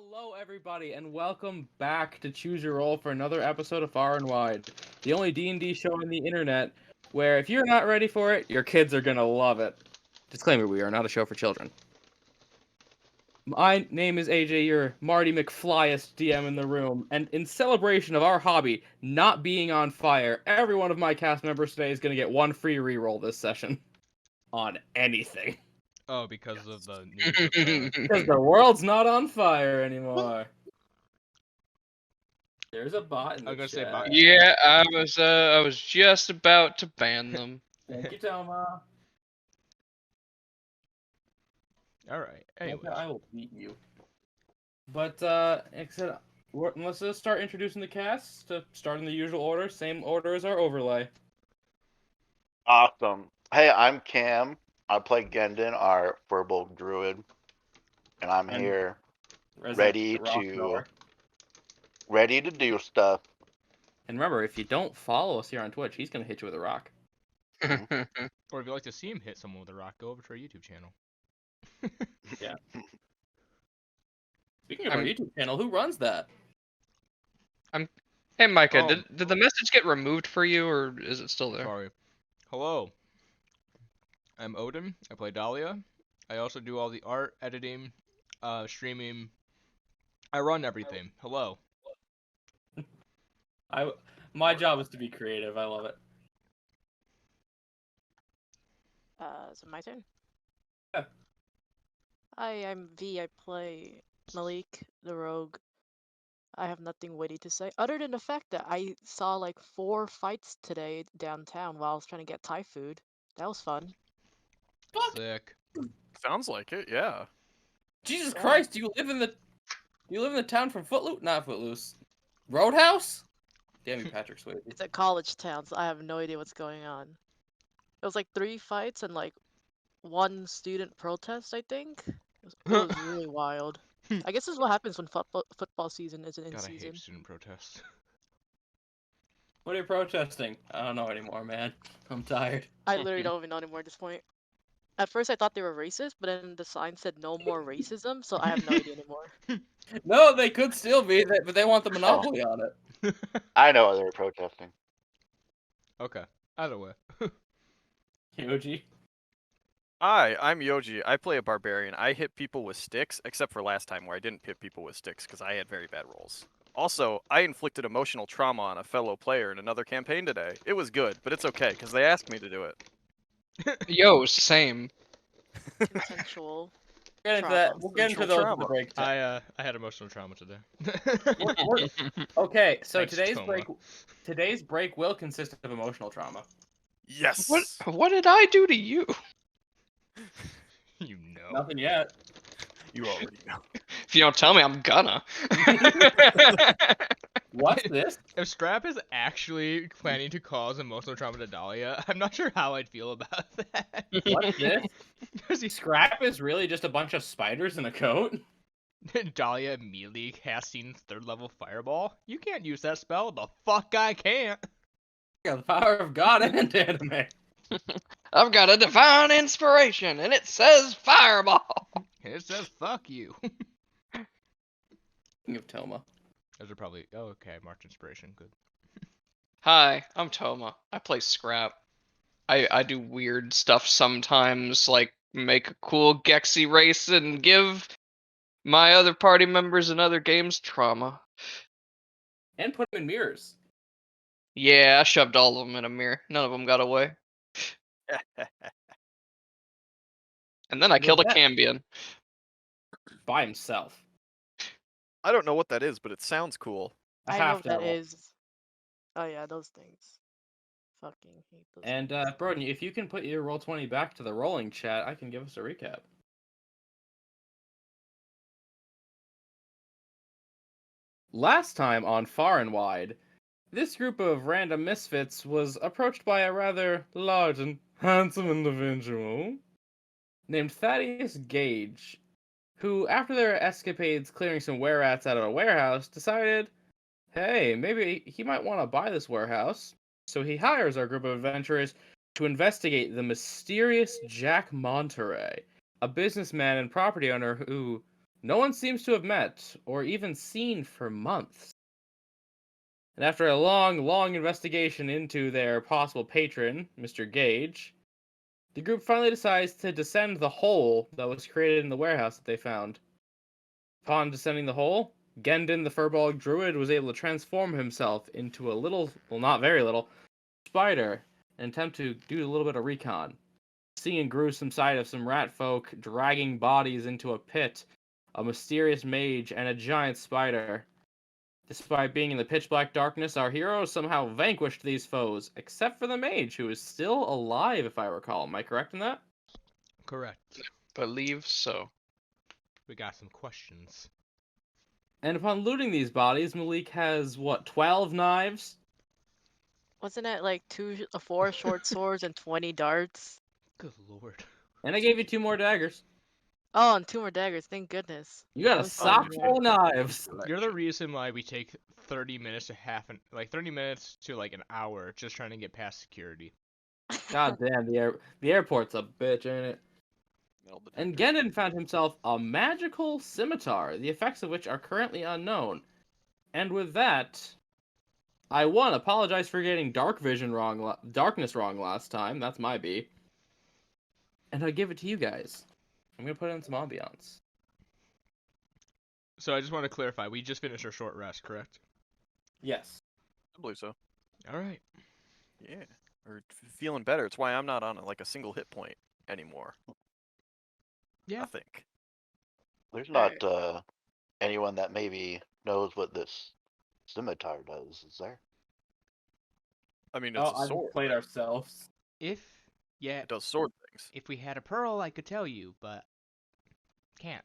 Hello, everybody, and welcome back to Choose Your Role for another episode of Far and Wide, the only D&D show on the internet where if you're not ready for it, your kids are gonna love it. Disclaimer, we are not a show for children. My name is AJ, your Marty McFlyest DM in the room, and in celebration of our hobby not being on fire, every one of my cast members today is gonna get one free reroll this session. On anything. Oh, because of the news. Because the world's not on fire anymore. There's a bot in the I was gonna say chat. bot. Yeah, I was just about to ban them. Thank you, Toma. All right. Anyways. I will beat you. But, like I said, let's just start introducing the cast to start in the usual order. Same order as our overlay. Awesome. Hey, I'm Cam. I play Gendon, our Furbolg druid, and I'm And here Resident rock thrower. ready to do stuff. And remember, if you don't follow us here on Twitch, he's gonna hit you with a rock. Or if you'd like to see him hit someone with a rock, go over to our YouTube channel. Yeah. Speaking of our YouTube channel, who runs that? Hey, Micah, Oh. did the message get removed for you, or is it still there? Sorry. Hello. I'm Odin. I play Dahlia. I also do all the art, editing, streaming. I run everything. Hello. My job is to be creative. I love it. Is it my turn? Yeah. Hi, I'm V. I play Malik, the rogue. I have nothing witty to say, other than the fact that I saw like 4 fights today downtown while I was trying to get Thai food. That was fun. Sick. Sounds like it, yeah. Jesus Yeah. Christ, do you live in the town from Footloose? Not Footloose. Roadhouse? Damn you, Patrick Swayze. It's a college town, so I have no idea what's going on. It was like 3 fights and like 1 student protest, I think. It was really wild. I guess this is what happens when football season isn't in God, I season. hate student protests. What are you protesting? I don't know anymore, man. I'm tired. I literally don't even know anymore at this point. At first I thought they were racist, but then the sign said no more racism, so I have no idea anymore. No, they could still be, but they want the monopoly on it. I know they were protesting. Okay. Either way. Yoji. Hi, I'm Yoji. I play a barbarian. I hit people with sticks, except for last time where I didn't hit people with sticks because I had very bad rolls. Also, I inflicted emotional trauma on a fellow player in another campaign today. It was good, but it's okay because they asked me to do it. Yo, same. Consensual. We'll get into that. Trauma. We'll get into Central those at trauma. the break. I had emotional trauma today. Okay, so Thanks, Toma. today's break will consist of emotional trauma. Yes! What did I do to you? You know. Nothing yet. You already know. If you don't tell me, I'm gonna. What's this? If Scrap is actually planning to cause emotional trauma to Dahlia, I'm not sure how I'd feel about that. What's this? 'Cause he- Scrap is really just a bunch of spiders in a coat? Dahlia immediately casting 3rd level fireball. You can't use that spell. The fuck I can't. Yeah, the power of God and anime. I've got a divine inspiration, and it says fireball. And it says fuck you. Speaking of Toma. Those are probably okay. March inspiration, good. Hi, I'm Toma. I play Scrap. I do weird stuff sometimes, like make a cool Gexy race and give my other party members in other games trauma. And put them in mirrors. Yeah, I shoved all of them in a mirror. None of them got away. And then I killed a that- Cambion. By himself. I don't know what that is, but it sounds cool. A I know half what that devil. is. Oh yeah, those things. Fucking hate those. And, Broden, if you can put your Roll20 back to the rolling chat, I can give us a recap. Last time on Far and Wide, this group of random misfits was approached by a rather large and handsome individual named Thaddeus Gage, who, after their escapades clearing some were-rats out of a warehouse, decided, hey, maybe he might want to buy this warehouse. So he hires our group of adventurers to investigate the mysterious Jack Monterey, a businessman and property owner who no one seems to have met or even seen for months. And after a long, long investigation into their possible patron, Mr. Gage, the group finally decides to descend the hole that was created in the warehouse that they found. Upon descending the hole, Gendon the Furbolg Druid was able to transform himself into a little, well, not very little, spider and attempt to do a little bit of recon. Seeing a gruesome sight of some rat folk dragging bodies into a pit, a mysterious mage, and a giant spider. Despite being in the pitch black darkness, our heroes somehow vanquished these foes, except for the mage, who is still alive, if I recall. Am I correct in that? Correct. Believe so. We got some questions. And upon looting these bodies, Malik has, what, 12 knives? Wasn't it like 4 short swords and 20 darts? Good lord. And I gave you 2 more daggers. Oh, and 2 more daggers. Thank goodness. You got I a was so sock mad. full of knives. You're the reason why we take 30 minutes to 30 minutes to like an hour just trying to get past security. God damn, the airport's a bitch, ain't it? And Gendon found himself a magical scimitar, the effects of which are currently unknown. And with that, I apologize for getting darkness wrong last time. That's my B. And I give it to you guys. I'm gonna put in some ambiance. So I just want to clarify, we just finished our short rest, correct? Yes. I believe so. All right. Yeah. Or feeling better. It's why I'm not on like a single hit point anymore. Yeah. I think. There's not anyone that maybe knows what this scimitar does, is there? I mean, it's a sword. played right? ourselves. If It does sword things. if we had a pearl, I could tell you, but can't.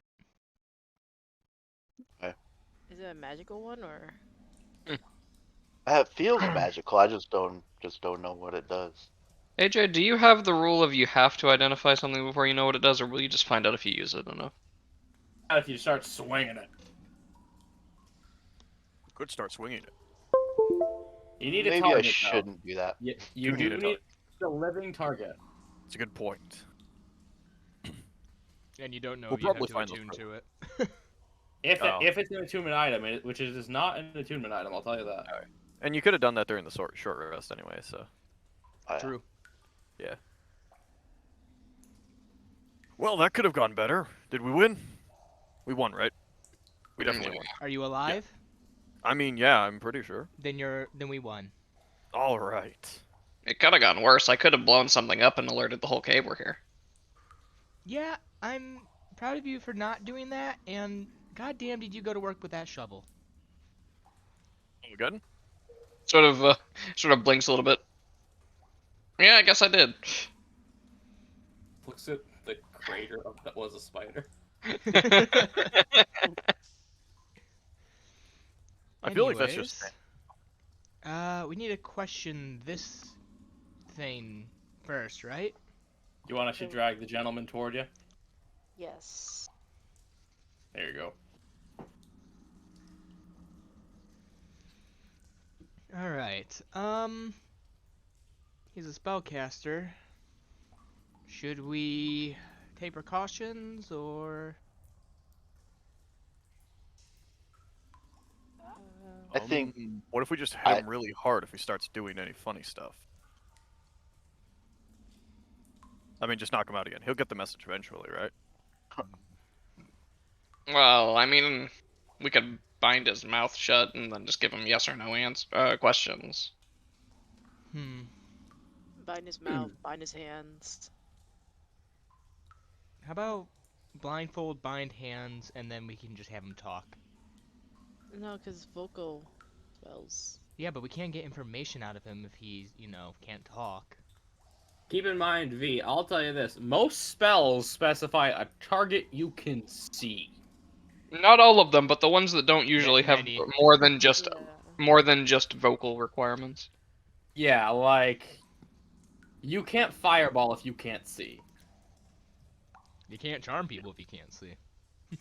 Is it a magical one or? It feels magical. I just don't know what it does. AJ, do you have the rule of you have to identify something before you know what it does, or will you just find out if you use it enough? If you start swinging it. Could start swinging it. You need Maybe a I target, shouldn't do that. You Do do need a need a living target. It's a good point. And you don't know We'll you have probably to find those attune to it. If it's an attunement item, which it is not an attunement item, I'll tell you that. And you could have done that during the short rest anyway, so. True. Yeah. Well, that could have gone better. Did we win? We won, right? We definitely won. Are you alive? I mean, yeah, I'm pretty sure. Then we won. All right. It could have gotten worse. I could have blown something up and alerted the whole cave we're here. Yeah, I'm proud of you for not doing that, and goddamn did you go to work with that shovel. We good? Sort of blinks a little bit. Yeah, I guess I did. Looks at the crater that was a spider. I feel like that's just. We need to question this thing first, right? You want us to drag the gentleman toward you? Yes. There you go. Alright, he's a spellcaster. Should we take precautions, or... I think What if we just hit him really hard if he starts doing any funny stuff? I mean, just knock him out again. He'll get the message eventually, right? Well, I mean, we could bind his mouth shut and then just give him yes or no questions. Bind his mouth, bind his hands. How about blindfold, bind hands, and then we can just have him talk? No, because vocal spells. Yeah, but we can't get information out of him if he's, can't talk. Keep in mind, V, I'll tell you this. Most spells specify a target you can see. Not all of them, but the ones that don't usually have Many. more than just Yeah. vocal requirements. Yeah, like... You can't fireball if you can't see. You can't charm people if you can't see.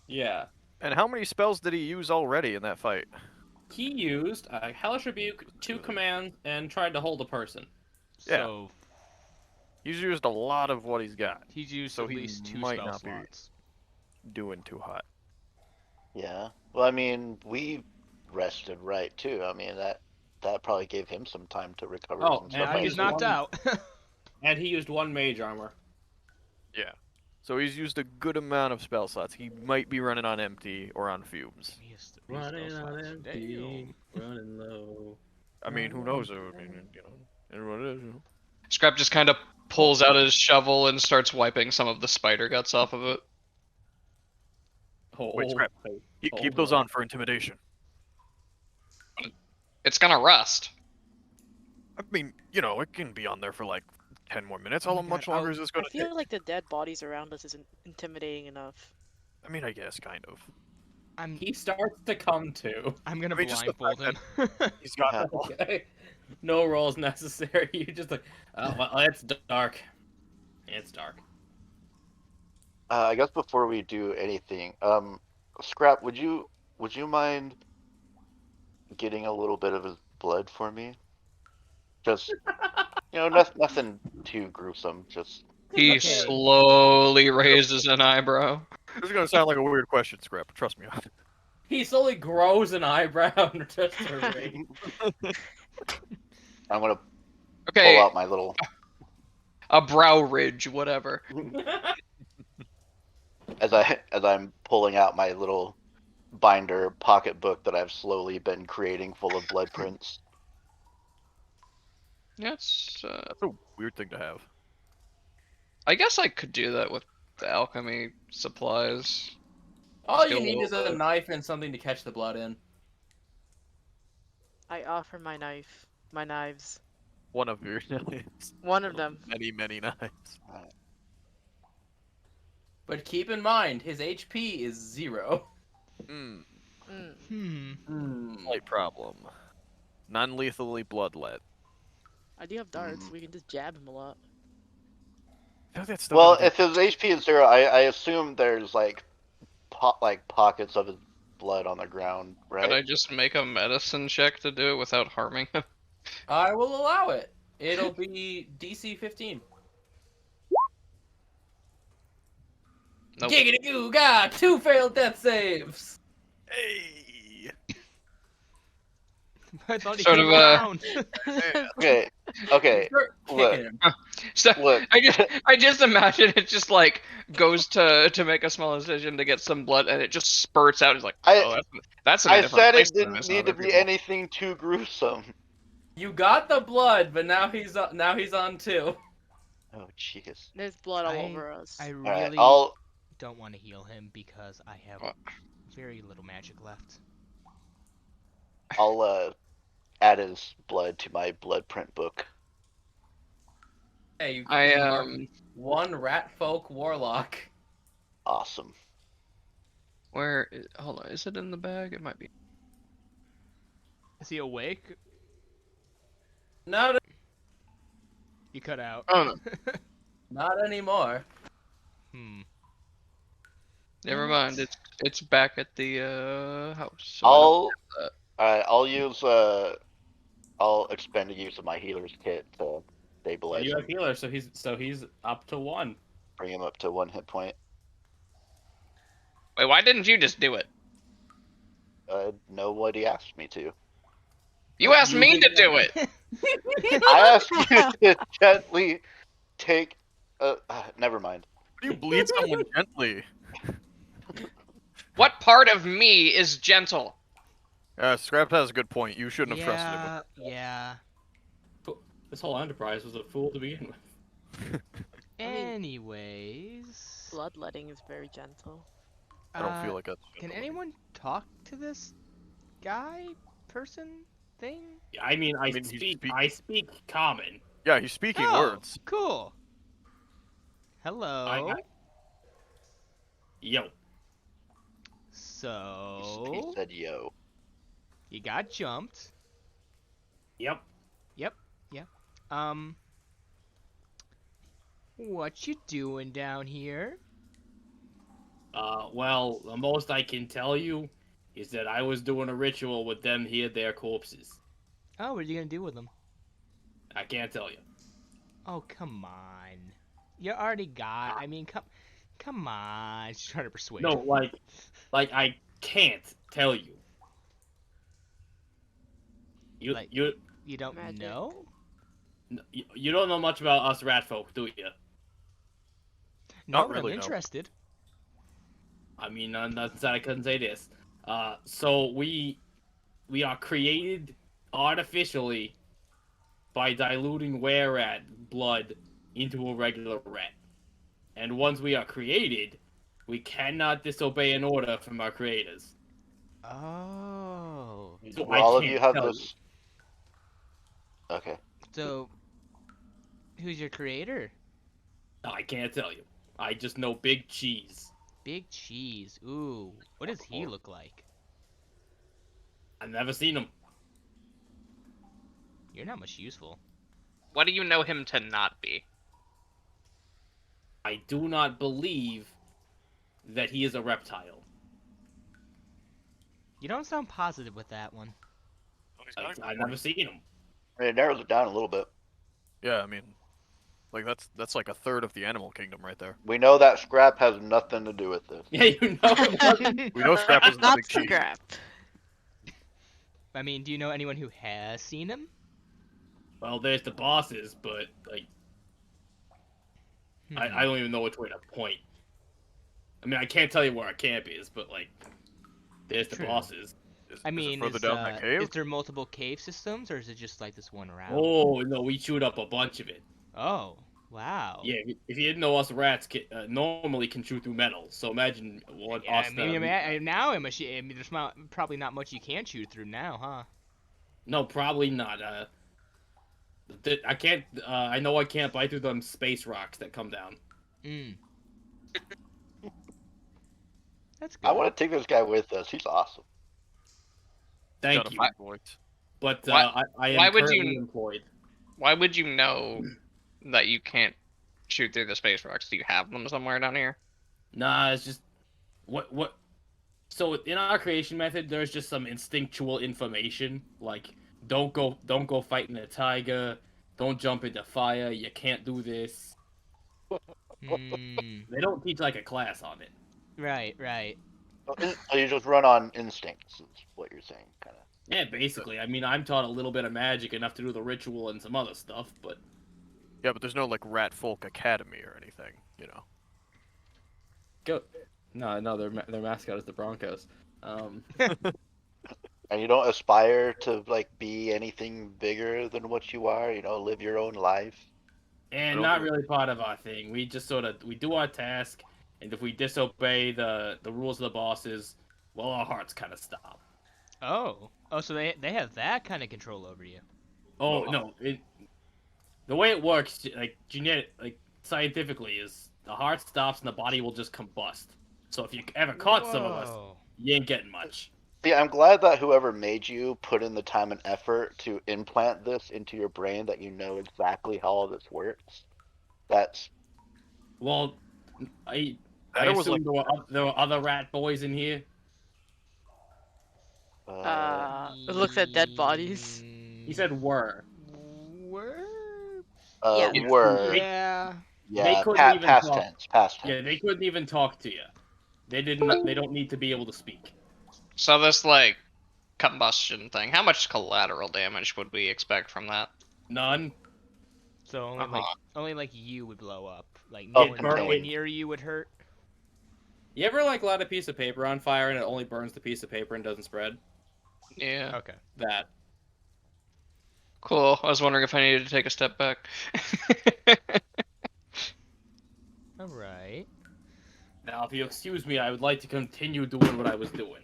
Yeah. And how many spells did he use already in that fight? He used Hellish Rebuke, 2 commands, and tried to hold a person. Yeah. So, He's used a lot of what he's got. he's used So at he least 2 might spell not be- slots. Doing too hot. Yeah. Well, I mean, we rested right too. I mean that probably gave him some time to recover Oh, from and stuff. Now I he's used knocked one- out. And he used 1 mage armor. Yeah. So he's used a good amount of spell slots. He might be running on empty or on fumes. He's three spell Running on slots. empty, Damn. running low. I mean, who knows? I mean, you know, everyone is. You know. Scrap just kind of pulls out his shovel and starts wiping some of the spider guts off of it. Wait, Scrap. Keep those on for intimidation. It's gonna rust. I mean, you know, it can be on there for like 10 more minutes. Oh How my God, much longer is this I going to take? feel like the dead bodies around us isn't intimidating enough. I mean, I guess, kind of. He starts to come to. I'm gonna I mean, just the blindfold fact him. He's got Yeah. Okay. No rolls necessary. You just like, oh, well, it's dark. It's dark. I guess before we do anything, Scrap, would you mind getting a little bit of his blood for me? Just nothing too gruesome. Just He Okay. slowly raises an eyebrow. This is going to sound like a weird question, Scrap. Trust me. He slowly grows an eyebrow and just a ring. I'm gonna Okay, pull out my little. a brow ridge, whatever. As I'm pulling out my little binder pocketbook that I've slowly been creating full of blood prints. Yes, That's a weird thing to have. I guess I could do that with the alchemy supplies. All Just you get a need is little a bit. knife and something to catch the blood in. I offer my knives. One of your knives. One of them. Many, many knives. But keep in mind, his HP is 0. Hmm. Mm. Slight problem. Non-lethally bloodlet. I do have darts. We can just jab him a lot. I think that's still Well, gonna if his HP is 0, I assume there's like pockets of his blood on the ground, right? Could I just make a medicine check to do it without harming him? I will allow it. It'll be DC 15. Nope. Giggity goo ga! 2 failed death saves! Hey! I thought he Sort came of, around. Okay. Okay. Start Look. kicking him. So, Look. I just imagine it just like goes to make a small incision to get some blood and it just spurts out. It's like, oh, that's in a I different said place it than I didn't saw need to other be people. anything too gruesome. You got the blood, but now he's on 2. Oh, jeez. There's blood all over us. I Alright, really I'll don't want to heal him because I have What? very little magic left. add his blood to my blood print book. Hey, I, you marked 1 rat folk warlock. Awesome. Hold on, is it in the bag? It might be. Is he awake? Not You cut out. Oh no, not anymore. never mind. It's back at the house. So I don't have that. I'll expend the use of my healer's kit to Well, stabilize you have him, healer, so he's up to 1. bring him up to 1 hit point. Wait, why didn't you just do it? Nobody asked me to. You asked You me to did do it. I asked you to gently take. Never mind. How do you bleed someone gently? What part of me is gentle? Scrap has a good point. You shouldn't have trusted him. Yeah. This whole enterprise was a fool to begin with. Anyways. Bloodletting is very gentle. I don't feel like that's. Can anyone talk to this guy, person, thing? I mean, I mean, he's I speak common. Yeah, he's speaking Oh, words. Cool. Hello. Yo. So He said, "Yo." you got jumped. Yep. What you doing down here? Well, the most I can tell you is that I was doing a ritual with them here, their corpses. Oh, what are you gonna do with them? I can't tell you. Oh, come on. You already got. I mean, come on. She's trying to persuade. No, you. like can't tell you. You Like- you You don't Magic. know? you don't know much about us rat folk, do you? No, Not but really, I'm no. interested. I mean, nothing said I couldn't say this. So we are created artificially by diluting were rat blood into a regular rat. And once we are created, we cannot disobey an order from our creators. Oh. So Do I all of can't you have tell this? Okay. So, who's your creator? I can't tell you. I just know Big Cheese. Big Cheese. Ooh. What does he look like? I've never seen him. You're not much useful. What do you know him to not be? I do not believe that he is a reptile. You don't sound positive with that one. I've never seen him. I mean, it narrows it down a little bit. Yeah, I mean, like that's like a third of the animal kingdom right there. We know that Scrap has nothing to do with this. Yeah, you know. We know Scrap is the Not big cheese. Scrap. I mean, do you know anyone who has seen him? Well, there's the bosses, but like I don't even know which way to point. I mean, I can't tell you where our camp is, but like there's the True. bosses. Is I it mean, further is, down that cave? is there multiple cave systems, or is it just like this one route? Oh no, we chewed up a bunch of it. Oh, wow. Yeah, if you didn't know, us rats normally can chew through metal. So imagine what Yeah, us. now I mean, there's probably not much you can chew through now, huh? No, probably not. I can't. I know I can't bite through them space rocks that come down. Mm. That's good. I want to take this guy with us. He's awesome. Thank Got a you. few points. But Why- I am why would you- currently employed. Why would you know that you can't shoot through the space rocks? Do you have them somewhere down here? Nah, it's just what. So in our creation method, there's just some instinctual information like don't go fighting a tiger, don't jump into fire, you can't do this. Mm. They don't teach like a class on it. Right, right. So you just run on instincts, is what you're saying, kind of. Yeah, basically. I mean, I'm taught a little bit of magic enough to do the ritual and some other stuff, but Yeah, but there's no like Rat Folk Academy or anything, you know. go. No, their mascot is the Broncos. And you don't aspire to like be anything bigger than what you are. Live your own life. And don't not do it. really part of our thing. We just we do our task, and if we disobey the rules of the bosses, well, our hearts kind of stop. Oh, so they have that kind of control over you. Oh no! The way it works, scientifically, is the heart stops and the body will just combust. So if you ever caught some of us, Whoa. you ain't getting much. See, I'm glad that whoever made you put in the time and effort to implant this into your brain, that you know exactly how all this works. That's Well, I That was assume there were other rat boys in here. It looks at dead bodies. He said were. Were? yeah. were Yeah. yeah, couldn't even past talk. tense, past tense. Yeah, they couldn't even talk to you. They didn't. They don't need to be able to speak. So this like combustion thing, how much collateral damage would we expect from that? None. So only like you would blow up. Like Oh, no one contained. near you would hurt. You ever like light a piece of paper on fire and it only burns the piece of paper and doesn't spread? Yeah. Okay. That. Cool. I was wondering if I needed to take a step back. All right. Now, if you excuse me, I would like to continue doing what I was doing.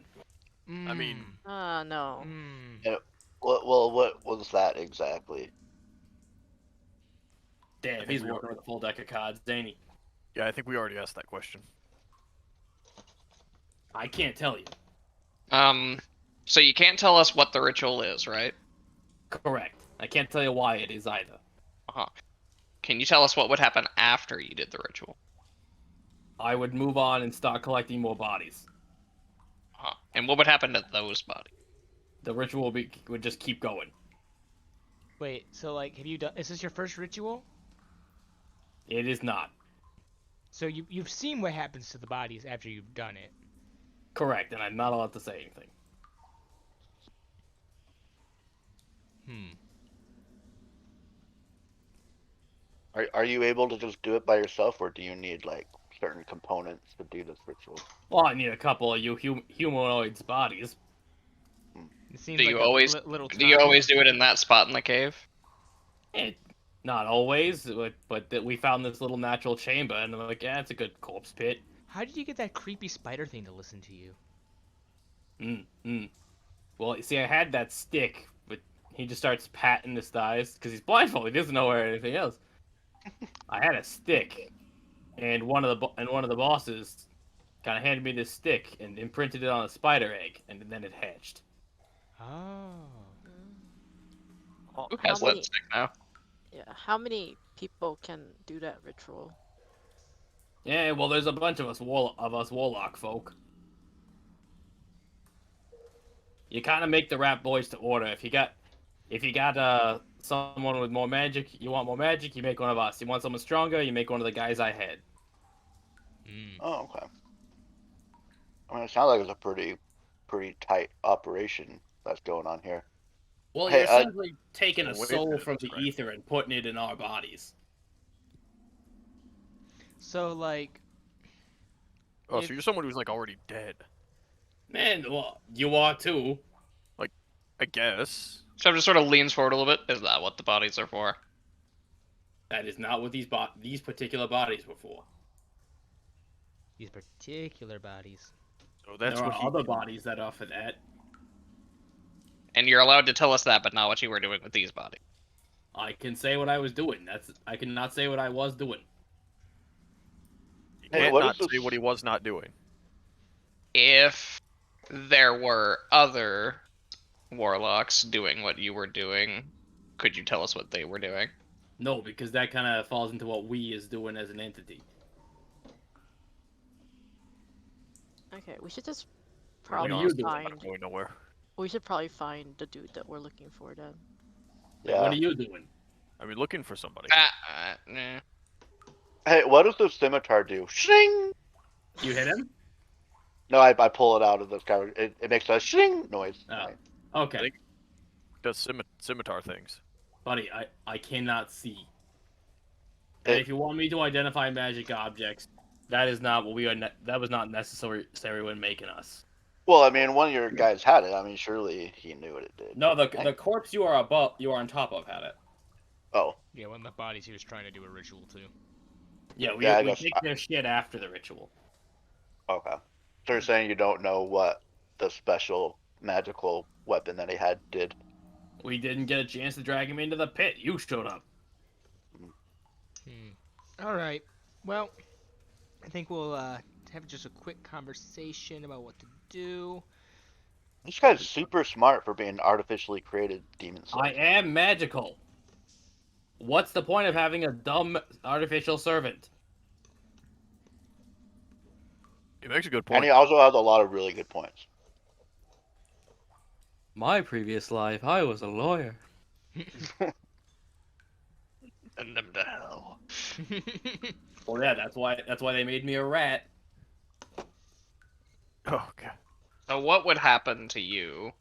I mean- No. What was that exactly? Damn, think he's we working with a full deck of cards, ain't he? Yeah, I think we already asked that question. I can't tell you. So you can't tell us what the ritual is, right? Correct. I can't tell you why it is either. Can you tell us what would happen after you did the ritual? I would move on and start collecting more bodies. And what would happen to those bodies? The ritual would just keep going. Wait. So like, have you done? Is this your first ritual? It is not. So you've seen what happens to the bodies after you've done it. Correct, and I'm not allowed to say anything. Are you able to just do it by yourself, or do you need like certain components to do this ritual? Well, I need a couple of you humanoids' bodies. It seems Do like you a always little do you time. always do it in that spot in the cave? Not always, but that we found this little natural chamber, and I'm like, yeah, it's a good corpse pit. How did you get that creepy spider thing to listen to you? Well, you see, I had that stick, but he just starts patting his thighs because he's blindfolded. He doesn't know where anything else. I had a stick, and one of the bosses kind of handed me this stick and imprinted it on a spider egg, and then it hatched. Oh. Who How has many- that stick now? Yeah, how many people can do that ritual? Yeah, well, there's a bunch of us warlock folk. You kind of make the rat boys to order. If you got someone with more magic, you want more magic, you make one of us. You want someone stronger, you make one of the guys I had. Oh, okay. I mean, it sounds like it's a pretty tight operation that's going on here. Well, Hey, you're essentially taking a wait a soul minute, from the right. ether and putting it in our bodies. So like, Oh, If- so you're someone who's like already dead. Man, well, you are too. I guess. So just sort of leans forward a little bit. Is that what the bodies are for? That is not what these particular bodies were for. these particular bodies. So that's there what are he. other bodies that are for that. And you're allowed to tell us that, but not what you were doing with these bodies. I can say what I was doing. I cannot say what I was doing. He Hey, can't what not is this- say what he was not doing. If there were other warlocks doing what you were doing, could you tell us what they were doing? No, because that kind of falls into what we is doing as an entity. Okay, we should just What are probably you doing? I'm find. going nowhere. We should probably find the dude that we're looking for then. Like, what Yeah. are you doing? I mean, looking for somebody. Nah. Hey, what does the scimitar do? Shing! You hit him? No, I pull it out of the cover. It makes a shing noise. Oh. Right. Okay, Does scimitar things. buddy, I cannot see. And It- if you want me to identify magic objects, that is not what we are. That was not necessary when making us. Well, I mean, one of your guys had it. I mean, surely he knew what it did. No, the corpse you are on top of had it. Oh, Yeah, one of the bodies he was trying to do a ritual to. Yeah, we Yeah, I guess take their shit after the ritual. okay. So you're saying you don't know what the special magical weapon that he had did? We didn't get a chance to drag him into the pit. You showed up. All right. Well, I think we'll have just a quick conversation about what to do. This guy's super smart for being artificially created demon soul. I am magical. What's the point of having a dumb artificial servant? He makes a good And point. he also has a lot of really good points. My previous life, I was a lawyer. Send them to hell. Well, yeah, that's why they made me a rat. Oh god. So what would happen to you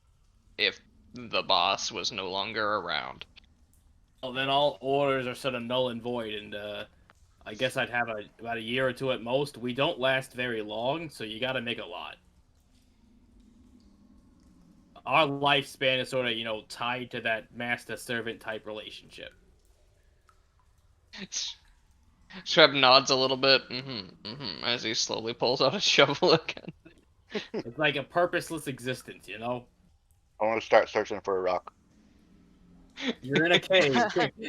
if the boss was no longer around? Well, then all orders are sort of null and void, and I guess I'd have about a year or two at most. We don't last very long, so you got to make a lot. Our lifespan is sort of, tied to that master-servant type relationship. Shreb nods a little bit, as he slowly pulls out a shovel again. It's like a purposeless existence, I want to start searching for a rock. You're in a cave.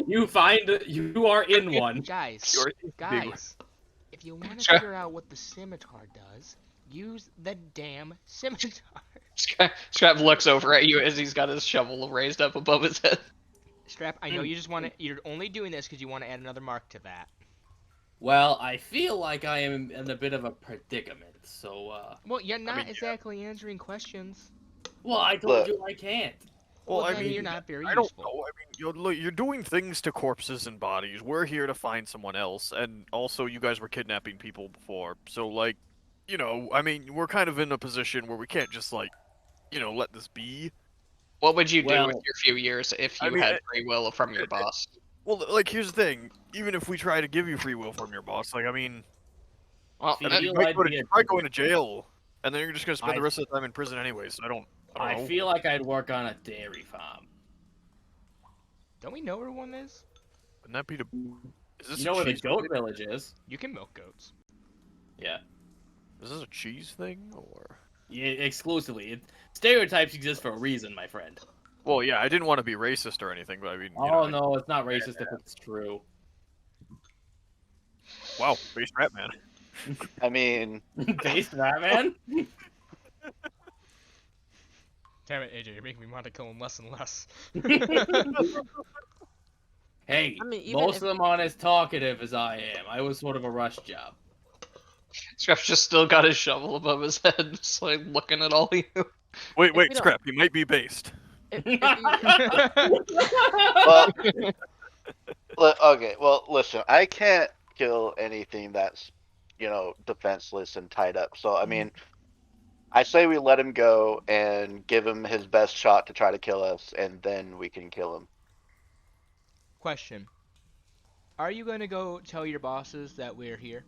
You are in one. Guys, You're- guys, if you want to Sure. figure out what the scimitar does, use the damn scimitar. Shreb looks over at you as he's got his shovel raised up above his head. Strap, I know you just want to. You're only doing this because you want to add another mark to that. Well, I feel like I am in a bit of a predicament, so, Well, you're not mean, yeah. exactly answering questions. Well, I told you I can't. Well, I then mean, you're not very I don't useful. know. I mean, you're doing things to corpses and bodies. We're here to find someone else, and also you guys were kidnapping people before. So like, I mean, we're kind of in a position where we can't just like, let this be. What would you do with Well, your few years if I you mean, had free will from your boss? Well, like, here's the thing. Even if we try to give you free will from your boss, like, I mean, Well, Feel you I'd might be a try going to jail, and then you're just gonna spend I- the rest of the time in prison anyway. So I don't I know. feel like I'd work on a dairy farm. Don't we know where one is? Wouldn't that be the? Is this You know a where the cheese goat thing? village is? You can milk goats. Yeah. Is this a cheese thing or? Yeah, exclusively. Stereotypes exist for a reason, my friend. Well, yeah, I didn't want to be racist or anything, but I mean, Oh no, it's not racist if it's true. Wow, base rap man. I mean, Based that, man. Damn it, AJ, you're making me want to kill him less and less. Hey, I mean, even most if- of them aren't as talkative as I am. I was sort of a rush job. Scrap's just still got his shovel above his head, just like looking at all you. Wait, we don't- Scrap. He might be based. if well, okay. Well, listen, I can't kill anything that's, defenseless and tied up. So I mean, I say we let him go and give him his best shot to try to kill us, and then we can kill him. Question. Are you going to go tell your bosses that we're here?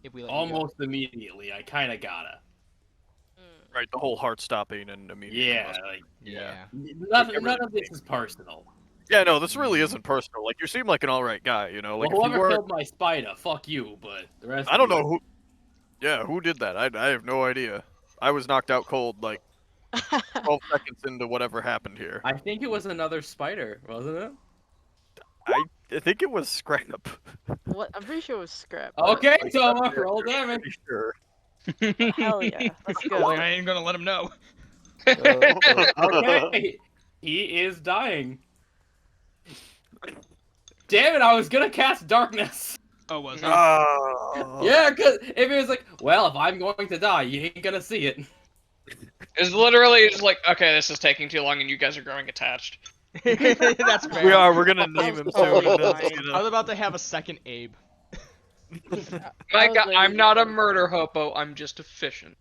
If we let you go? Almost immediately. I kind of gotta. Right, the whole heart stopping and immediate. Yeah, combustion. like Yeah. none of this is personal. Yeah, no, this really isn't personal. Like, you seem like an alright guy, Like, Well, if you whoever were, killed my spider, fuck you. But the rest. I of don't you- know who. Yeah, who did that? I have no idea. I was knocked out cold like 12 seconds into whatever happened here. I think it was another spider, wasn't it? I think it was Scrap. what? I'm pretty sure it was scrap. but- Okay, Like, Toma, I'm roll damage. pretty sure. Hell yeah, let's Oh, go. I ain't gonna let him know. Okay, he is dying. Damn it! I was gonna cast darkness. Oh, was it? Oh. Yeah, cause if it was like, well, if I'm going to die, you ain't gonna see it. It's literally just like, okay, this is taking too long, and you guys are growing attached. That's fair. We are. We're gonna name him soon. and then, I was about to have a second Abe. My was God, I'm literally- not a murder hopo. I'm just efficient.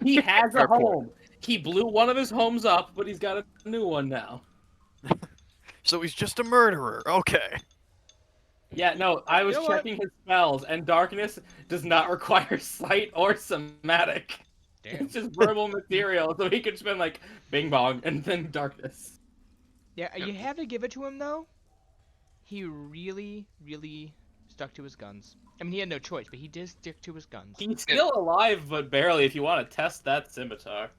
He has a Fair point. home. He blew one of his homes up, but he's got a new one now. So he's just a murderer. Okay. Yeah, no, I was You know what? checking his spells, and darkness does not require sight or somatic. Damn. It's just verbal material, so he could spend like bing bong and then darkness. Yeah, you have to give it to him though. He really, really stuck to his guns. I mean, he had no choice, but he did stick to his guns. He's still alive, but barely. If you want to test that scimitar.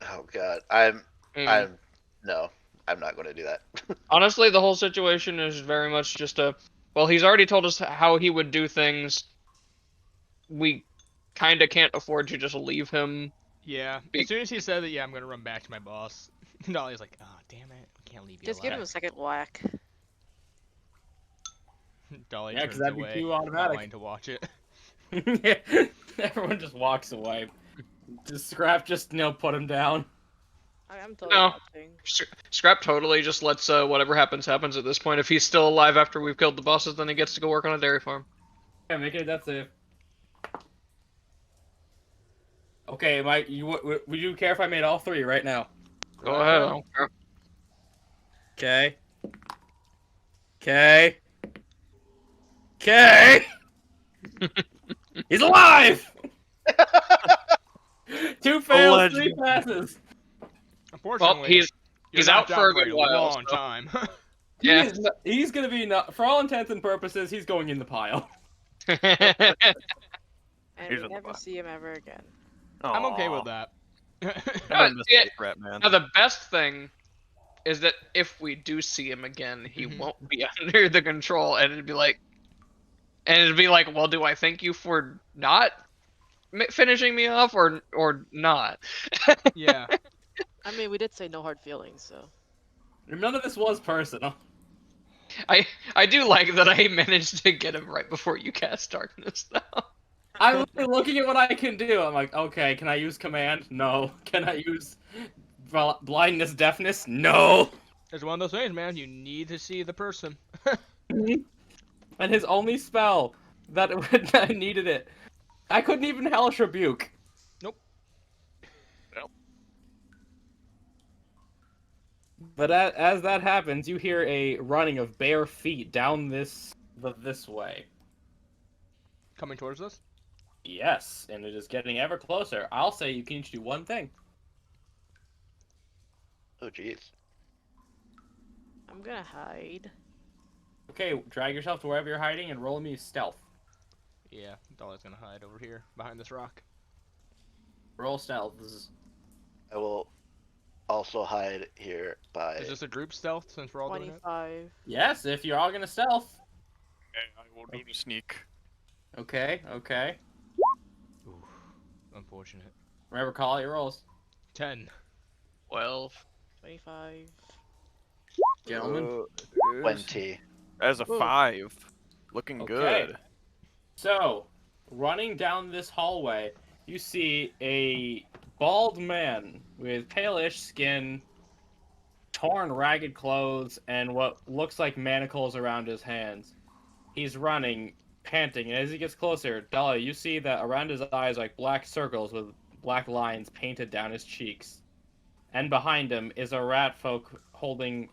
Oh God, no, I'm not going to do that. Honestly, the whole situation is very much just a. Well, he's already told us how he would do things. We kind of can't afford to just leave him. Yeah. Be- As soon as he said that, yeah, I'm gonna run back to my boss. Dolly's like, oh, damn it, I can't leave you Just give him a alive. second whack. Dolly Yeah, 'cause turns that'd be away, too not automatic. wanting to watch it. Yeah, everyone just walks away. Just Scrap, just put him down. I'm totally No. watching. Scrap totally just lets whatever happens happens at this point. If he's still alive after we've killed the bosses, then he gets to go work on a dairy farm. Yeah, make it a death save. Okay, Mike, would you care if I made all three right now? Go ahead. I don't care. Okay. Okay. Okay. He's alive. 2 fails, 3 passes. Unfortunately, Well, he's you're out knocked for a for good while, long so- time. Yeah. He's gonna be for all intents and purposes. He's going in the pile. And He's we in the never box. see him ever again. I'm okay with that. I miss Yeah. Base Rap, man. Now the best thing is that if we do see him again, he Mhm. won't be under the control, and it'd be like, well, do I thank you for not finishing me off, or not? Yeah. I mean, we did say no hard feelings, so. None of this was personal. I do like that I managed to get him right before you cast darkness, though. I'm looking at what I can do. I'm like, okay, can I use command? No. Can I use blindness, deafness? No. It's one of those things, man. You need to see the person. And his only spell that needed it I couldn't even Hellish Rebuke. Nope. But as that happens, you hear a running of bare feet down this way. Coming towards us? Yes, and it is getting ever closer. I'll say you can each do one thing. Oh, jeez. I'm gonna hide. Okay, drag yourself to wherever you're hiding and roll me stealth. Yeah, Dolly's gonna hide over here behind this rock. Roll stealth. This is... I will also hide here by. Is this a group stealth since we're all doing it? 25. Yes, if you're all gonna stealth. I will do the sneak. Okay, okay. Ooh, unfortunate. Remember, call out your rolls. 10. 12. 25. Gentlemen. 20. As a Ooh. 5. Looking Okay. good. So, running down this hallway, you see a bald man with palish skin, torn, ragged clothes, and what looks like manacles around his hands. He's running, panting, and as he gets closer, Dahlia, you see that around his eyes are like black circles with black lines painted down his cheeks. And behind him is a rat folk who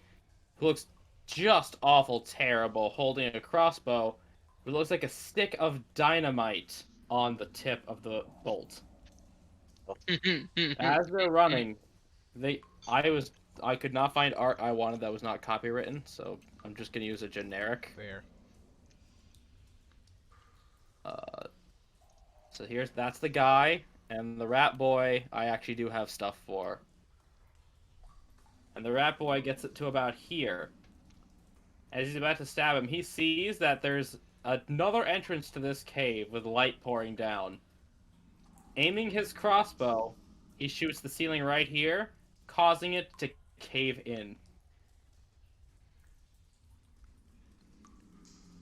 looks just awful terrible, holding a crossbow. It looks like a stick of dynamite on the tip of the bolt. As they're running, I could not find art I wanted that was not copywritten, so I'm just gonna use a generic. Fair. So that's the guy, and the rat boy I actually do have stuff for. And the rat boy gets it to about here. As he's about to stab him, he sees that there's another entrance to this cave with light pouring down. Aiming his crossbow, he shoots the ceiling right here, causing it to cave in.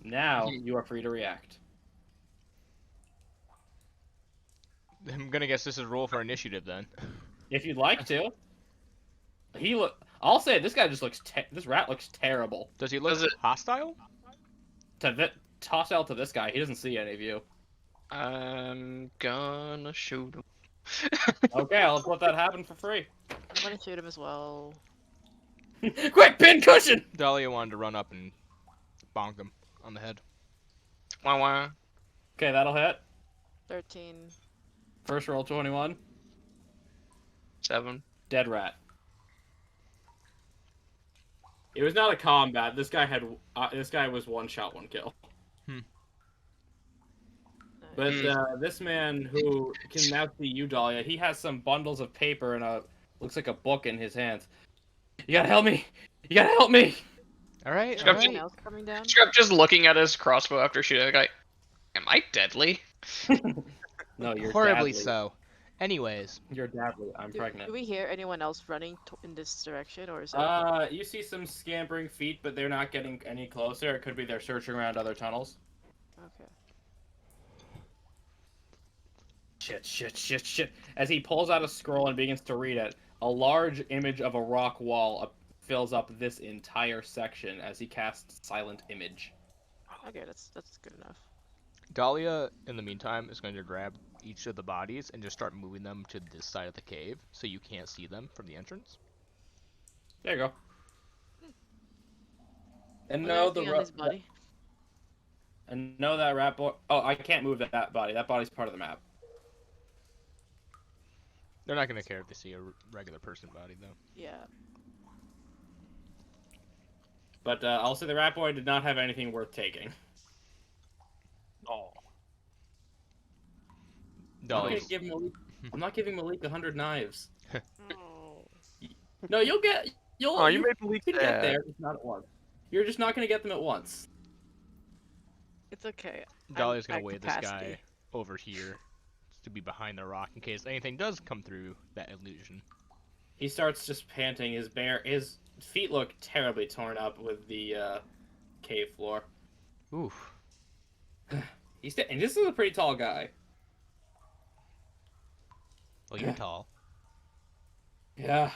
Now, you are free to react. I'm gonna guess this is roll for initiative then. If you'd like to. I'll say this guy just looks. This rat looks terrible. Does he look Does it- hostile? Toss out to this guy. He doesn't see any of you. I'm gonna shoot him. Okay, I'll let that happen for free. I'm gonna shoot him as well. Quick, pin cushion! Dahlia wanted to run up and bonk him on the head. Wah wah. Okay, that'll hit. 13. First roll 21. 7. Dead rat. It was not a combat. This guy was one shot, one kill. But this man who can now see you, Dahlia, he has some bundles of paper and looks like a book in his hands. You gotta help me! You gotta help me! Alright, Scrap Anyone alright. else coming down? Scrap just looking at his crossbow after shooting the guy. Am I deadly? No, you're Horribly deadly. so. Anyways, You're deadly. I'm Do pregnant. we hear anyone else running in this direction, or is it? You see some scampering feet, but they're not getting any closer. It could be they're searching around other tunnels. Okay. Shit. As he pulls out a scroll and begins to read it, a large image of a rock wall fills up this entire section as he casts Silent Image. Okay, that's good enough. Dahlia, in the meantime, is going to grab each of the bodies and just start moving them to this side of the cave so you can't see them from the entrance. There you go. And Was no, anything on his body? and know that rat boy. Oh, I can't move that body. That body's part of the map. They're not going to care if they see a regular person body, though. Yeah. But I'll say the rat boy did not have anything worth taking. Oh. Dahlia. I'm not giving Malik 100 knives. Oh. No, you'll Oh, you made Malik can get sad. there, just not at once. You're just not gonna get them at once. It's okay. Dahlia's I'm going to at wave this capacity. guy over here to be behind the rock in case anything does come through that illusion. He starts just panting. His feet look terribly torn up with the cave floor. Oof. And this is a pretty tall guy. Well, you're tall. Yeah.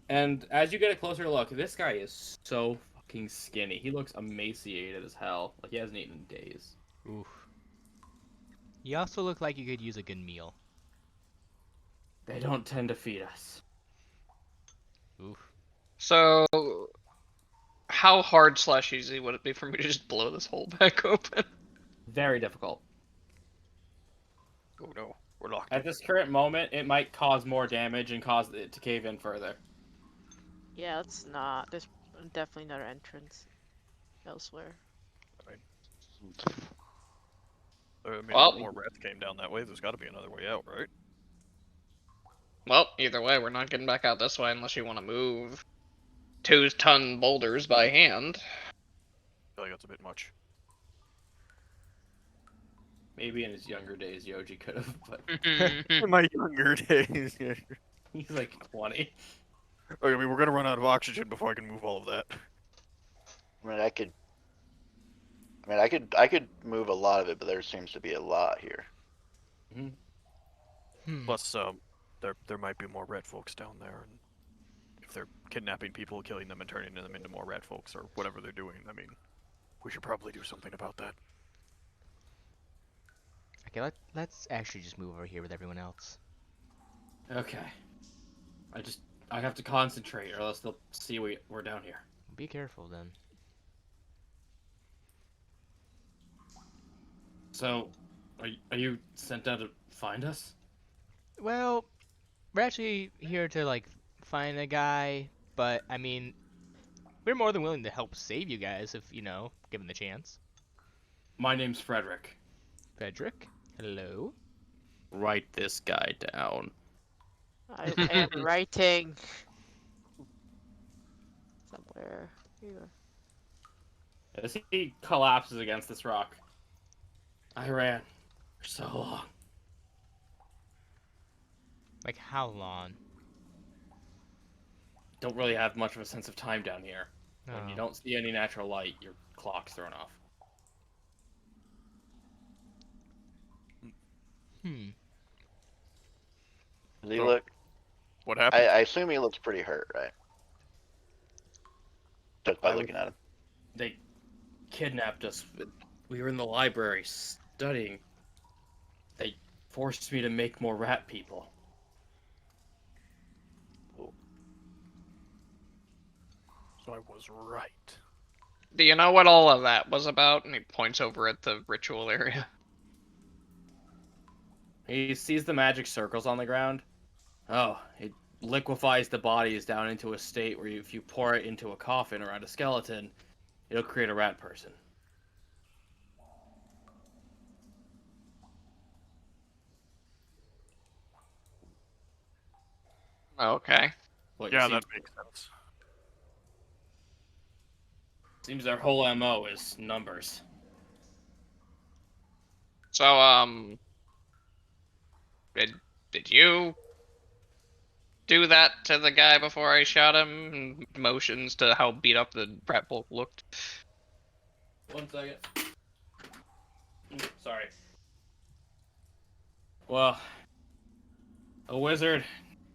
And as you get a closer look, this guy is so fucking skinny. He looks emaciated as hell. Like he hasn't eaten in days. Oof. You also look like you could use a good meal. They don't tend to feed us. Oof. So, how hard / easy would it be for me to just blow this hole back open? Very difficult. Oh no, we're locked At in. this current moment, it might cause more damage and cause it to cave in further. Yeah, it's not. There's definitely another entrance elsewhere. I mean, Well- if more rats came down that way, there's got to be another way out, right? Well, either way, we're not getting back out this way unless you want to move 2-ton boulders by hand. I feel like that's a bit much. Maybe in his younger days, Yoji could have, but In my younger days. he's like 20. I mean, we're gonna run out of oxygen before I can move all of that. I mean, I could move a lot of it, but there seems to be a lot here. Hmm. Plus, there might be more rat folks down there, and if they're kidnapping people, killing them, and turning them into more rat folks, or whatever they're doing, I mean, we should probably do something about that. Okay, let's actually just move over here with everyone else. Okay. I have to concentrate, or else they'll see we're down here. Be careful then. So, are you sent out to find us? Well, we're actually here to like find a guy, but I mean, we're more than willing to help save you guys if given the chance. My name's Frederick. Frederick, hello. Write this guy down. I am writing somewhere here. As he collapses against this rock. I ran for so long. Like how long? Don't really have much of a sense of time down here. When you Oh. don't see any natural light, your clock's thrown off. Hmm. Does he So- look? What happened? I assume he looks pretty hurt, right? Just by I would- looking at him. They kidnapped us. We were in the library studying. They forced me to make more rat people. So I was right. Do you know what all of that was about? And he points over at the ritual area. He sees the magic circles on the ground. Oh, it liquefies the bodies down into a state where if you pour it into a coffin around a skeleton, it'll create a rat person. Okay. Well, Yeah, it that makes sense. seems their whole MO is numbers. So, did you do that to the guy before I shot him? Motions to how beat up the rat folk looked. 1 second. Sorry. Well, a wizard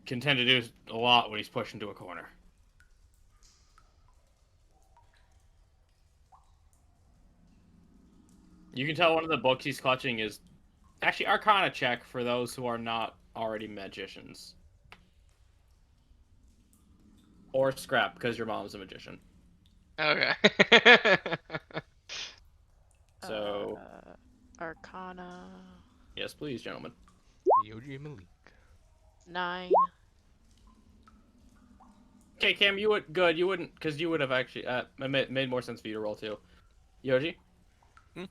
can tend to do a lot when he's pushed into a corner. You can tell one of the books he's clutching is actually Arcana check for those who are not already magicians. Or scrap, because your mom's a magician. Okay. So, Arcana yes, please, gentlemen. Yoji Malik. 9. Okay, Cam, you would good. You wouldn't, because you would have actually made more sense for you to roll too. Yoji.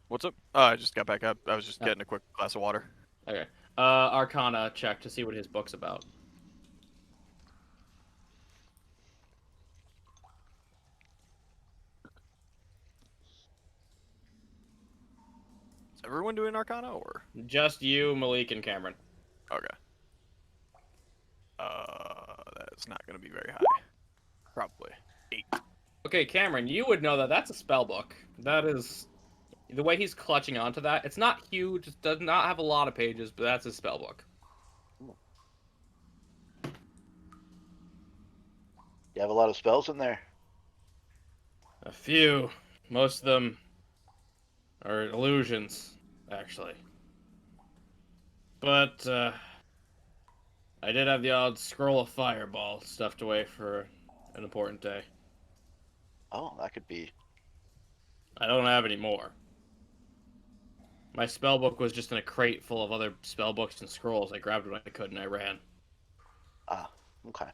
What's up? I just got back up. I was just getting a quick glass of water. Okay. Arcana check to see what his book's about. Is everyone doing Arcana, or? Just you, Malik, and Cameron. Okay. That's not gonna be very high. Probably 8. Okay, Cameron, you would know that that's a spell book. That is the way he's clutching onto that. It's not huge. It does not have a lot of pages, but that's a spell book. You have a lot of spells in there. A few. Most of them are illusions, actually. But I did have the odd scroll of fireball stuffed away for an important day. Oh, that could be. I don't have any more. My spell book was just in a crate full of other spell books and scrolls. I grabbed what I could and I ran. Ah, okay.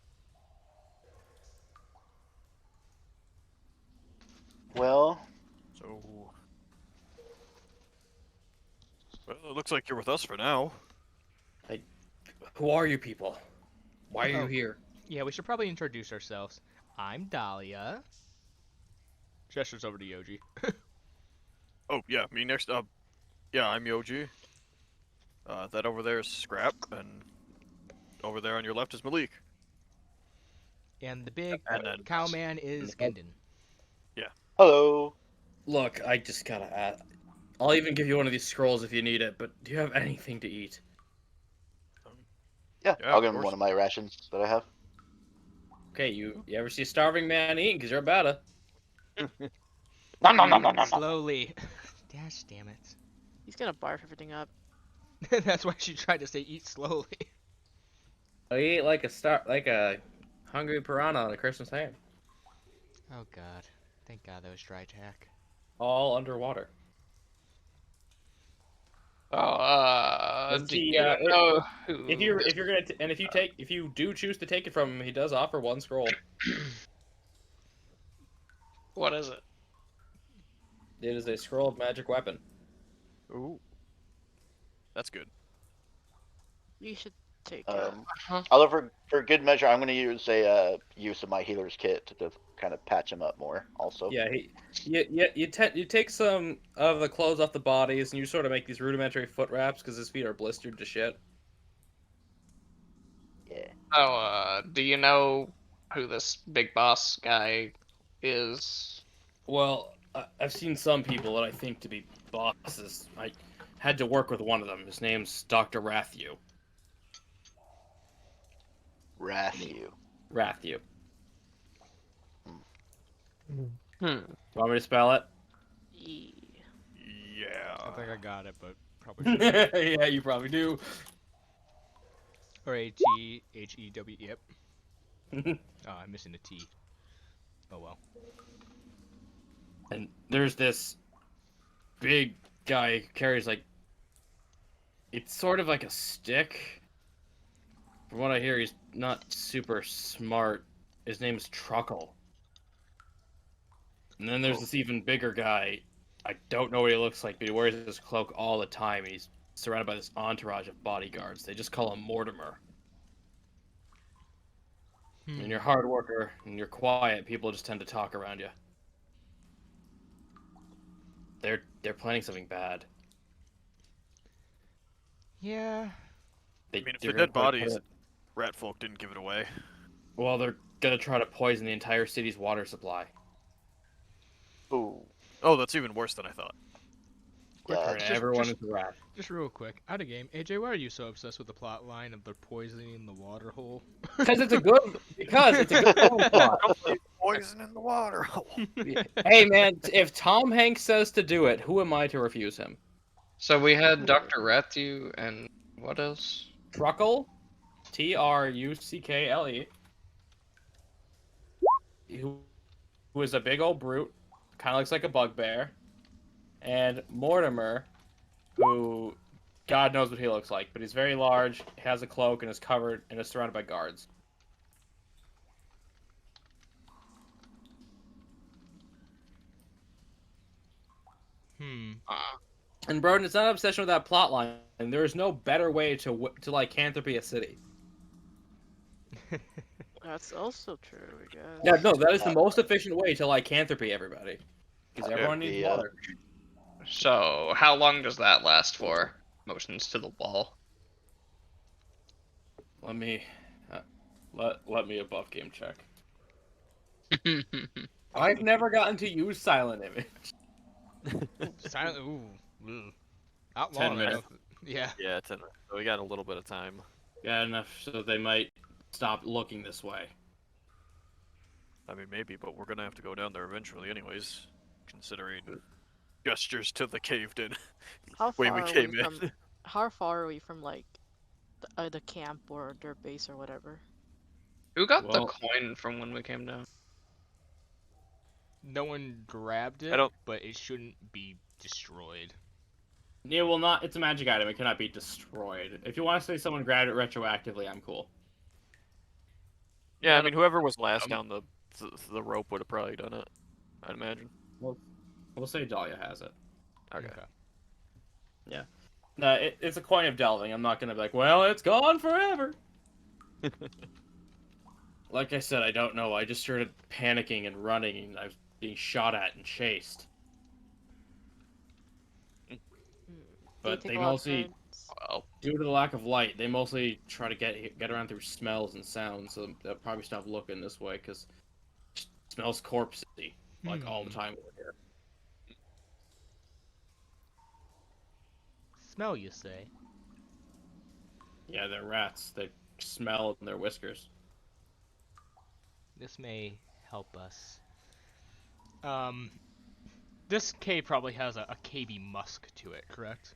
Well, So, well, it looks like you're with us for now. Who are you people? Why are you Oh. here? Yeah, we should probably introduce ourselves. I'm Dahlia. Gestures over to Yoji. Oh yeah, me next. Yeah, I'm Yoji. That over there is Scrap, and over there on your left is Malik. And the big And then cowman is Gendon. hello. Look, I just gotta ask. I'll even give you one of these scrolls if you need it, but do you have anything to eat? Yeah, Yeah, I'll of give him course. one of my rations that I have. Okay, you ever see a starving man eating? Because you're about to. Nom, nom, nom, nom, nom, nom. Slowly. Gosh damn it. He's gonna barf everything up. That's why she tried to say eat slowly. I eat like a hungry piranha on a Christmas ham. Oh god. Thank god that was dry tack. All underwater. Do he, you uh, know who If you're gonna and if you do choose to take it from him, he does offer one scroll. What is it? It is a scroll of magic weapon. Ooh, that's good. You should take it. Uh-huh. Although for good measure, I'm going to use a use of my healer's kit to kind of patch him up more. Also. Yeah, you take some of the clothes off the bodies and you sort of make these rudimentary foot wraps because his feet are blistered to shit. Yeah. Oh, do you know who this big boss guy is? Well, I've seen some people that I think to be bosses. I had to work with one of them. His name's Dr. Ratthew. Ratthew. Ratthew. Hmm. Want me to spell it? Ye- I think Yeah. I got it, but probably should. Yeah, you probably do. Or A-T-H-E-W, yep. Oh, I'm missing a T. Oh well. And there's this big guy who carries like it's sort of like a stick. From what I hear, he's not super smart. His name's Truckle. And then there's this even bigger guy. I don't know what he looks like, but he wears his cloak all the time. He's surrounded by this entourage of bodyguards. They just call him Mortimer. And you're a hard worker and you're quiet, people just tend to talk around you. They're planning something bad. Yeah. They, I mean, if they're they're gonna dead try to put bodies, it- rat folk didn't give it away. Well, they're gonna try to poison the entire city's water supply. Ooh. Oh, that's even worse than I thought. Turn Yeah. just- everyone into rats. Just real quick, out of game. AJ, why are you so obsessed with the plot line of the poisoning the water hole? Because it's a good plot. Poison in the water. Hey man, if Tom Hanks says to do it, who am I to refuse him? So we had Dr. Ratthew and what else? Truckle, Truckle, who is a big old brute, kind of looks like a bugbear, and Mortimer, who God knows what he looks like, but he's very large, has a cloak, and is covered and is surrounded by guards. And Broden, it's not an obsession with that plot line, and there is no better way to lycanthropy a city. That's also true, I guess. Yeah, no, that is the most efficient way to lycanthropy everybody. Because everyone needs Yeah. water. So how long does that last for? Motions to the wall. Let me let me a buff game check. I've never gotten to use silent image. Silent. Ooh. Ugh. Out 10 long minutes. enough. Yeah. Yeah, so we got a little bit of time. Yeah, enough so they might stop looking this way. I mean, maybe, but we're gonna have to go down there eventually, anyways. Considering gestures to the caved-in How way far we are came we in. from? How far are we from like the camp or their base or whatever. Who got the Well- coin from when we came down? No one grabbed it, don't- but it shouldn't be destroyed. Yeah, well, not. It's a magic item. It cannot be destroyed. If you want to say someone grabbed it retroactively, I'm cool. Yeah, I mean, whoever was last down the rope would have probably done it. I'd imagine. We'll say Dahlia has it. Okay. No, it's a coin of delving. I'm not gonna be like, well, it's gone forever. Like I said, I don't know. I just started panicking and running, and I was being shot at and chased. But Do you they take a lot of mostly, turns? Well, due to the lack of light, they mostly try to get around through smells and sounds. So they'll probably stop looking this way because it smells corpsey like all the time over here. Smell, you say? Yeah, they're rats. They smell in their whiskers. This may help us. This cave probably has a cavey musk to it, correct?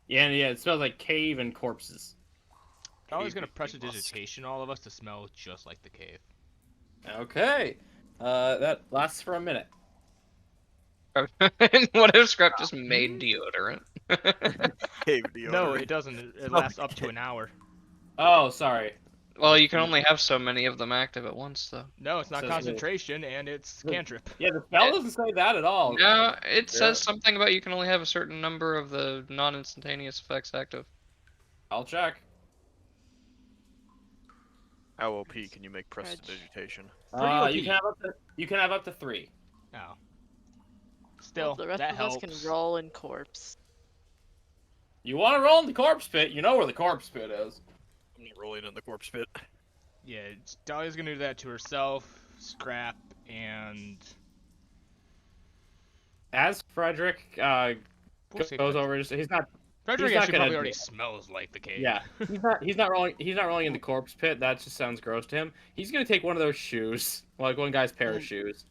Yeah, it smells like cave and corpses. I was gonna Cavey prestidigitation all of us to smell just like the cave. Okay. That lasts for a minute. what if Scrap just made deodorant? Cave deodorant. No, it doesn't. It lasts up to an hour. Oh, sorry. Well, you can only have so many of them active at once, though. No, it's not Says concentration, and it's cantrip. Yeah, the spell doesn't say that at all. No, it Yeah. says something about you can only have a certain number of the non-instantaneous effects active. I'll check. How OP can you make prestidigitation? Pretty You can have up to 3. Oh. Still, The rest that of helps. us can roll in corpse. You want to roll in the corpse pit? You know where the corpse pit is. I'm not rolling in the corpse pit. Yeah, Dahlia's gonna do that to herself, Scrap, and As Frederick We'll see goes Frederick. over, he's not. Frederick he's not actually gonna probably do already it. smells like the cave. Yeah, he's not rolling. He's not rolling in the corpse pit. That just sounds gross to him. He's gonna take one of those shoes, like one guy's pair of shoes.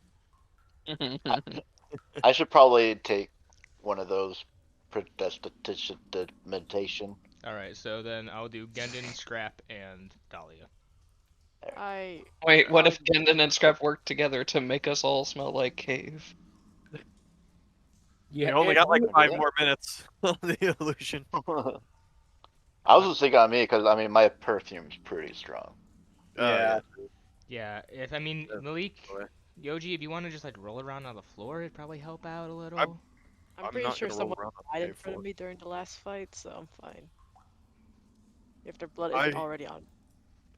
I should probably take one of those prestidigitation. Alright, so then I'll do Gendon, Scrap, and Dahlia. Wait, what if Gendon and Scrap work together to make us all smell like cave? You only got like 5 more minutes on the illusion. I was just thinking on me because I mean my perfume's pretty strong. Yeah. Yeah, if I mean Malik, Yoji, if you want to just like roll around on the floor, it'd probably help out a little. I'm pretty not sure gonna roll someone around on died in the front of floor. me during the last fight, so I'm fine. If their blood isn't already on.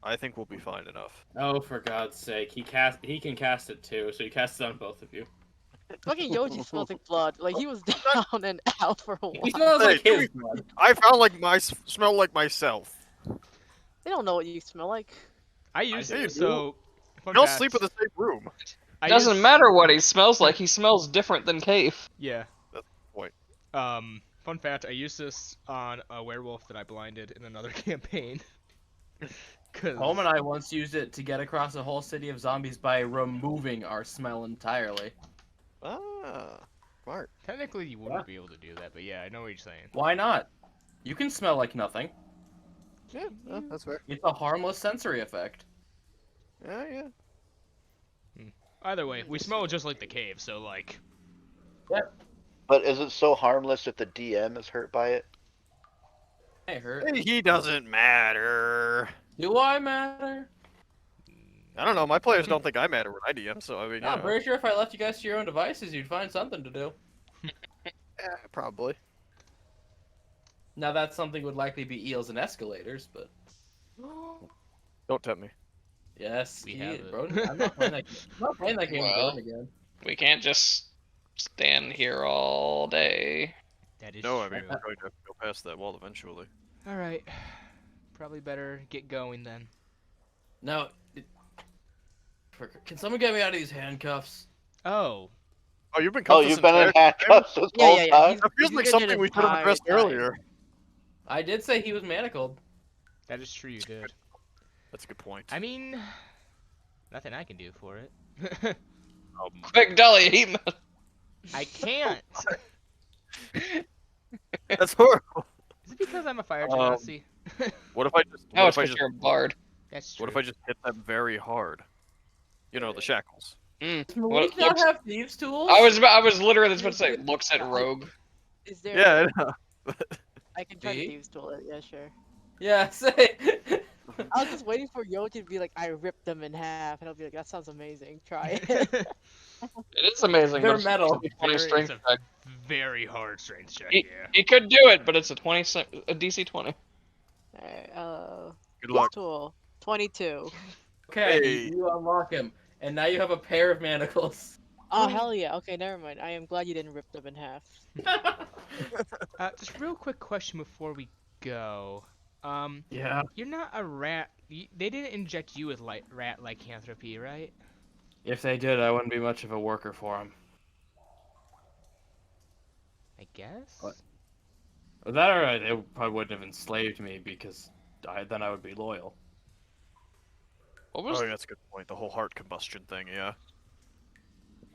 I think we'll be fine enough. Oh, for God's sake, he can cast it too, so he casts it on both of you. Fucking Yoji smells like blood. Like he was down and out for a while. He smells Hey, like do his we- blood. I found like smell like myself. They don't know what you smell like. I use do. it, so. We don't sleep in the same room. Doesn't matter what he smells like, he smells different than cave. Yeah. That's the point. Fun fact, I used this on a werewolf that I blinded in another campaign. Home and I once used it to get across a whole city of zombies by removing our smell entirely. Ah, smart. Technically, you wouldn't be able to do that, but yeah, I know what you're saying. Why not? You can smell like nothing. Yeah, that's fair. It's a harmless sensory effect. Yeah. Either way, we smell just like the cave, so like. But is it so harmless if the DM is hurt by it? Hey, hurt. Hey, he doesn't matter. Do I matter? I don't know. My players don't think I matter when I DM, so I mean, Yeah, I'm pretty sure if I left you guys to your own devices, you'd find something to do. yeah, probably. Now that something would likely be eels and escalators, but Don't tempt me. yes, We have it. bro. I'm not playing that. I'm not playing that game with Well. Gordon again. We can't just stand here all day. That is No, I true. mean, we're going to have to go past that wall eventually. Alright. Probably better get going then. No. Can someone get me out of these handcuffs? Oh. Oh, you've been Oh, cuffed this you've been in entire time? handcuffs this whole Yeah. time? That feels like something we should have addressed earlier. I did say he was manacled. That is true, you did. That's a good point. I mean, nothing I can do for it. Quick, Dolly, eat me. I can't. That's horrible. Is it because I'm a fire Um, genasi? What if I just? Oh, What it's if I because just? you're a bard. That's true. What if I just hit them very hard? You know, the shackles. Does What Malik not looks, have thieves' tools? I was literally about to say, looks at rogue. Is there? Yeah. I know. I can try to See? thieves tool it. Yeah, sure. Yeah, say. I was just waiting for Yoji to be like, I ripped them in half, and I'll be like, that sounds amazing. Try it. It is amazing, They're but it's metal. a 20 It's strength a check. very hard strength check. He, Yeah. he could do it, but it's a DC 20. Alright, Good luck. tool. 22. Okay, Hey. you unlock him, and now you have a pair of manacles. Oh, hell yeah. Okay, never mind. I am glad you didn't rip them in half. Just real quick question before we go. Yeah. You're not a rat. They didn't inject you with rat lycanthropy, right? If they did, I wouldn't be much of a worker for them. I guess. What? That or they probably wouldn't have enslaved me because then I would be loyal. What was Oh, yeah, that's a good point. The whole heart combustion thing. Yeah.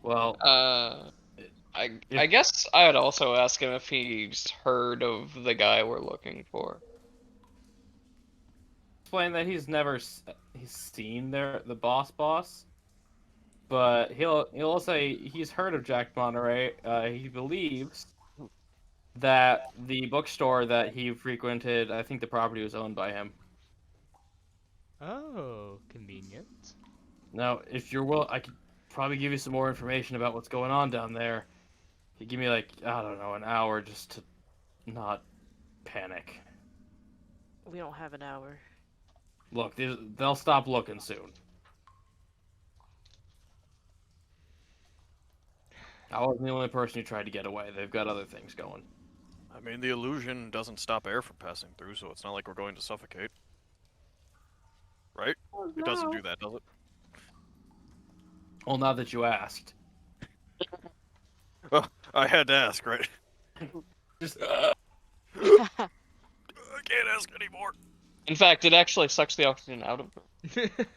Well, I guess I would also ask him if he's heard of the guy we're looking for. explain that he's seen the boss, but he'll say he's heard of Jack Monterey. He believes that the bookstore that he frequented, I think the property was owned by him. Oh, convenient. Now, if you're I could probably give you some more information about what's going on down there. You give me like, I don't know, an hour just to not panic. We don't have an hour. Look, they'll stop looking soon. I wasn't the only person who tried to get away. They've got other things going. I mean, the illusion doesn't stop air from passing through, so it's not like we're going to suffocate. Right? It doesn't do that, does it? Well, now that you asked. Well, I had to ask, right? Just, I can't ask anymore. In fact, it actually sucks the oxygen out of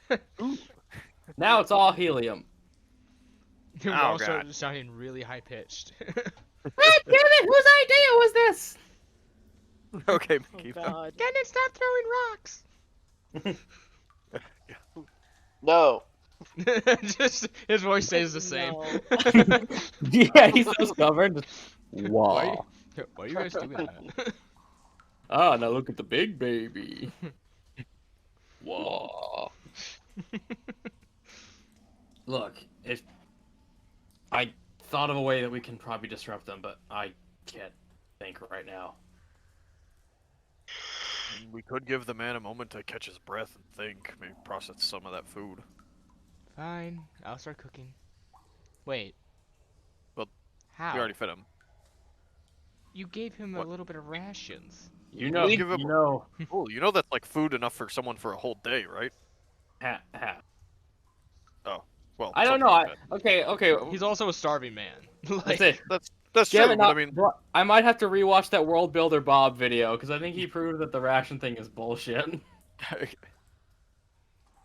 her. now it's all helium. You're Oh, also God. sounding really high pitched. God damn it! Whose idea was this? Okay, Oh Mickey. god. Can it stop throwing rocks? No. Just his voice stays the same. No. Yeah, he's so stubborn. Wow. Why are you guys doing that? Ah, now look at the big baby. Whoa. Look, if I thought of a way that we can probably disrupt them, but I can't think right now. We could give the man a moment to catch his breath and think. Maybe process some of that food. Fine, I'll start cooking. Wait. Well, how? We already fed him. You gave him What? a little bit of rations. You know, Give him you know, Oh, you know that's like food enough for someone for a whole day, right? Well, I don't something know. like that. Okay. He's also a starving man. That's it. That's Damn true, it, but I mean, I might have to rewatch that World Builder Bob video because I think he proved that the ration thing is bullshit.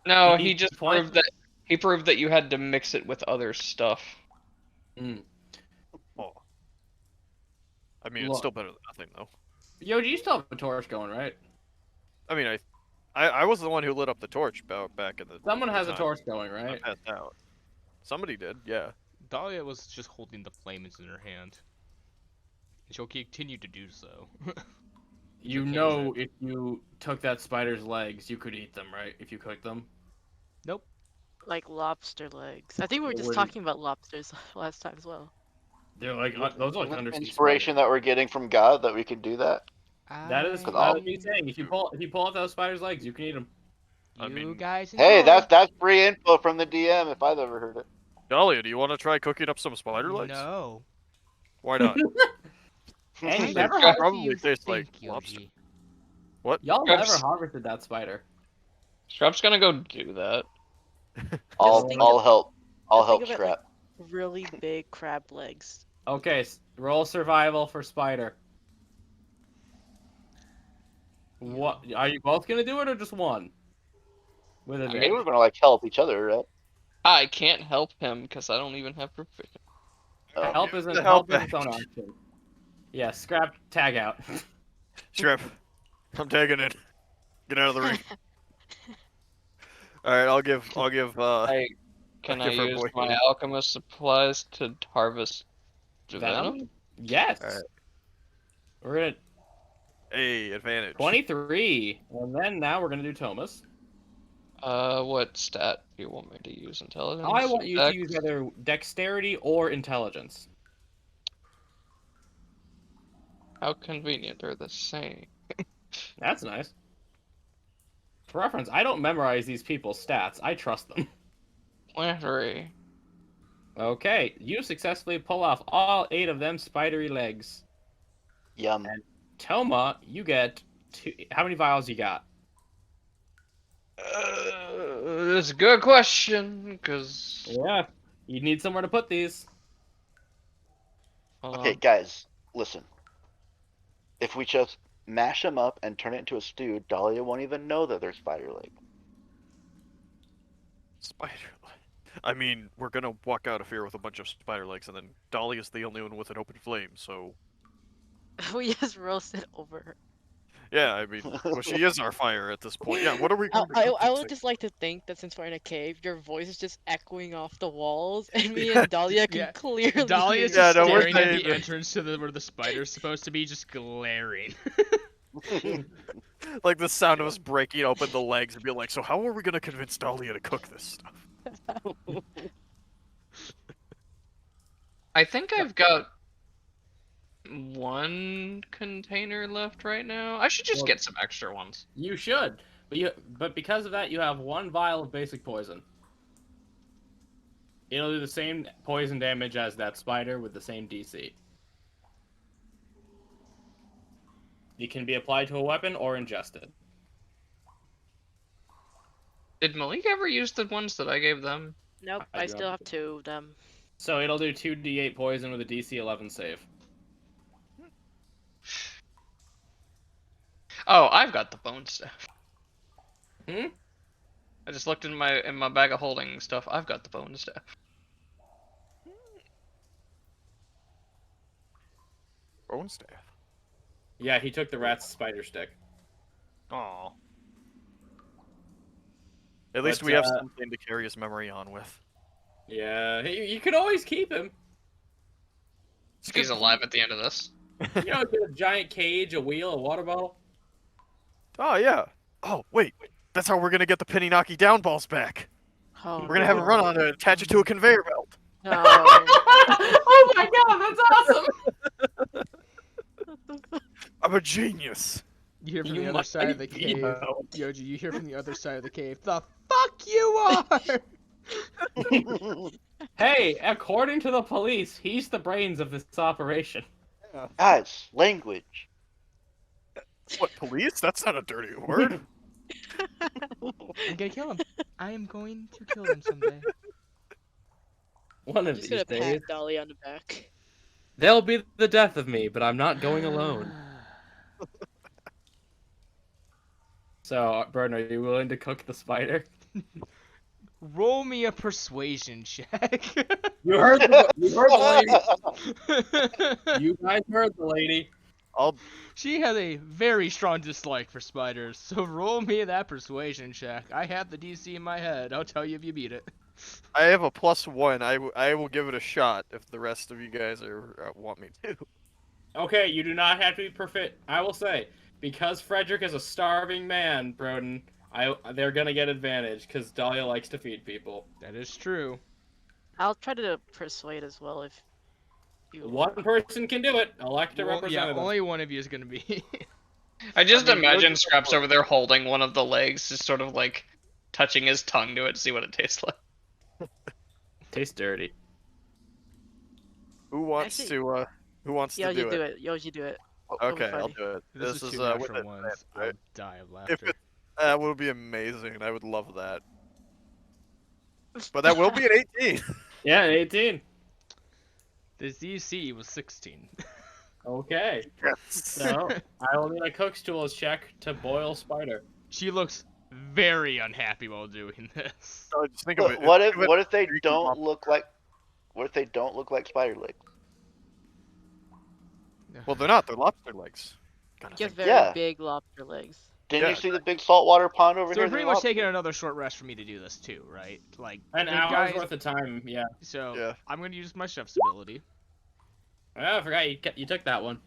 No, He he just point- proved that you had to mix it with other stuff. oh. I mean, it's Look. still better than nothing, though. Yo, do you still have a torch going, right? I mean, I was the one who lit up the torch back in the. Someone has a time. torch going, I right? passed out. Somebody did, yeah. Dahlia was just holding the flames in her hand. And she'll continue to do so. You Okay, know, if you took that spider's legs, you could eat them, right? If you cooked them. Nope. Like lobster legs. I think we were It just wouldn't- talking about lobsters last time as well. They're like those are like With undersea inspiration that we're getting from God that we can do that. That is me saying. If you pull out those spider's legs, you can eat them. You I mean- guys Hey, enjoy. that's free info from the DM if I've ever heard it. Dahlia, do you want to try cooking up some spider legs? No. Why not? And you They never What do probably you taste like think, lobster. Yoji? y'all Yes. never harvested that spider. Scrap's gonna go do that. I'll think I'll of- help. I'll Just help think of it like Scrap. really big crab legs. Okay, roll survival for spider. What are you both gonna do it or just one? With I mean, advantage. we're gonna like help each other, right? I can't help him because I don't even have proficiency. Oh. Help give isn't the help help is its own action. Yeah, scrap tag out. Scrap. I'm taking it. Get out of the ring. All right, I'll give Can I give her use boy my here. alchemist supplies to harvest Venom? venom? Yes. Alright. We're gonna Hey, advantage. 23, and then now we're gonna do Thomas. What stat do you want me to use? Intelligence? I or want you to dex? use either dexterity or intelligence. How convenient, they're the same. That's nice. For reference, I don't memorize these people's stats. I trust them. Flattery. Okay, you successfully pull off all 8 of them spidery legs. Yum. Toma, you get 2. How many vials you got? That's a good question, because... Yeah, you need somewhere to put these. Okay, guys, listen. If we just mash them up and turn it into a stew, Dahlia won't even know that they're spider leg. Spider. I mean, we're gonna walk out of here with a bunch of spider legs, and then Dahlia's the only one with an open flame. So We just roasted over her. yeah, I mean, well, she is our fire at this point. Yeah, what are we I, going to I, cook I this would thing? just like to think that since we're in a cave, your voice is just echoing off the walls, and me and Dahlia can Yeah, clearly Dahlia's hear Yeah, just no, we're staring at saying the that- entrance to where the spider's supposed to be, just glaring. Like the sound of us breaking open the legs and be like, so how are we gonna convince Dahlia to cook this stuff? I think I've got 1 container left right now. I should just Well- get some extra ones. You should, but because of that, you have 1 vial of basic poison. It'll do the same poison damage as that spider with the same DC. It can be applied to a weapon or ingested. Did Malik ever use the ones that I gave them? Nope, I I do still have have 2 of them. So it'll do 2d8 poison with a DC 11 save. Oh, I've got the bone staff. Hmm? I just looked in my bag of holding stuff. I've got the bone staff. Bone staff. Yeah, he took the rat's spider stick. Aw. At least But, we have something to carry his memory on with. Yeah, you can always keep him. If he's alive at the end of this. You know, get a giant cage, a wheel, a water bottle. Oh yeah. Oh wait, that's how we're gonna get the penny knocky down balls back. Oh, We're gonna have it run on it and attach it to a conveyor belt. No. Oh my god, that's awesome! I'm a genius. You hear from You the other might side of the be, cave. though. Yoji, you hear from the other side of the cave. The fuck you are! Hey, according to the police, he's the brains of this operation. Guys, language. What, police? That's not a dirty word. I'm gonna kill him. I am going to kill him someday. One I'm of just these gonna days, pat Dahlia on the back. they'll be the death of me, but I'm not going alone. So, Burn, are you willing to cook the spider? Roll me a persuasion check. You heard the lady. You guys heard the lady. She has a very strong dislike for spiders, so roll me that persuasion check. I have the DC in my head. I'll tell you if you beat it. I have a +1. I will give it a shot if the rest of you guys want me to. Okay, you do not have to be perfect. I will say, because Frederick is a starving man, Broden, they're gonna get advantage because Dahlia likes to feed people. That is true. I'll try to persuade as well if you. One person can do it. Elect a Well, yeah, representative. only one of you is gonna be. I just I mean, imagine those are Scraps the- over there holding one of the legs, just sort of like touching his tongue to it to see what it tastes like. Tastes dirty. Who wants Actually- to? Who wants to Yoji, do do it? it. Yoji, do it. Okay, I'll funny. do it. This is two with natural it, ones. right? I'll die of If laughter. it, that would be amazing. I would love that. But that will be an 18. Yeah, 18. The DC was 16. Okay. So, I will need a cook's tools check to boil spider. She looks very unhappy while doing this. So just think of it. What if think of it- what if they Ricky don't Bobby. look like spider legs? Well, they're not. They're lobster legs. Kinda He has thing. very Yeah. big lobster legs. Didn't Yeah. you see the big saltwater pond over So here? we're pretty There's much taking lobster. another short rest for me to do this too, right? Like An the hour's guys. worth of time, yeah. So Yeah. I'm gonna use my chef's ability. Oh, I forgot you took that one.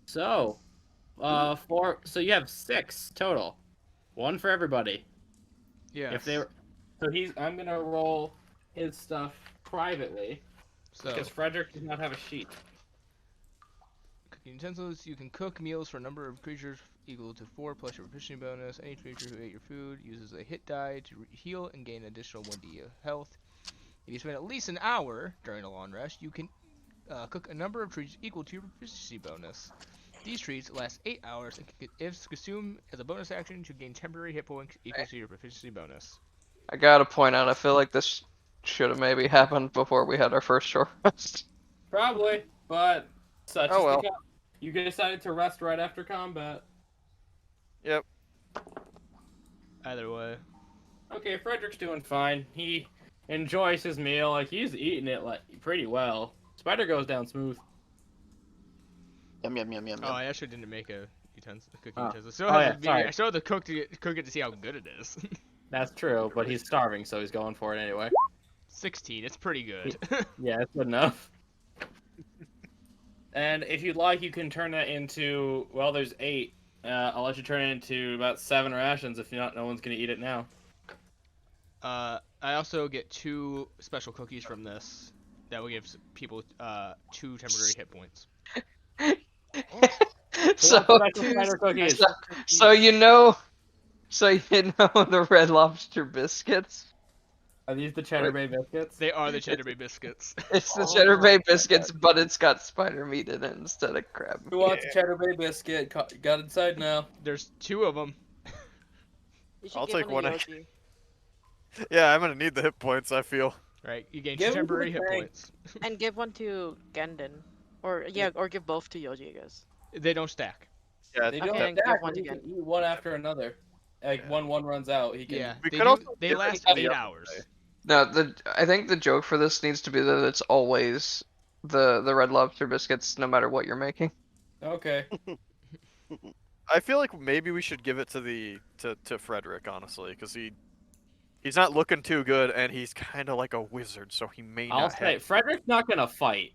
So, so you have 6 total. 1 for everybody. Yeah. If they were, I'm gonna roll his stuff privately So because Frederick does not have a sheet. cooking utensils. You can cook meals for a number of creatures equal to 4 plus your proficiency bonus. Any creature who ate your food uses a hit die to heal and gain additional 1d health. If you spend at least an hour during a long rest, you can cook a number of treats equal to your proficiency bonus. These treats last 8 hours and if consumed as a bonus action to gain temporary hit points equal to your proficiency bonus. I gotta point out, I feel like this should have maybe happened before we had our first short rest. Probably, but such Oh, is well. the you decided to rest right after combat. Yep. Either way. Okay, Frederick's doing fine. He enjoys his meal. Like he's eating it like pretty well. Spider goes down smooth. Yum yum yum yum Oh, yum. I actually didn't make a cooking Oh. utensil. So Oh, yeah, sorry. I showed the cook it to see how good it is. That's true, but he's starving, so he's going for it anyway. 16. It's pretty good. Yeah, that's good enough. And if you'd like, you can turn that into, well, there's 8. I'll let you turn it into about 7 rations if not, no one's going to eat it now. I also get 2 special cookies from this that will give people 2 temporary hit points. So, Special spider cookies. so you know the Red Lobster biscuits. Are these the Cheddar Bay biscuits? They are the Cheddar Bay biscuits. It's the Oh Cheddar my Bay God. biscuits, but it's got spider meat in it instead of crab Who meat. wants a Cheddar Bay biscuit? Got inside now. There's 2 of them. You should I'll give take one to one. Yogi. Yeah, I'm gonna need the hit points. I feel. Right, you gain Give 2 them to the temporary hit tank. points. And give one to Gendon. Or give both to Yoji, I guess. They don't stack. Yeah. They Okay, don't and give stack, one but you again. can eat one after another. Like Yeah. one runs out, he can. Yeah, We they could do, also they give it last to the 8 other hours. guy. No, I think the joke for this needs to be that it's always the Red Lobster biscuits, no matter what you're making. Okay. I feel like maybe we should give it to Frederick, honestly, because he's not looking too good, and he's kind of like a wizard, so he may I'll not say have. Frederick's not gonna fight.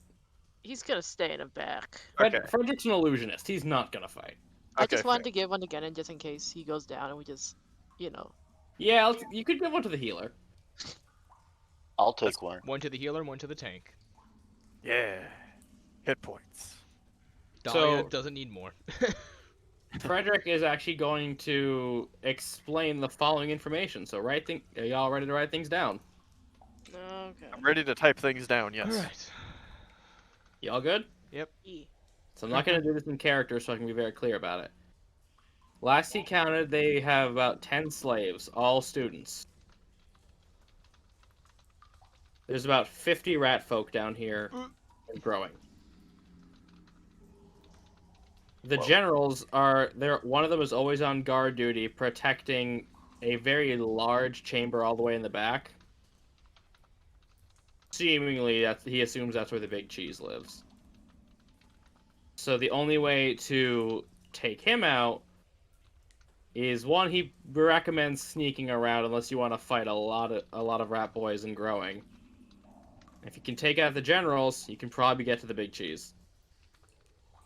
He's gonna stay in the back. Okay. Frederick's an illusionist. He's not gonna fight. I Okay, just wanted fair. to give one to Gendon just in case he goes down and we just, you know. Yeah, you could give one to the healer. I'll take one. 1 to the healer, 1 to the tank. Yeah. Hit points. Dahlia So- doesn't need more. Frederick is actually going to explain the following information. So are y'all ready to write things down? Okay. I'm ready to type things down. Yes. Alright. Y'all good? E. So I'm not going to do this in character so I can be very clear about it. Last he counted, they have about 10 slaves, all students. There's about 50 rat folk down here and growing. The generals one of them is always on guard duty protecting a very large chamber all the way in the back. Seemingly, he assumes that's where the big cheese lives. So the only way to take him out is one, he recommends sneaking around unless you want to fight a lot of rat boys and growing. If you can take out the generals, you can probably get to the big cheese.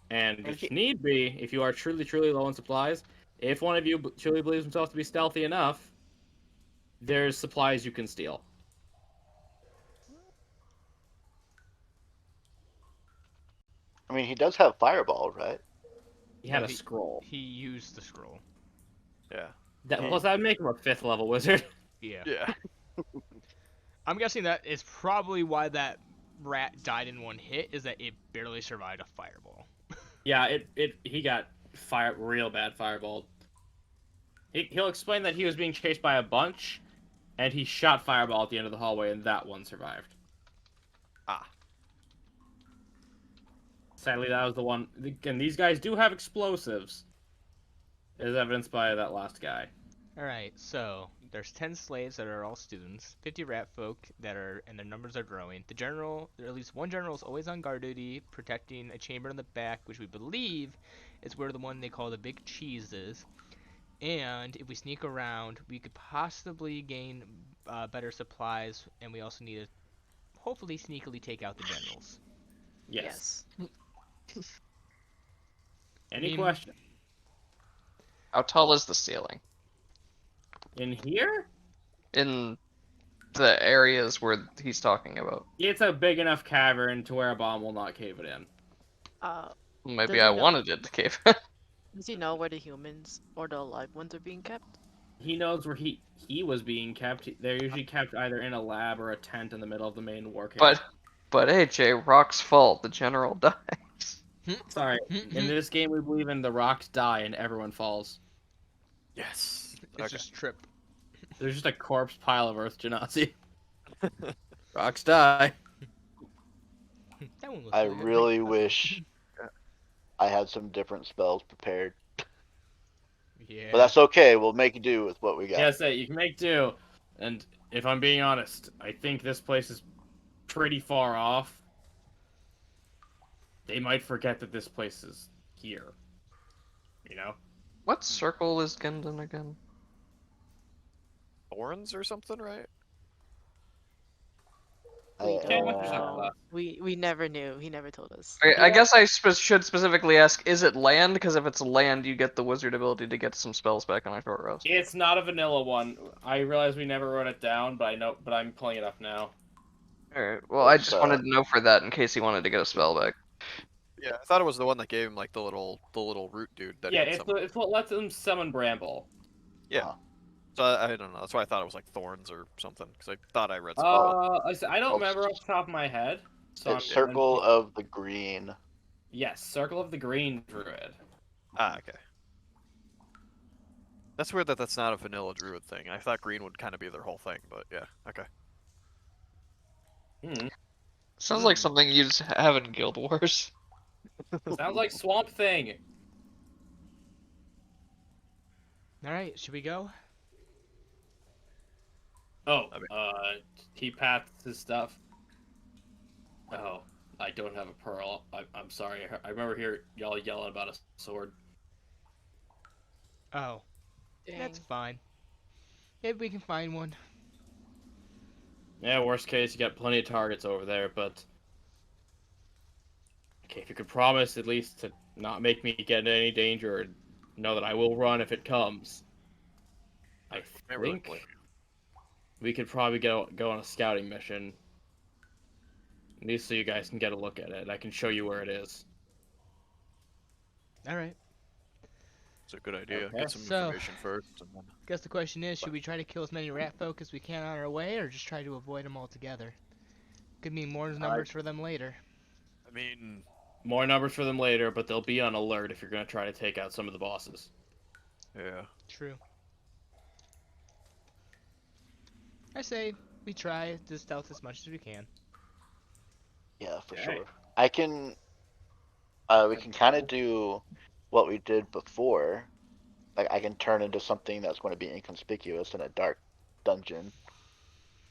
And if need be, if you are truly low on supplies, if one of you truly believes himself to be stealthy enough, there's supplies you can steal. I mean, he does have fireball, right? He had No, a scroll. He used the scroll. Yeah. Plus, that would make him a 5th level wizard. Yeah. Yeah. I'm guessing that is probably why that rat died in 1 hit, is that it barely survived a fireball. Yeah, he got real bad fireballed. He'll explain that he was being chased by a bunch, and he shot fireball at the end of the hallway, and that one survived. Ah. Sadly, that was the one. And these guys do have explosives, as evidenced by that last guy. Alright, so there's 10 slaves that are all students, 50 rat folk and their numbers are growing. The general, or at least one general, is always on guard duty, protecting a chamber in the back, which we believe is where the one they call the big cheese is. And if we sneak around, we could possibly gain better supplies, and we also need to hopefully sneakily take out the generals. Yes. Yes. Any mean- question? How tall is the ceiling In here? in the areas where he's talking about? It's a big enough cavern to where a bomb will not cave it in. Maybe Does I he know- wanted it to cave. Does he know where the humans or the alive ones are being kept? He knows where he was being kept. They're usually kept either in a lab or a tent in the middle of the main war camp. But AJ, rocks fall, the general dies. Sorry, in this game we believe in the rocks die and everyone falls. Yes. It's Okay. just trip. There's just a corpse pile of Earth Genasi. Rocks die. That one was I good. really wish I had some different spells prepared. Yeah. But that's okay. We'll make do with what we got. Yes, you can make do. And if I'm being honest, I think this place is pretty far off. They might forget that this place is here. You know? What circle is Gendon again? Thorns or something, right? We Okay, don't what the know. fuck? We never knew. He never told us. I guess I should specifically ask, is it land? Because if it's land, you get the wizard ability to get some spells back on a short rest. It's not a vanilla one. I realize we never wrote it down, but I'm pulling it up now. Alright, well, I It's, just wanted to know for that in case he wanted to get a spell back. Yeah, I thought it was the one that gave him like the little root dude. That he Yeah, could summon. it's what lets him summon Bramble. Yeah. So I don't know. That's why I thought it was like thorns or something. Because I thought I read something. I don't remember off the top of my head. So It's Circle of the Green. Yes, Circle of the Green Druid. Ah, okay. That's weird that that's not a vanilla druid thing. I thought green would kind of be their whole thing, but yeah, okay. Sounds like something you just have in Guild Wars. Sounds like Swamp Thing. Alright, should we go? Oh, I mean- he pats his stuff. Oh, I don't have a pearl. I'm sorry. I remember y'all yelling about a sword. Oh, that's Dang. fine. Maybe we can find one. Yeah, worst case, you got plenty of targets over there, but... Okay, if you could promise at least to not make me get into any danger, or know that I will run if it comes. I Can't really think blame we could probably go on a scouting mission. At least so you guys can get a look at it. I can show you where it is. Alright. It's a good idea. Okay. Get some So- information first, and then Guess the question is, should we try to kill as many rat folk as we can on our way, or just try to avoid them altogether? Could mean more numbers for them later. I mean, More numbers for them later, but they'll be on alert if you're going to try to take out some of the bosses. yeah. True. I say we try to stealth as much as we can. Yeah, for Okay. sure. I can. We can kind of do what we did before. Like I can turn into something that's going to be inconspicuous in a dark dungeon.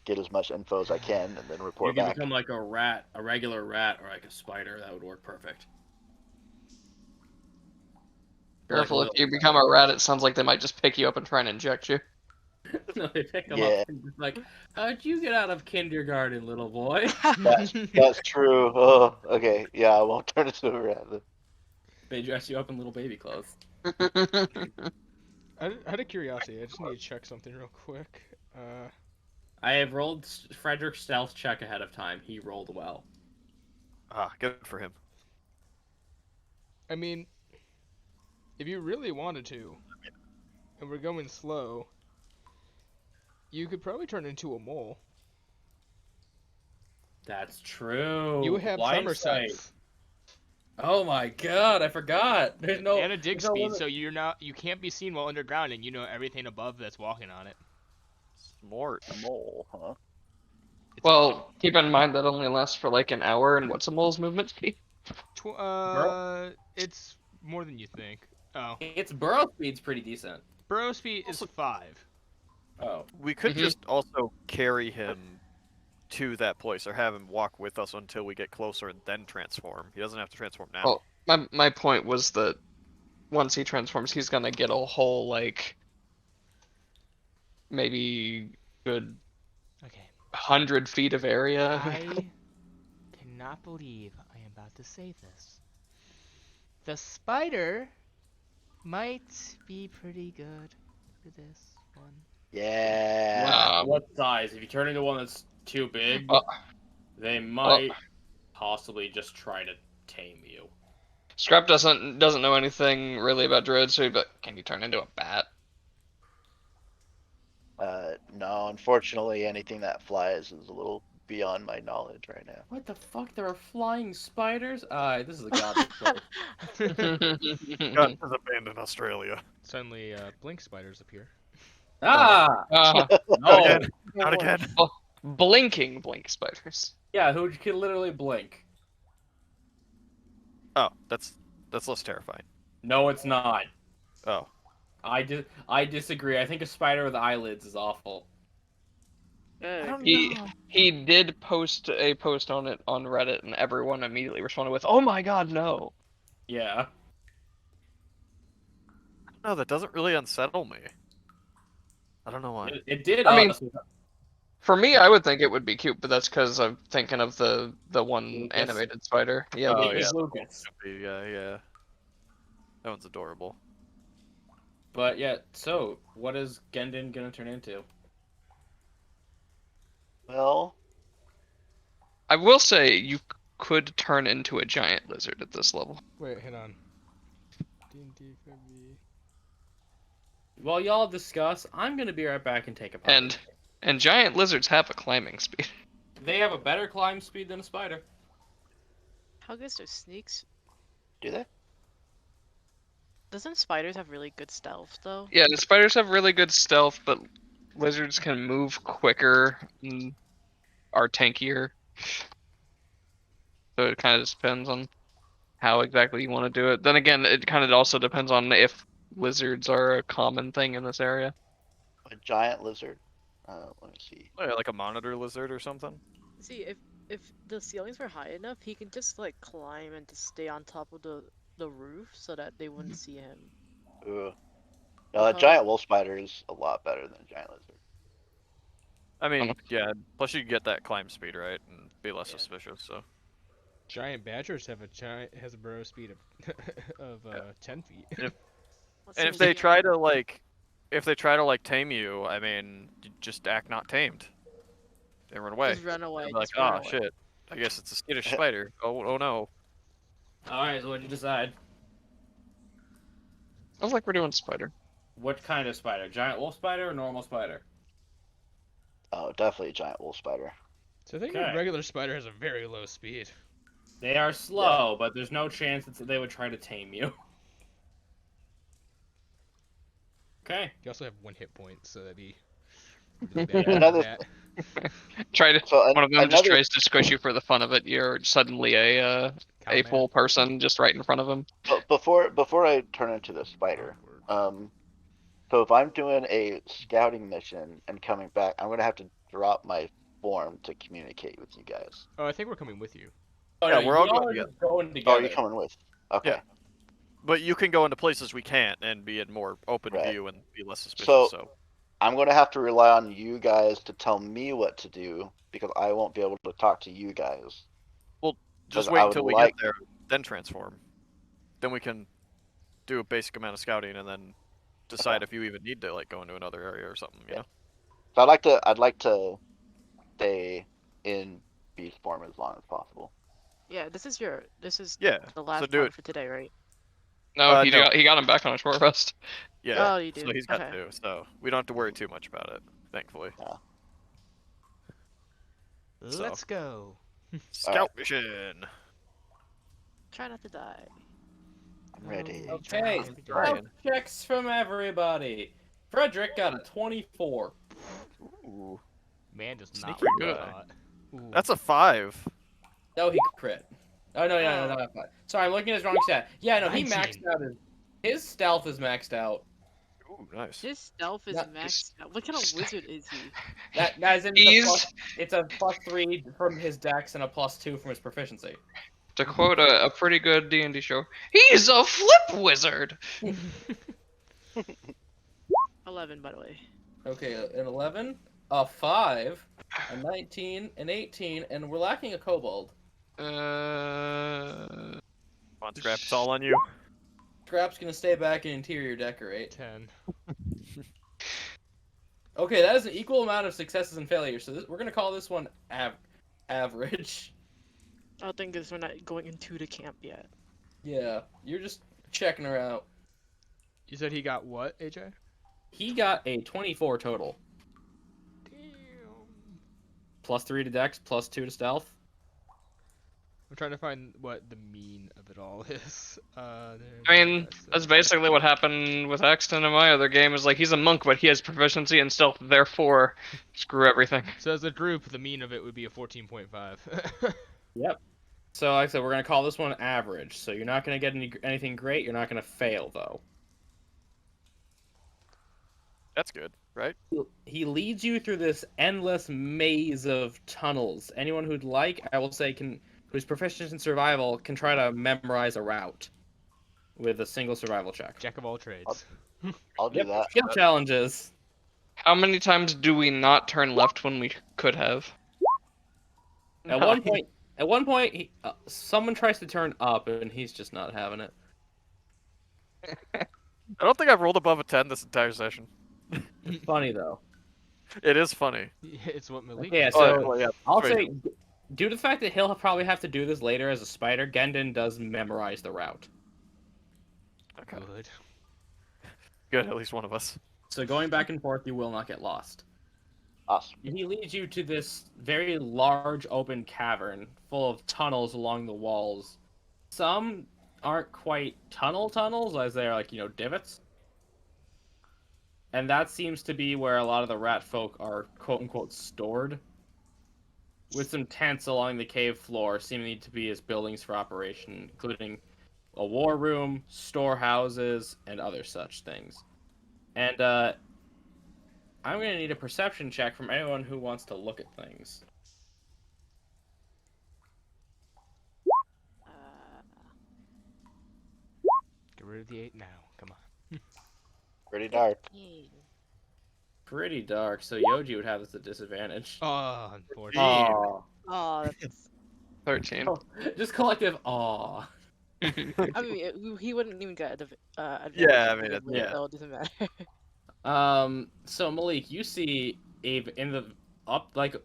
Get as much info as I can, and then You report can back. become like a rat, a regular rat, or like a spider. That would work perfect. Careful, Like if you become a rat, it sounds like they might just pick you up and try and inject you. No, they pick them Yeah. up and just like, how'd you get out of kindergarten, little boy? That's true. Oh, okay. Yeah, I won't turn into a rat. then. They dress you up in little baby clothes. Out of curiosity, I just need to check something real quick. I have rolled Frederick's stealth check ahead of time. He rolled well. Ah, good for him. I mean, if you really wanted to, and we're going slow, you could probably turn into a mole. That's true. You have Blind tremor sight. sense Oh my god, I forgot. There's no and a dig there's no speed, limit. so you can't be seen while underground, and you know everything above that's walking on it. Smart. A mole, huh? It's Well, keep in mind that only lasts for like an hour, and what's a mole's movement speed? it's more than you think. Oh, Its burrow speed's pretty decent. burrow speed is 5. Oh. We could Mhm. just also carry him to that place, or have him walk with us until we get closer and then transform. He doesn't have to transform now. Oh. My point was that once he transforms, he's gonna get a whole like maybe good Okay. 100 feet of area. I cannot believe I am about to say this. The spider might be pretty good for this one. Yeah. What size? If you turn into one that's too big, Uh, they might possibly just try to tame you. Scrap doesn't know anything really about druids, so but can you turn into a bat? No, unfortunately, anything that flies is a little beyond my knowledge right now. What the fuck? There are flying spiders? This is a garbage place. God has abandoned Australia. Suddenly, blink spiders appear. Ah! Uh, No! Again. Not again. blinking blink spiders. Yeah, who can literally blink? Oh, that's less terrifying. No, it's not. Oh. I disagree. I think a spider with eyelids is awful. I don't know. He did post a post on it on Reddit, and everyone immediately responded with, "Oh my god, no!" Yeah. No, that doesn't really unsettle me. I don't know why. It did, I mean, honestly. For me, I would think it would be cute, but that's because I'm thinking of the one Lucas. animated spider. Yeah, Oh, Lucas. yeah. Lucas. Yeah. That one's adorable. But yeah, so what is Gendon gonna turn into? Well, I will say you could turn into a giant lizard at this level. Wait, hang on. D&D for me. While y'all discuss, I'm gonna be right back and take a puppy. And giant lizards have a climbing speed. They have a better climb speed than a spider. How good are sneaks? do they? Doesn't spiders have really good stealth though? Yeah, the spiders have really good stealth, but lizards can move quicker and are tankier. So it kind of just depends on how exactly you want to do it. Then again, it kind of also depends on if lizards are a common thing in this area. A giant lizard. Let me see. Oh, yeah, like a monitor lizard or something. See, if the ceilings were high enough, he can just like climb and just stay on top of the roof so that they wouldn't see him. Ooh. No, a giant wolf spider is a lot better than a giant lizard. I mean, yeah. Plus, you get that climb speed, right, and be less suspicious. So. Giant badgers have a burrow speed of 10 feet. And if they try to like tame you, I mean, you just act not tamed. They run away. Just run away. They're like, just run oh away. shit. I guess it's a skittish spider. Oh no. Alright, so what'd you decide? I like we're doing spider. What kind of spider? Giant wolf spider or normal spider? Oh, definitely a giant wolf spider. So I think Okay. a regular spider has a very low speed. They are slow, but there's no chance that they would try to tame you. Okay. You also have 1 hit point, so that'd be really bad. Another- that. One of them just another- tries to squish you for the fun of it. You're suddenly a Count full person just right in front of him. But before I turn into the spider, so if I'm doing a scouting mission and coming back, I'm gonna have to drop my form to communicate with you guys. Oh, I think we're coming with you. Oh, Yeah, no, we're all y'all going are together. just going Oh, together. you're coming with? Okay. Yeah. But you can go into places we can't and be in more open Right. view and be less suspicious. So- So. I'm gonna have to rely on you guys to tell me what to do because I won't be able to talk to you guys. Just 'Cause wait I would until we like- get there, then transform. Then we can do a basic amount of scouting and then decide if you even need to like go into another area or something. You know. So I'd like to stay in beast form as long as possible. Yeah, this is Yeah. the last do one it. for today, right? No, No. he got him back on a short rest. Yeah. Oh, you So do? he's got Okay. two. So we don't have to worry too much about it, thankfully. Let's go. Scout mission. Try not to die. I'm ready. Oh, Okay, try. stealth checks from everybody. Frederick got a 24. Ooh. Man does Sneaky not like good. that. Ooh. That's a 5. No, he crit. Oh, no, no. Sorry, I'm looking at his wrong stat. Yeah, no, he 19. maxed out his stealth is maxed out. Ooh, nice. His stealth is Not- maxed out. What kind of wizard is he? That as in it's a +3 from his dex and a +2 from his proficiency. To quote a pretty good D&D show, he's a flip wizard. 11, by the way. Okay, an 11, a 5, a 19, an 18, and we're lacking a kobold. Uh, Come on, Scrap, it's all on you. Scrap's gonna stay back and interior decorate. 10. Okay, that is an equal amount of successes and failures. So we're gonna call this one average. I think because we're not going into the camp yet. Yeah, you're just checking her out. You said he got what, AJ? He got a 24 total. Damn. +3 to Dex, +2 to Stealth. I'm trying to find what the mean of it all is. I mean, that's basically what happened with Axton in my other game. Is like he's a monk, but he has proficiency in stealth, therefore screw everything. So as a group, the mean of it would be a 14.5. Yep. So like I said, we're gonna call this one average. So you're not gonna get anything great. You're not gonna fail though. That's good, right? He leads you through this endless maze of tunnels. Anyone who'd like, I will say, who's proficient in survival can try to memorize a route with a single survival check. Jack of all trades. I'll do that. Skill challenges. How many times do we not turn left when we could have? At one point, someone tries to turn up, and he's just not having it. I don't think I've rolled above a 10 this entire session. It's funny though. It is funny. It's what Malik. Yeah, does. so well, yeah, I'll that's right. say, due to the fact that he'll probably have to do this later as a spider, Gendon does memorize the route. Okay. Good. Good, at least one of us. So going back and forth, you will not get lost. Awesome. He leads you to this very large open cavern full of tunnels along the walls. Some aren't quite tunnels, as they're like, divots. And that seems to be where a lot of the rat folk are quote-unquote stored. With some tents along the cave floor seeming to be as buildings for operation, including a war room, storehouses, and other such things. And I'm going to need a perception check from anyone who wants to look at things. Get rid of the 8 now. Come on. Pretty dark. Pretty dark, so Yoji would have this at disadvantage. Oh, unfortunately. Oh, that's... 13. Just collective aw. I mean, he wouldn't even get advantage. Yeah, I mean, anyway, yeah. so it doesn't matter. So Malik, you see in the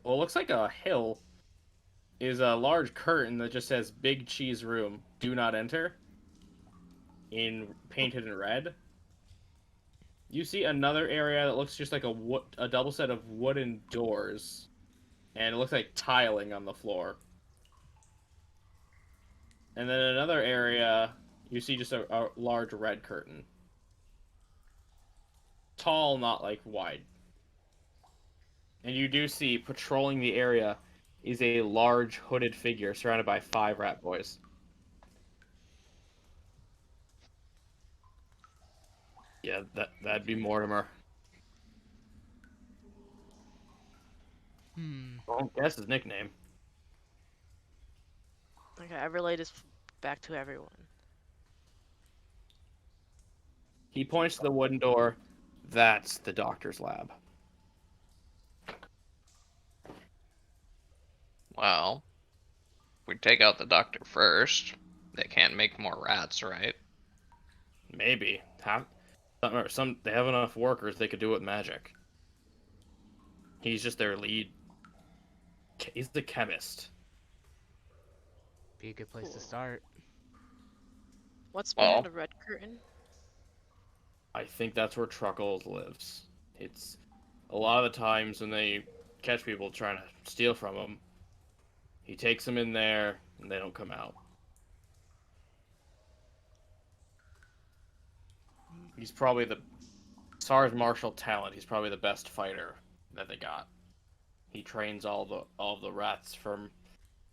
looks like a hill is a large curtain that just says "Big Cheese Room, Do Not Enter" painted in red. You see another area that looks just like a double set of wooden doors, and it looks like tiling on the floor. And then another area, you see just a large red curtain. Tall, not like wide. And you do see patrolling the area is a large hooded figure surrounded by 5 rat boys. Yeah, that'd be Mortimer. Well, guess his nickname. Okay, I relay this back to everyone. He points to the wooden door. That's the doctor's lab. Well, if we take out the doctor first, they can't make more rats, right? Maybe. They have enough workers they could do it with magic. He's just their lead. He's the chemist. Be a good place to start. What's behind the red curtain? I think that's where Truckles lives. It's a lot of the times when they catch people trying to steal from him, he takes them in there and they don't come out. He's probably as far as martial talent, he's probably the best fighter that they got. He trains all the rats from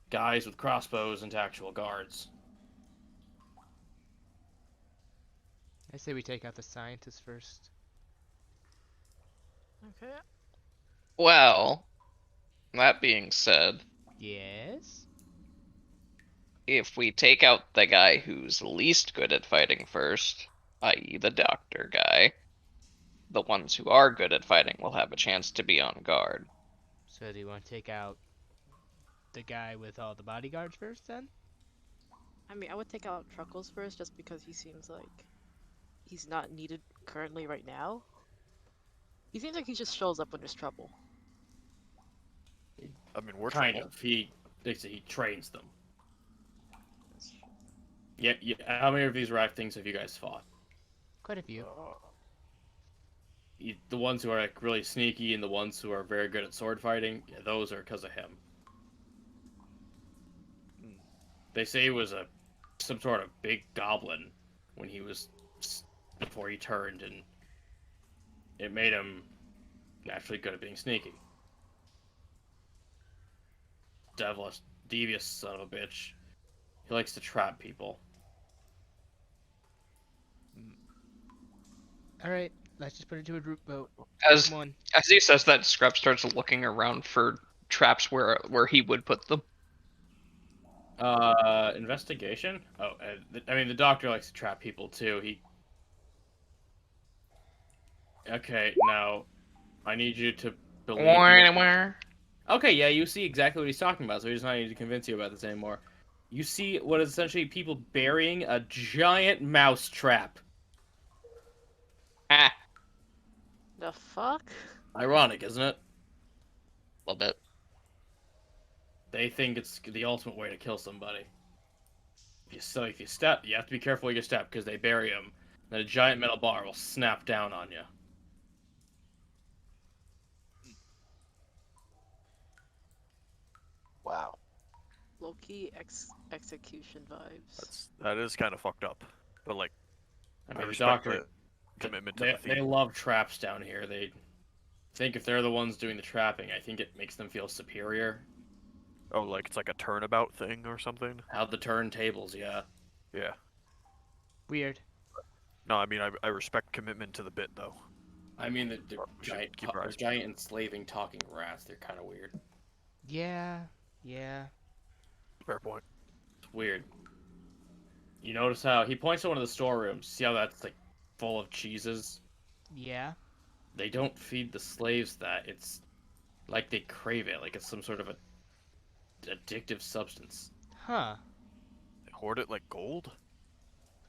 guys with crossbows into actual guards. I say we take out the scientist first. Okay. Well, that being said, Yes? if we take out the guy who's least good at fighting first, i.e. the doctor guy, the ones who are good at fighting will have a chance to be on guard. So do you want to take out the guy with all the bodyguards first, then? I mean, I would take out Truckles first, just because he seems like he's not needed currently right now. He seems like he just shows up when there's trouble. I mean, we're Kind trouble. of. They say he trains them. That's true. Yeah. How many of these things have you guys fought? Quite a few. The ones who are like really sneaky and the ones who are very good at sword fighting, yeah, those are because of him. They say he was some sort of big goblin when he was before he turned, and it made him naturally good at being sneaky. Devilish, devious son of a bitch. He likes to trap people. All right, let's just put it to a group vote. As Come on. as he says that, Scrap starts looking around for traps where he would put them. Investigation? Oh, I mean, the doctor likes to trap people too. Okay, now, I need you to believe me. Okay, yeah, you see exactly what he's talking about, so he does not need to convince you about this anymore. You see what is essentially people burying a giant mouse trap. Ah, The fuck? Ironic, isn't it? a little bit. They think it's the ultimate way to kill somebody. If you step, you have to be careful where you step, because they bury them. Then a giant metal bar will snap down on you. Wow. Low-key execution vibes. That is kind of fucked up. But like, I I mean, the respect doctor, the commitment to they, the theme. they love traps down here. They think if they're the ones doing the trapping, I think it makes them feel superior. Oh, like it's like a turnabout thing or something? How the turntables, yeah. Yeah. Weird. No, I mean, I respect commitment to the bit, though. I mean, the We should giant, keep our eyes giant enslaving talking rats, they're kind of weird. Yeah. Fair point. It's weird. You notice how he points to one of the storerooms. See how that's like full of cheeses? Yeah. They don't feed the slaves that. It's like they crave it, like it's some sort of a addictive substance. Huh. They hoard it like gold?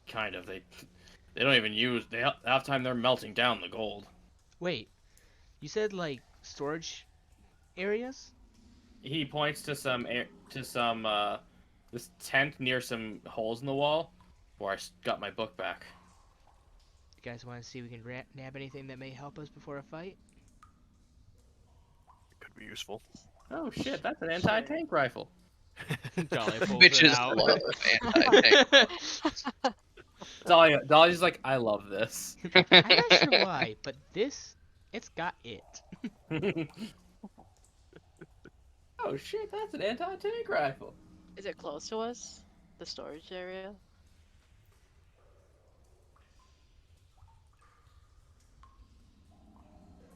Kind of. They don't even use. Half the time they're melting down the gold. Wait. You said like storage areas? He points to this tent near some holes in the wall, where I got my book back. You guys want to see if we can nab anything that may help us before a fight? Could be useful. Oh shit, that's an anti-tank rifle. Jolly pulls Bitches it out. love anti-tank. Dolly's like, I love this. I'm not sure why, but it's got it. Oh shit, that's an anti-tank rifle. Is it close to us? The storage area?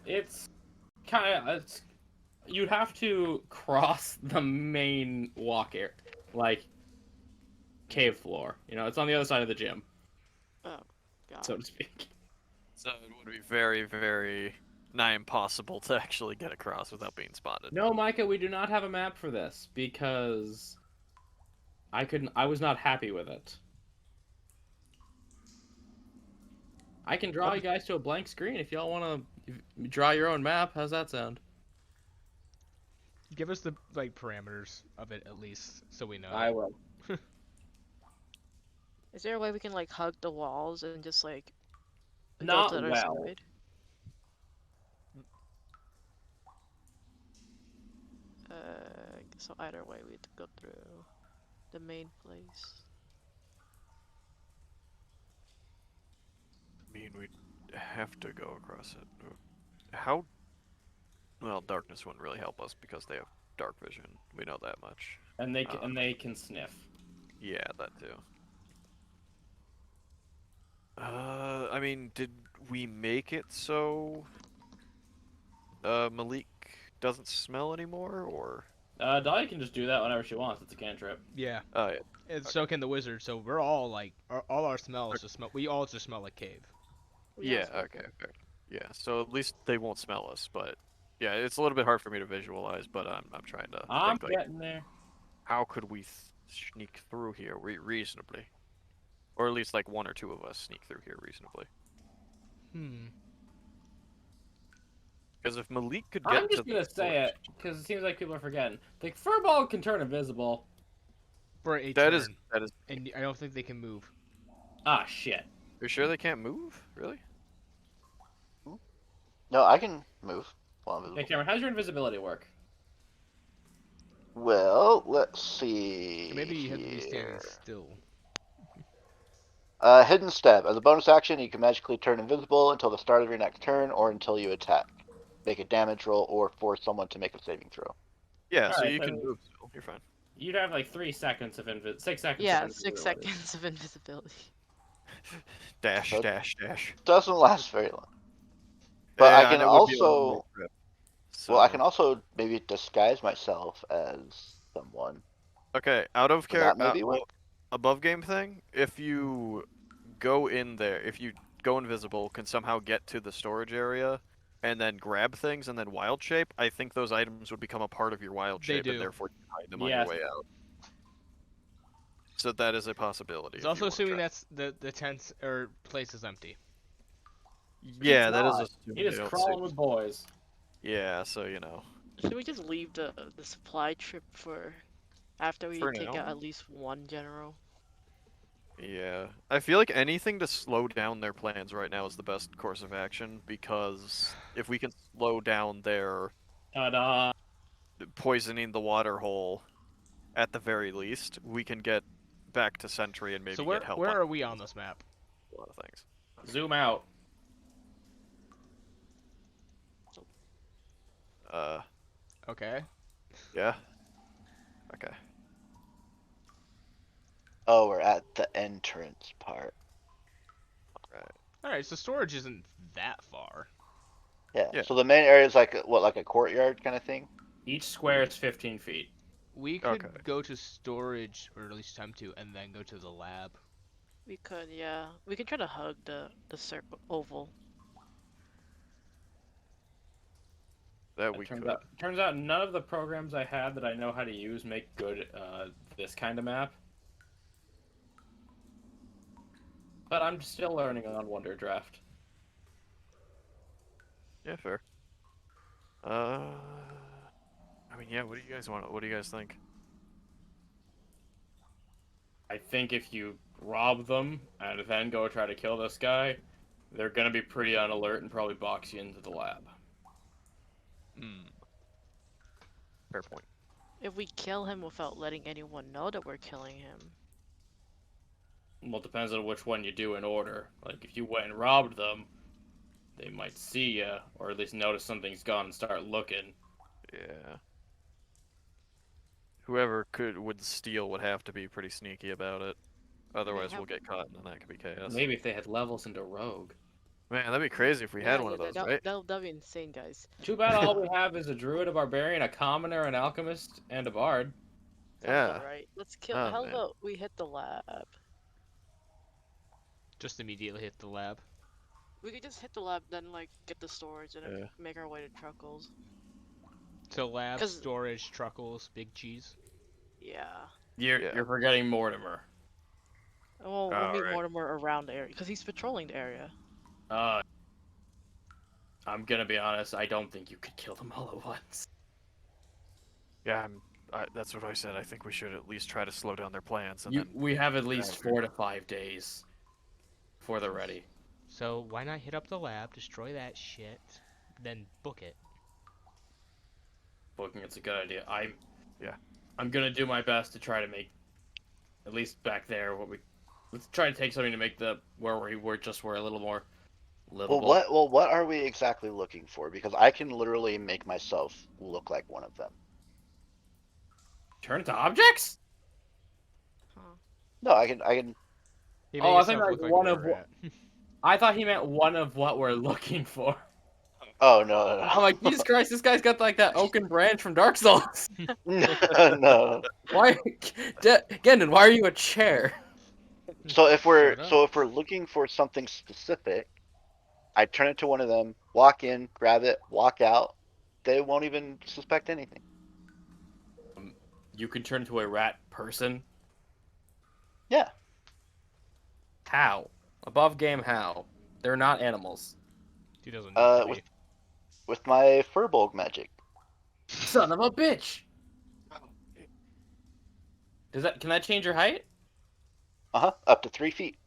It's kind of you'd have to cross the main walk area, like cave floor. You know, it's on the other side of the gym, Oh, God. so to speak. So it would be very, very nigh impossible to actually get across without being spotted. No, Micah, we do not have a map for this because I was not happy with it. I can draw you guys to a blank screen if y'all want to draw your own map. How's that sound? Give us the like parameters of it at least, so we know. I will. Is there a way we can like hug the walls and just like go Not to the other well. side? So either way we have to go through the main place. I mean, we'd have to go across it. How? Well, darkness wouldn't really help us because they have dark vision. We know that much. And they can sniff. Yeah, that too. I mean, did we make it so Malik doesn't smell anymore, or? Dolly can just do that whenever she wants. It's a cantrip. Yeah. Oh yeah. And so can the wizard. So we're all like, all our smells just smell. We all just smell like cave. We Yeah. also- Okay. Okay. Yeah, so at least they won't smell us. But yeah, it's a little bit hard for me to visualize. But I'm trying to I'm think like, getting there. how could we sneak through here reasonably, or at least like one or two of us sneak through here reasonably. Because if Malik could get I'm to just the gonna say it because it seems like people are forgetting. The furball can turn invisible. For a that turn. is that is. And I don't think they can move. Ah, shit. You're sure they can't move? Really? No, I can move while I'm Hey, visible. Cameron, how's your invisibility work? Well, let's see. Maybe you have to be standing here. still. Hidden step. As a bonus action, you can magically turn invisible until the start of your next turn or until you attack. Make a damage roll or force someone to make a saving throw. Yeah, so Alright, you so can move still. You're fine. You'd have like 3 seconds of 6 seconds. Yeah, of 6 invisibility. seconds of invisibility. Dash, So- dash, dash. Doesn't last very long. But I can and it would be a one-way also, trip, well, I so- can also maybe disguise myself as someone. Okay, out of Would that maybe work? above game thing. If you go in there, if you go invisible, can somehow get to the storage area, and then grab things, and then wild shape, I think those items would become a part of your wild They shape, do. and therefore you hide them on Yes. your way out. So that is a possibility. It's if you also wanna assuming try. that's the tent or place is empty. Yeah, that is not. assuming He they is don't crawling see- with boys. Yeah, so you know. Should we just leave the supply trip for after we For take now? out at least one general? Yeah, I feel like anything to slow down their plans right now is the best course of action, because if we can slow down their Ta-da! poisoning the water hole, at the very least, we can get back to Sentry and maybe So get help where on are we on this map? a lot of things. Zoom out. Okay. Yeah. Okay. Oh, we're at the entrance part. Alright, so storage isn't that far. Yeah. Yeah. So the main area is like what, like a courtyard kind of thing? Each square is 15 feet. We could Okay. go to storage, or at least attempt to, and then go to the lab. We could, yeah. We can try to hug the circle oval. That we could. Turns out none of the programs I had that I know how to use make good this kind of map. But I'm still learning on Wonder Draft. Yeah, fair. I mean, yeah. What do you guys want? What do you guys think? I think if you rob them and then go try to kill this guy, they're gonna be pretty on alert and probably box you into the lab. Fair point. If we kill him without letting anyone know that we're killing him. Well, it depends on which one you do in order. Like, if you went and robbed them, they might see you, or at least notice something's gone and start looking. Yeah. Whoever would steal would have to be pretty sneaky about it. Otherwise, we'll get caught, and then that could be chaos. Maybe if they had levels into Rogue. Man, that'd be crazy if we had Yeah, one of those, that, right? that'll be insane, guys. Too bad all we have is a druid, a barbarian, a commoner, an alchemist, and a bard. Sounds Yeah. about right. Let's kill. Oh, How man. about we hit the lab? Just immediately hit the lab. We could just hit the lab, then like get the storage and then Yeah. make our way to Truckles. So lab, 'Cause- storage, truckles, big cheese. Yeah. You're forgetting Mortimer. Well, we'll meet Alright. Mortimer around the area because he's patrolling the area. I'm gonna be honest, I don't think you could kill them all at once. Yeah, that's what I said. I think we should at least try to slow down their plans, and then We have at least 4 to 5 days before they're ready. So why not hit up the lab, destroy that shit, then book it? Booking it's a good idea. Yeah. I'm gonna do my best to try to make, at least back there, let's try to take something to make where we were a little more livable. What are we exactly looking for? Because I can literally make myself look like one of them. Turn to objects? No, I can. He Oh, made I think himself like look one a of rat. I thought he meant one of what we're looking for. Oh no, I'm like, Jesus Christ, this guy's got like that oaken branch from Dark Souls. no, no. Why, Gendon? Why are you a chair? So if we're Shut up. looking for something specific, I turn it to one of them, walk in, grab it, walk out. They won't even suspect anything. You can turn into a rat person? Yeah. How? Above game how? They're not animals. He doesn't need to be. With my Furbolg magic. Son of a bitch! Can that change your height? Up to 3 feet.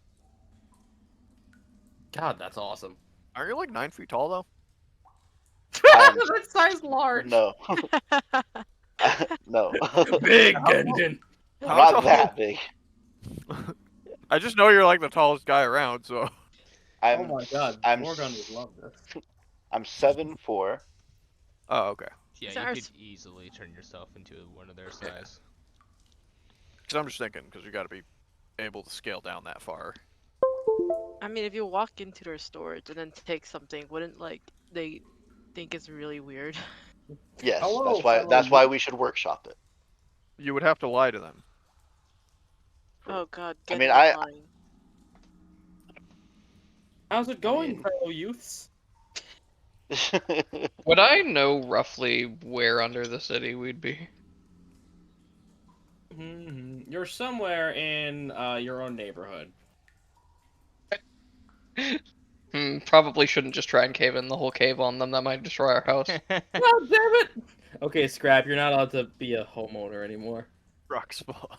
God, that's awesome. Are you like 9 feet tall though? That size large. No. No. Big Gendon. How Not tall- that big. I just know you're like the tallest guy around, so. I'm, Oh my god, I'm Morgan s- would love this. I'm 7'4". Oh, okay. Yeah, Is you ours- could easily turn yourself into one of their size. Because I'm just thinking, because you got to be able to scale down that far. I mean, if you walk into their storage and then take something, wouldn't like they think it's really weird? Yes, Hello, that's fellow why youth. we should workshop it. You would have to lie to them. Oh god, I mean, Gendon lying. How's it going, mean- fellow youths? Would I know roughly where under the city we'd be? You're somewhere in your own neighborhood. Probably shouldn't just try and cave in the whole cave on them. That might destroy our house. God damn it! Okay, Scrap, you're not allowed to be a homeowner anymore. Rocks fall.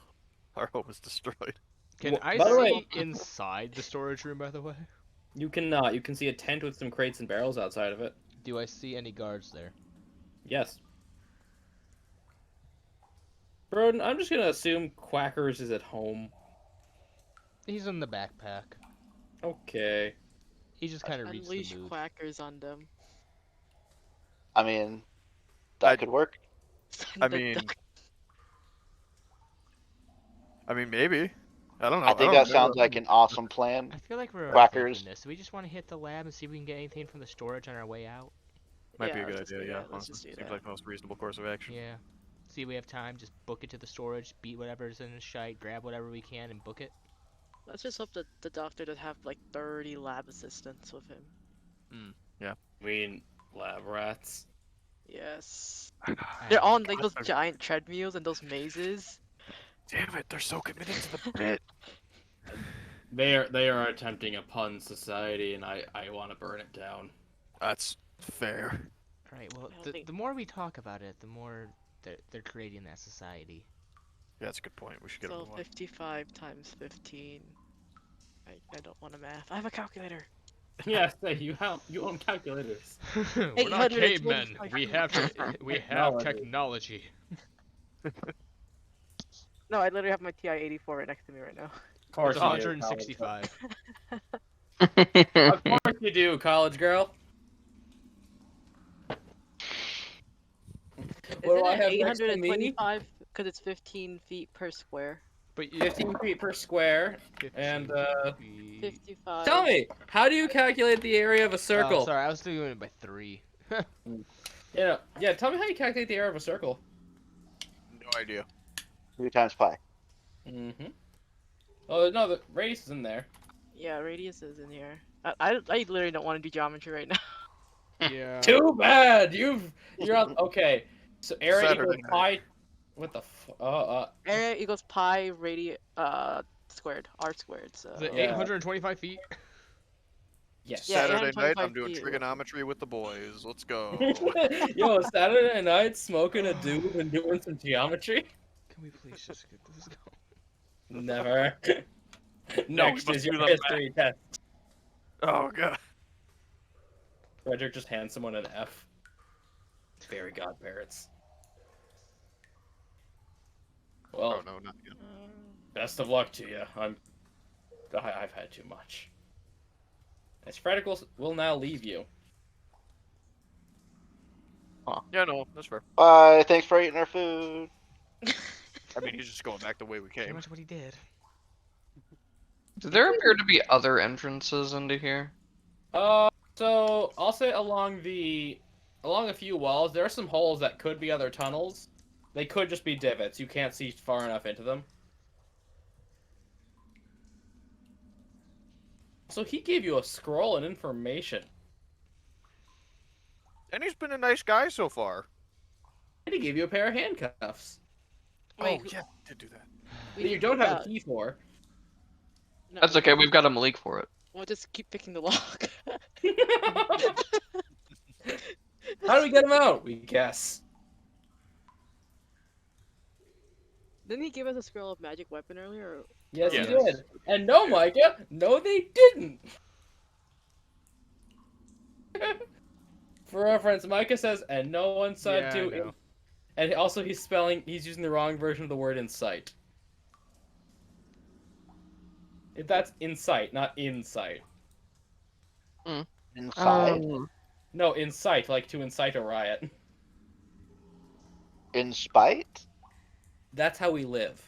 Our home is destroyed. Can Well, I by the way- see inside the storage room, by the way? You cannot. You can see a tent with some crates and barrels outside of it. Do I see any guards there? Yes. Broden, I'm just gonna assume Quackers is at home. He's in the backpack. Okay. He just kind of reads Unleash the mood. quackers on them. I mean, that could work. I The mean, duck- maybe. I don't know. I think that sounds like an awesome plan. I feel like we're Quackers. overthinking this. Do we just want to hit the lab and see if we can get anything from the storage on our way out? Might be Yeah, a good let's just idea, do yeah. that, let's Honestly. just do Seems that. like the most reasonable course of action. Yeah. See if we have time, just book it to the storage, beat whatever's in the shite, grab whatever we can, and book it. Let's just hope that the doctor does have like 30 lab assistants with him. I mean, lab rats. Yes. I They're don't on know. like those giant treadmills and those mazes. Damn it, they're so committed to the bit. They are attempting a pun society, and I want to burn it down. That's fair. Alright, well, I don't think- the more we talk about it, the more they're creating that society. Yeah, that's a good point. We should get So them one. 55 times 15. I don't want to math. I have a calculator. Yes, you own calculators. We're not 825 cavemen. We have Technology. technology. No, I literally have my TI 84 right next to me right now. Of course It's you do, 165. Of course you do, college girl. What do Isn't I it have next to me? 825? Because it's 15 feet per square. But you 15 feet per square. And, 55. Tell me, how do you calculate the area of a circle? Oh, sorry, I was doing it by 3. Yeah, tell me how you calculate the area of a circle. No idea. 3 times pi. Mm-hmm. Oh, no, the radius is in there. Yeah, radius is in here. I literally don't want to do geometry right now. Yeah. Too bad! You're on... Okay, so area Saturday equals night. pi... What the Area equals pi squared, r squared. So Is it Yeah. 825 feet? Yes. Yeah, Saturday night, 825 I'm doing feet. trigonometry with the boys. Let's go. Yo, Saturday night, smoking a doob and doing some geometry? Can we please just get this going? Never. No, we Next must is do your the history test. Oh god. Frederick just hands someone an F. Fairy godparents. Well, Oh no, not again. best of luck to you. I've had too much. As Frederick will now leave you. Yeah, no, that's fair. Bye. Thanks for eating our food. I mean, he's just going back the way we Pretty came. much what he did. Do there appear to be other entrances into here? So I'll say along a few walls, there are some holes that could be other tunnels. They could just be divots. You can't see far enough into them. So he gave you a scroll and information. And he's been a nice guy so far. And he gave you a pair of handcuffs Wait, oh, yeah, he did do that. we that you didn't don't do have a that. key for. No, That's okay. We've got a Malik for it. We'll just keep picking the lock. How do we get him out? We guess. Didn't he give us a scroll of magic weapon earlier? Or... Yes, or he Yes. did. And no, Yeah. Micah, no, they didn't. For reference, Micah says, and no one said Yeah, I to. know. And also, he's using the wrong version of the word insight. If that's insight, not insight. Inside? No, incite, like to incite a riot. In spite? That's how we live.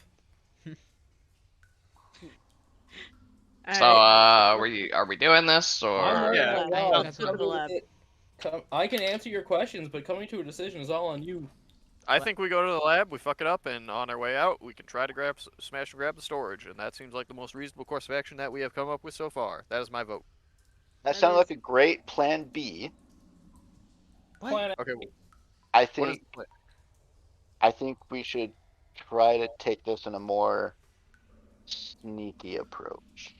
So, Alright, are we doing this I'm or? ready Yeah, to I go. think that's let's go to the Coming lab. to I can answer your questions, but coming to a decision is all on you. I think we go to the lab, we fuck it up, and on our way out, we can try to smash and grab the storage, and that seems like the most reasonable course of action that we have come up with so far. That is my vote. That That sounds is- like a great plan B. What? Planet. Okay, well, I what is think the plan? I think we should try to take this in a more sneaky approach.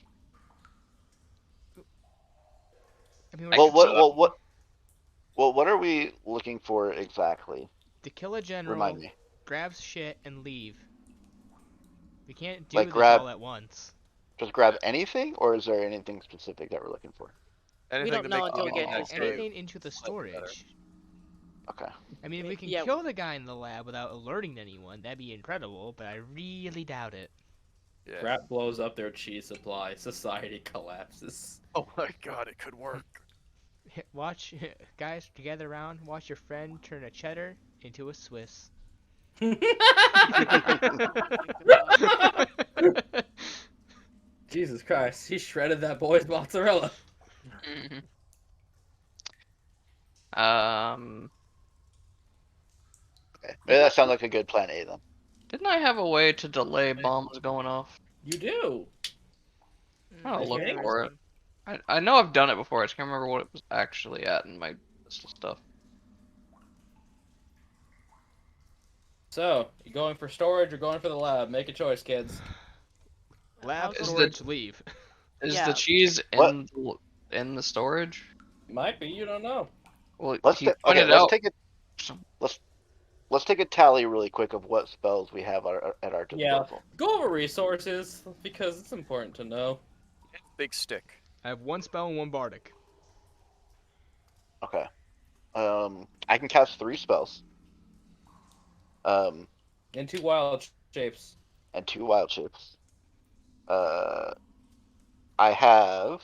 I mean, Well, we're what are we looking for exactly? to kill a general, Remind me. grab shit, and leave. We can't do Like this grab- all at once. Just grab anything, or is there anything specific that we're looking for? Anything don't to know make until we the get into next storage. day Anything into the slightly better. storage. Okay. I mean, if we can Yeah. kill the guy in the lab without alerting anyone, that'd be incredible, but I really doubt it. Yeah. Rat blows up their cheese supply. Society collapses. Oh my god, it could work. Watch, guys, gather around, watch your friend turn a cheddar into a Swiss. Jesus Christ, he shredded that boy's mozzarella. Mhm. Okay. Maybe that sounds like a good plan A then. Didn't I have a way to delay bombs going off? You do. I'll look Okay. for it. I know I've done it before. I just can't remember what it was actually at in my list of stuff. So, you going for storage or going for the lab? Make a choice, kids. Lab, Is the- storage, leave. Is Yeah. the cheese What? in the storage? Might be, you don't know. Well, Let's he ta- okay. pointed Let's out. take a let's take a tally really quick of what spells we have at our Yeah. disposal. Go over resources, because it's important to know. Big stick. I have one spell and one bardic. Okay. I can cast 3 spells. And 2 wild shapes. And 2 wild shapes. I have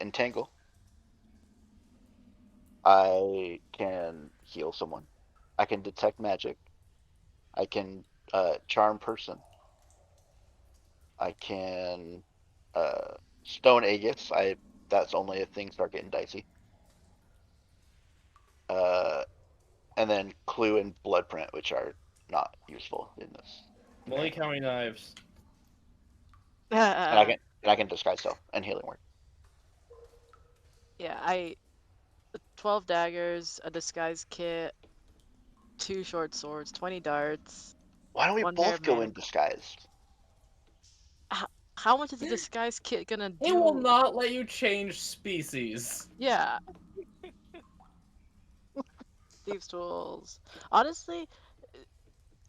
entangle. I can heal someone. I can detect magic. I can charm person. I can stone Aegis. That's only if things start getting dicey. And then clue and bloodprint, which are not useful in this. Malik, how many knives? And I can disguise self and healing word. Yeah, 12 daggers, a disguise kit, 2 short swords, 20 darts. Why don't we One pair both of go mana. in disguised? How much is the disguise kit gonna do? It will not let you change species. Yeah. Thieves' tools. Honestly,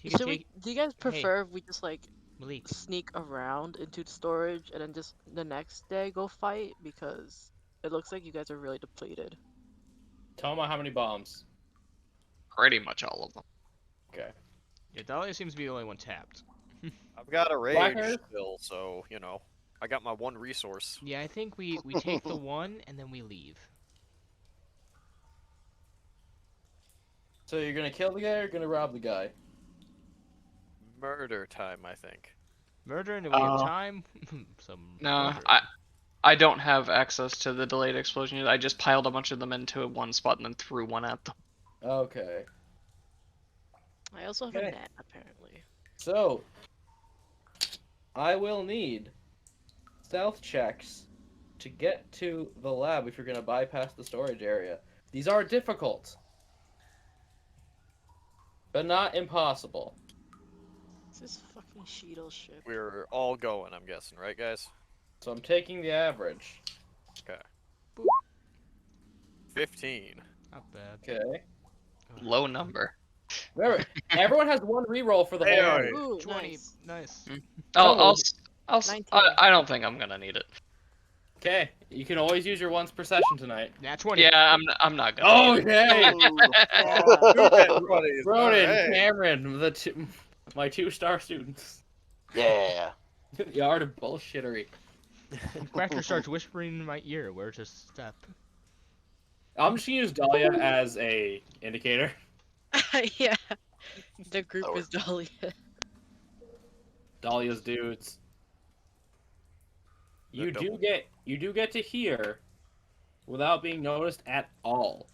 You can should we? take Do you guys prefer if we just like Malik. sneak around into storage and then just the next day go fight? Because it looks like you guys are really depleted. Toma, how many bombs? Pretty much all of them. Okay. Yeah, Dahlia seems to be the only one tapped. I've got a rage Blackheart? still, so, you know, I got my one resource. Yeah, I think we take the one and then we leave. So you're gonna kill the guy or gonna rob the guy? Murder time, I think. Murder and if we have time, some No, murder. I don't have access to the delayed explosion yet. I just piled a bunch of them into one spot and then threw one at them. Okay. I also have Okay. a net, apparently. So, I will need stealth checks to get to the lab if you're going to bypass the storage area. These are difficult, but not impossible. This is fucking Cheeto ship. We're all going, I'm guessing, right, guys? So I'm taking the average. Okay. Boop. 15. Not bad. Okay. Low number. Remember, everyone has one reroll for the whole Hey, army. Ooh, 20. nice. Nice. I'll 19. I don't think I'm gonna need it. Okay, you can always use your once per session tonight. Nat 20. Yeah, I'm not gonna. need it. Okay. Everybody's Ronan, alright. Cameron, my 2-star students. Yeah. The art of bullshittery. Quacker starts whispering in my ear where to step. I'm just gonna use Dahlia as a indicator. Yeah. The group Oh. is Dahlia. Dahlia's dudes. You double. do get to hear without being noticed at all.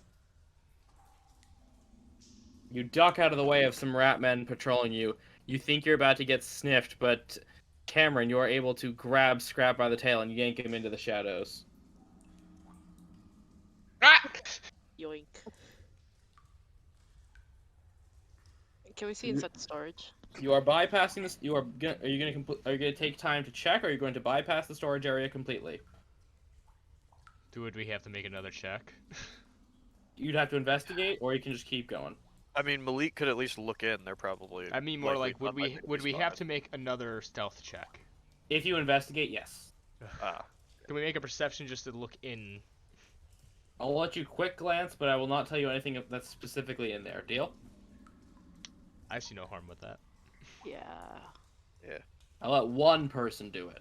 You duck out of the way of some rat men patrolling you. You think you're about to get sniffed, but Cameron, you are able to grab Scrap by the tail and yank him into the shadows. Yoink. Can we see inside the storage? You are bypassing this. Are you gonna take time to check, or are you going to bypass the storage area completely? Would we have to make another check? You'd have to investigate, or you can just keep going. I mean, Malik could at least look in. They're probably. I mean more likely- like would unlikely we be have spotted. to make another stealth check? If you investigate, yes. Ah. Can we make a perception just to look in? I'll let you quick glance, but I will not tell you anything that's specifically in there. Deal? I see no harm with that. Yeah. I'll let one person do it.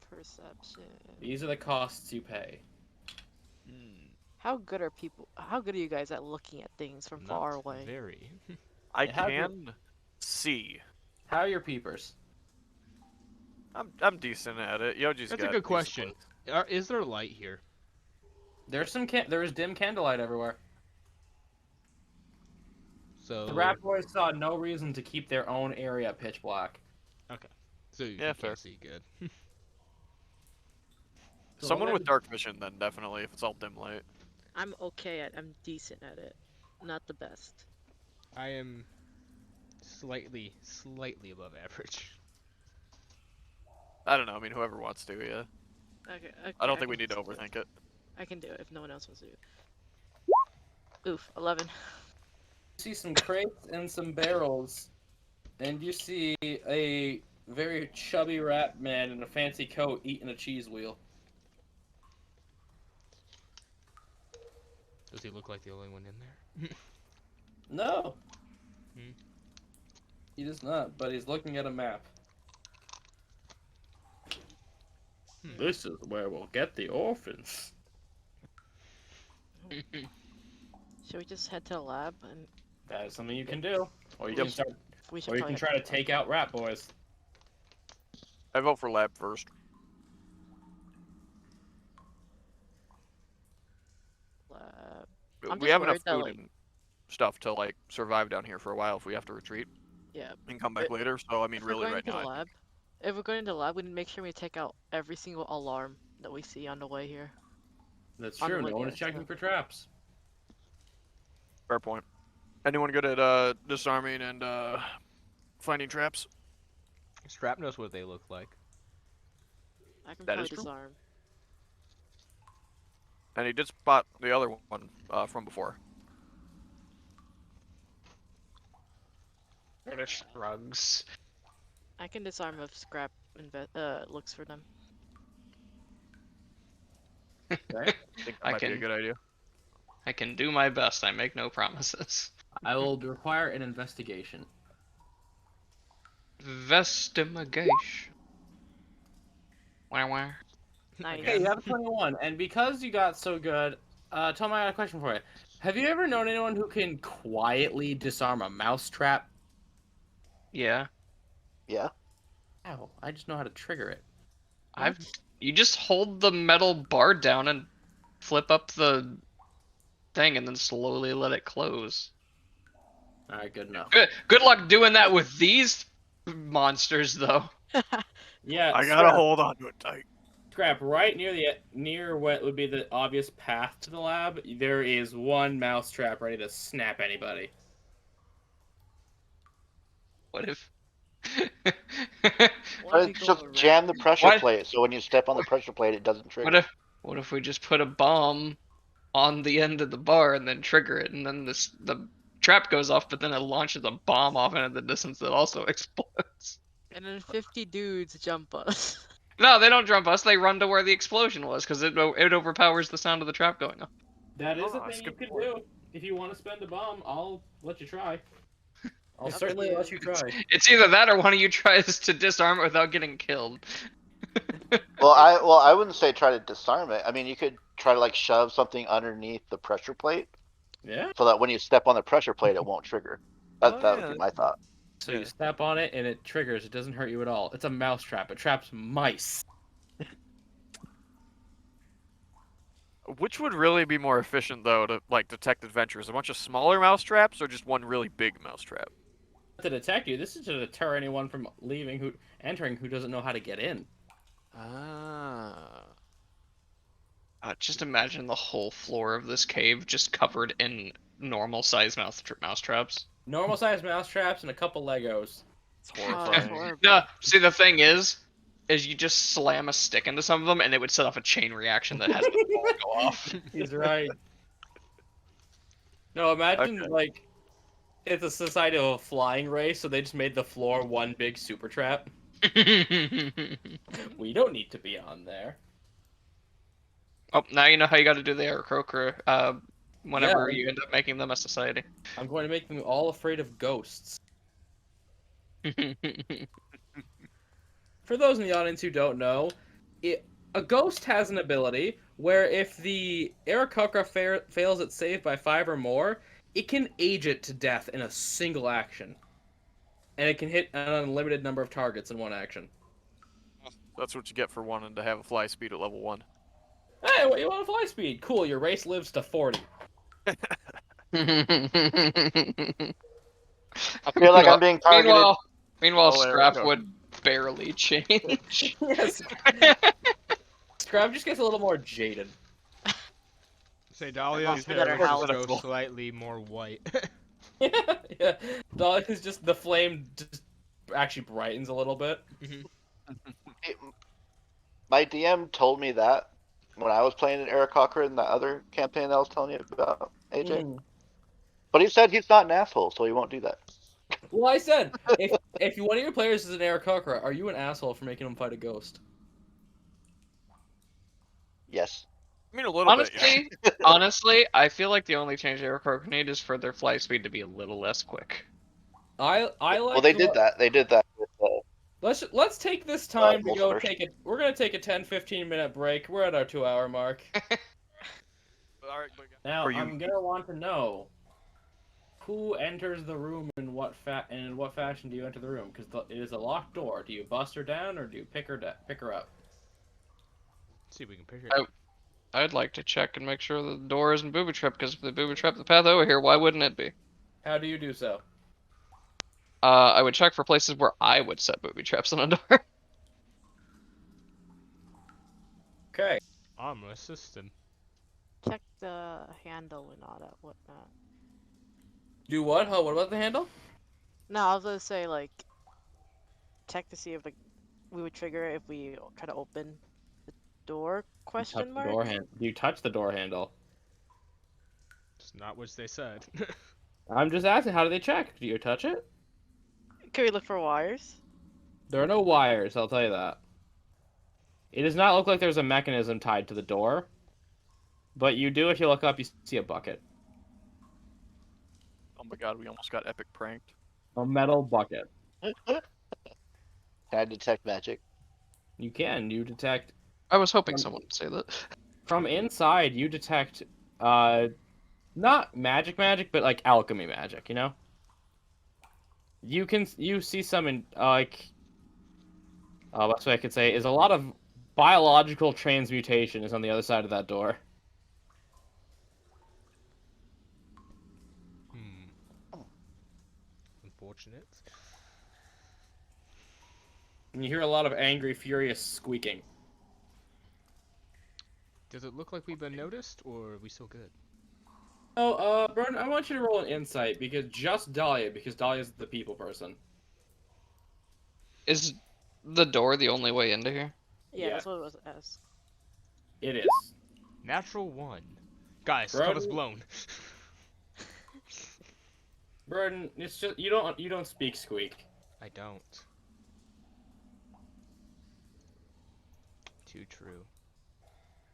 Perception. These are the costs you pay. How good are people? How good are you guys at looking at things from Not far away? Very. I Have you- can see. How are your peepers? I'm decent at it. Yoji's That's a got good decent question. plays. Is there light here? There's there is dim candlelight everywhere. So The rat boys saw no reason to keep their own area pitch black. So you Yeah, can't fair. see good. So Someone what with I- dark vision, then definitely, if it's all dim light. I'm okay at. I'm decent at it. Not the best. I am slightly above average. I don't know. I mean, whoever wants to, yeah. Okay. I don't think we can need to just do it. overthink it. I can do it if no one else wants to do it. Oof, 11. You see some crates and some barrels, and you see a very chubby rat man in a fancy coat eating a cheese wheel. Does he look like the only one in there? No. Hmm. He does not, but he's looking at a map. Hmm. This is where we'll get the orphans. Should we just head to the lab and That is something you can do. Or you Yep. can start, we should or you probably can try to take out rat boys. I vote for lab first. lab. We I'm we just have enough worried that, food like- and stuff to like survive down here for a while if we have to retreat Yeah. and come back later. So I mean, If we're really, going right to now. the lab, if we're going to the lab, we need to make sure we take out every single alarm that we see on the way here. That's On the true. way No one there, is checking so- for traps. Fair point. Anyone good at disarming and finding traps? Strap knows what they look like. I can That probably is true. disarm. And he did spot the other one from before. British shrugs. I can disarm if Scrap looks for them. Okay. I think that I might be a can- good idea. I can do my best. I make no promises. I will require an investigation. Vestimigation. Wah. Nice. Okay, you have 21, and because you got so good, Tom, I got a question for you. Have you ever known anyone who can quietly disarm a mouse trap? Yeah. Yeah. Ow, I just know how to trigger it. You just hold the metal bar down and flip up the thing and then slowly let it close. Alright, good enough. Good luck doing that with these monsters though. Yeah, I gotta Scrap, hold on to it tight. Scrap, right near what would be the obvious path to the lab, there is one mouse trap ready to snap anybody. What if? What if we go Just jam the around? pressure What? plate, so when you step on the pressure plate, it doesn't trigger. What if we just put a bomb on the end of the bar and then trigger it, and then the trap goes off, but then it launches a bomb off into the distance that also explodes. And then 50 dudes jump us. No, they don't jump us. They run to where the explosion was because it overpowers the sound of the trap going off. That is Oh, a that's thing a you good can point. do. If you want to spend a bomb, I'll let you try. I'll Up certainly to let you. you try. It's either that or one of you tries to disarm it without getting killed. Well, I wouldn't say try to disarm it. I mean, you could try to like shove something underneath the pressure plate, Yeah. so that when you step on the pressure plate, it won't trigger. That would yeah. be my thought. So Yeah. you step on it and it triggers. It doesn't hurt you at all. It's a mouse trap. It traps mice. Which would really be more efficient though to like detect adventurers? A bunch of smaller mouse traps or just one really big mouse trap? To detect you, this is to deter anyone from entering who doesn't know how to get in. Ah. Just imagine the whole floor of this cave just covered in normal size mouse traps. Normal sized mouse traps and a couple Legos. It's Oh, that's horrifying. horrible. No, see the thing is you just slam a stick into some of them and it would set off a chain reaction that has the floor go off. He's right. No, imagine Okay. like it's a society of a flying race, so they just made the floor one big super trap. We don't need to be on there. Oh, now you know how you got to do the Aarakocra whenever Yeah. you end up making them a society. I'm going to make them all afraid of ghosts. For those in the audience who don't know, a ghost has an ability where if the Aarakocra fails its save by 5 or more, it can age it to death in a single action. And it can hit an unlimited number of targets in one action. That's what you get for wanting to have a fly speed at level 1. Hey, what you want fly speed? Cool, your race lives to 40. I feel like I'm being targeted. Meanwhile, Oh, there we Scrap go. would barely change. Yes. Scrap just gets a little more jaded. Say Dahlia's Lost better hair would health. just go slightly more white. Yeah. Dolly is just the flame just actually brightens a little bit. My DM told me that when I was playing in Aarakocra in that other campaign that I was telling you about, AJ. Mm. But he said he's not an asshole, so he won't do that. Well, I said, if one of your players is an Aarakocra, are you an asshole for making him fight a ghost? Yes. I mean, a little bit, yeah. Honestly, I feel like the only change Aarakocra need is for their fly speed to be a little less quick. I like. Well, they did that. They did that with Let's take this time to go Bolsover. take it. We're gonna take a 10-15 minute break. We're at our 2-hour mark. All right, but Now For you- I'm gonna want to know who enters the room and in what fashion do you enter the room? Because it is a locked door. Do you bust her down or do you pick her up? See if we can picture Oh. it. I'd like to check and make sure the door isn't booby trapped, because if they booby trap the path over here, why wouldn't it be? How do you do so? I would check for places where I would set booby traps on a door. Okay. I'm a system. Check the handle and all that whatnot. Do what? What about the handle? No, I was gonna say like check to see if like we would trigger it if we try to open the door? Question mark. Do you touch the door handle? It's not what they said. I'm just asking. How do they check? Do you touch it? Can we look for wires? There are no wires. I'll tell you that. It does not look like there's a mechanism tied to the door. But you do, if you look up, you see a bucket. Oh my god, we almost got epic pranked. A metal bucket. Can I detect magic? You can. You detect I was hoping someone would say that. from inside. You detect, not magic, but like alchemy magic. You know. You see some in like. That's what I could say is a lot of biological transmutation is on the other side of that door. Unfortunate. And you hear a lot of angry, furious squeaking. Does it look like we've been noticed, or are we still good? Oh, Burn, I want you to roll an insight because Dahlia's the people person. Is the door the only way into here? Yeah, Yeah. that's what it was as. It is. Natural 1. Guys, Bro, cover's blown. Burden, it's just you don't speak squeak. I don't. Too true.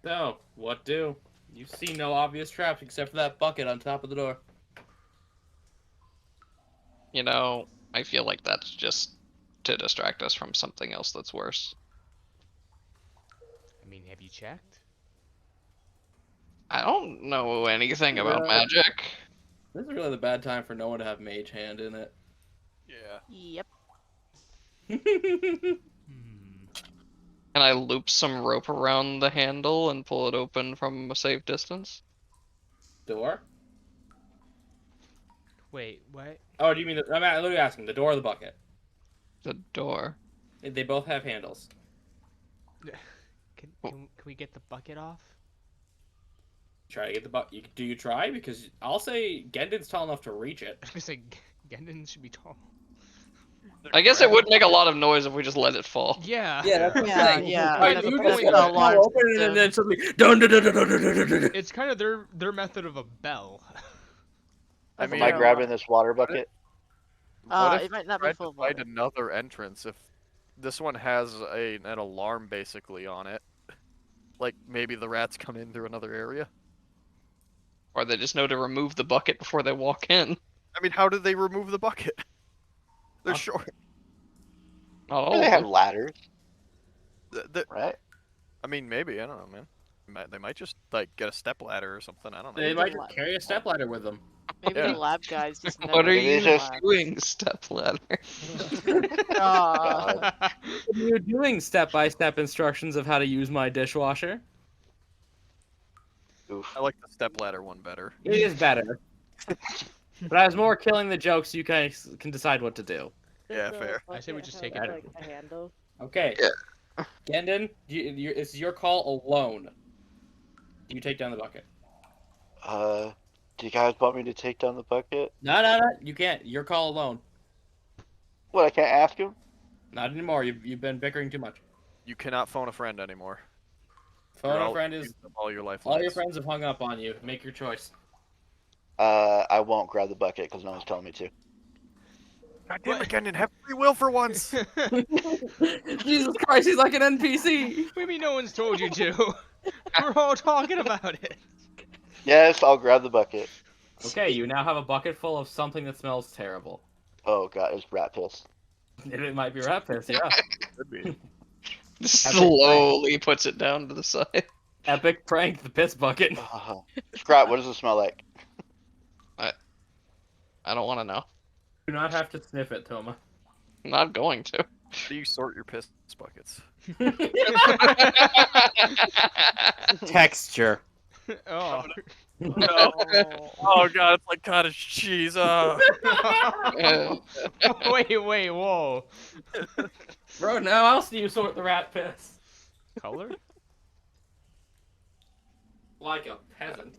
So, what do? You see no obvious traps except for that bucket on top of the door. You know, I feel like that's just to distract us from something else that's worse. I mean, have you checked? I don't know anything about Yeah. magic. This is really the bad time for no one to have mage hand in it. Yeah. Yep. Hmm. Can I loop some rope around the handle and pull it open from a safe distance? Door? Wait, what? Oh, do you mean I'm literally asking the door or the bucket? The door. They both have handles. Can we get the bucket off? Try to get the bucket. Do you try? Because I'll say Gendon's tall enough to reach it. I was gonna say, Gendon should be tall. I guess it would make a lot of noise if we just let it fall. Yeah. that's the Yeah, thing. yeah. Right, that's you the just point. gotta The alarm open it and system. then suddenly dun dun dun dun dun dun dun dun. It's kind of their method of a bell. I That's mean, Am I fair grabbing enough. this water bucket? What if It might not we be tried full to of find water. another entrance if this one has an alarm basically on it? Like maybe the rats come in through another area? Or they just know to remove the bucket before they walk in. I mean, how did they remove the bucket? They're short. Not all They of have them. ladders, The- right? I mean, maybe. I don't know, man. They might just like get a step ladder or something. I don't know. They Maybe might the just carry a stepladder with them. Maybe Yeah. the lab guys just never What are Maybe you they just- doing, stepladder? Aw. You're doing step-by-step instructions of how to use my dishwasher. Oof. I like the step ladder one better. It is better. But I was more killing the jokes. You guys can decide what to do. Yeah, Does the fair. I say we bucket just have, take it. like a handle. Okay. Gendon, it's your call alone. Do you take down the bucket? Do you guys want me to take down the bucket? No. You can't. Your call alone. What, I can't ask him? Not anymore. You've been bickering too much. You cannot phone a friend anymore. Phone You're a friend is used up all your lifelines. all your friends have hung up on you. Make your choice. I won't grab the bucket because no one's telling me to. God damn it, Gendon, have free will for once. Jesus Christ, he's like an NPC. What do you mean no one's told you to? We're all talking about it. Yes, I'll grab the bucket. Okay, you now have a bucket full of something that smells terrible. Oh god, it's rat piss. It might be rat piss, yeah. Could be. Slowly puts it down to the side. Epic prank, the piss bucket. Scrap, what does it smell like? I don't want to know. Do not have to sniff it, Toma. I'm not going to. How do you sort your piss buckets? Texture. Oh. No. Oh god, it's like cottage cheese. Oh. Wait, whoa. Bro, now else do you sort the rat piss? Color? Like a peasant.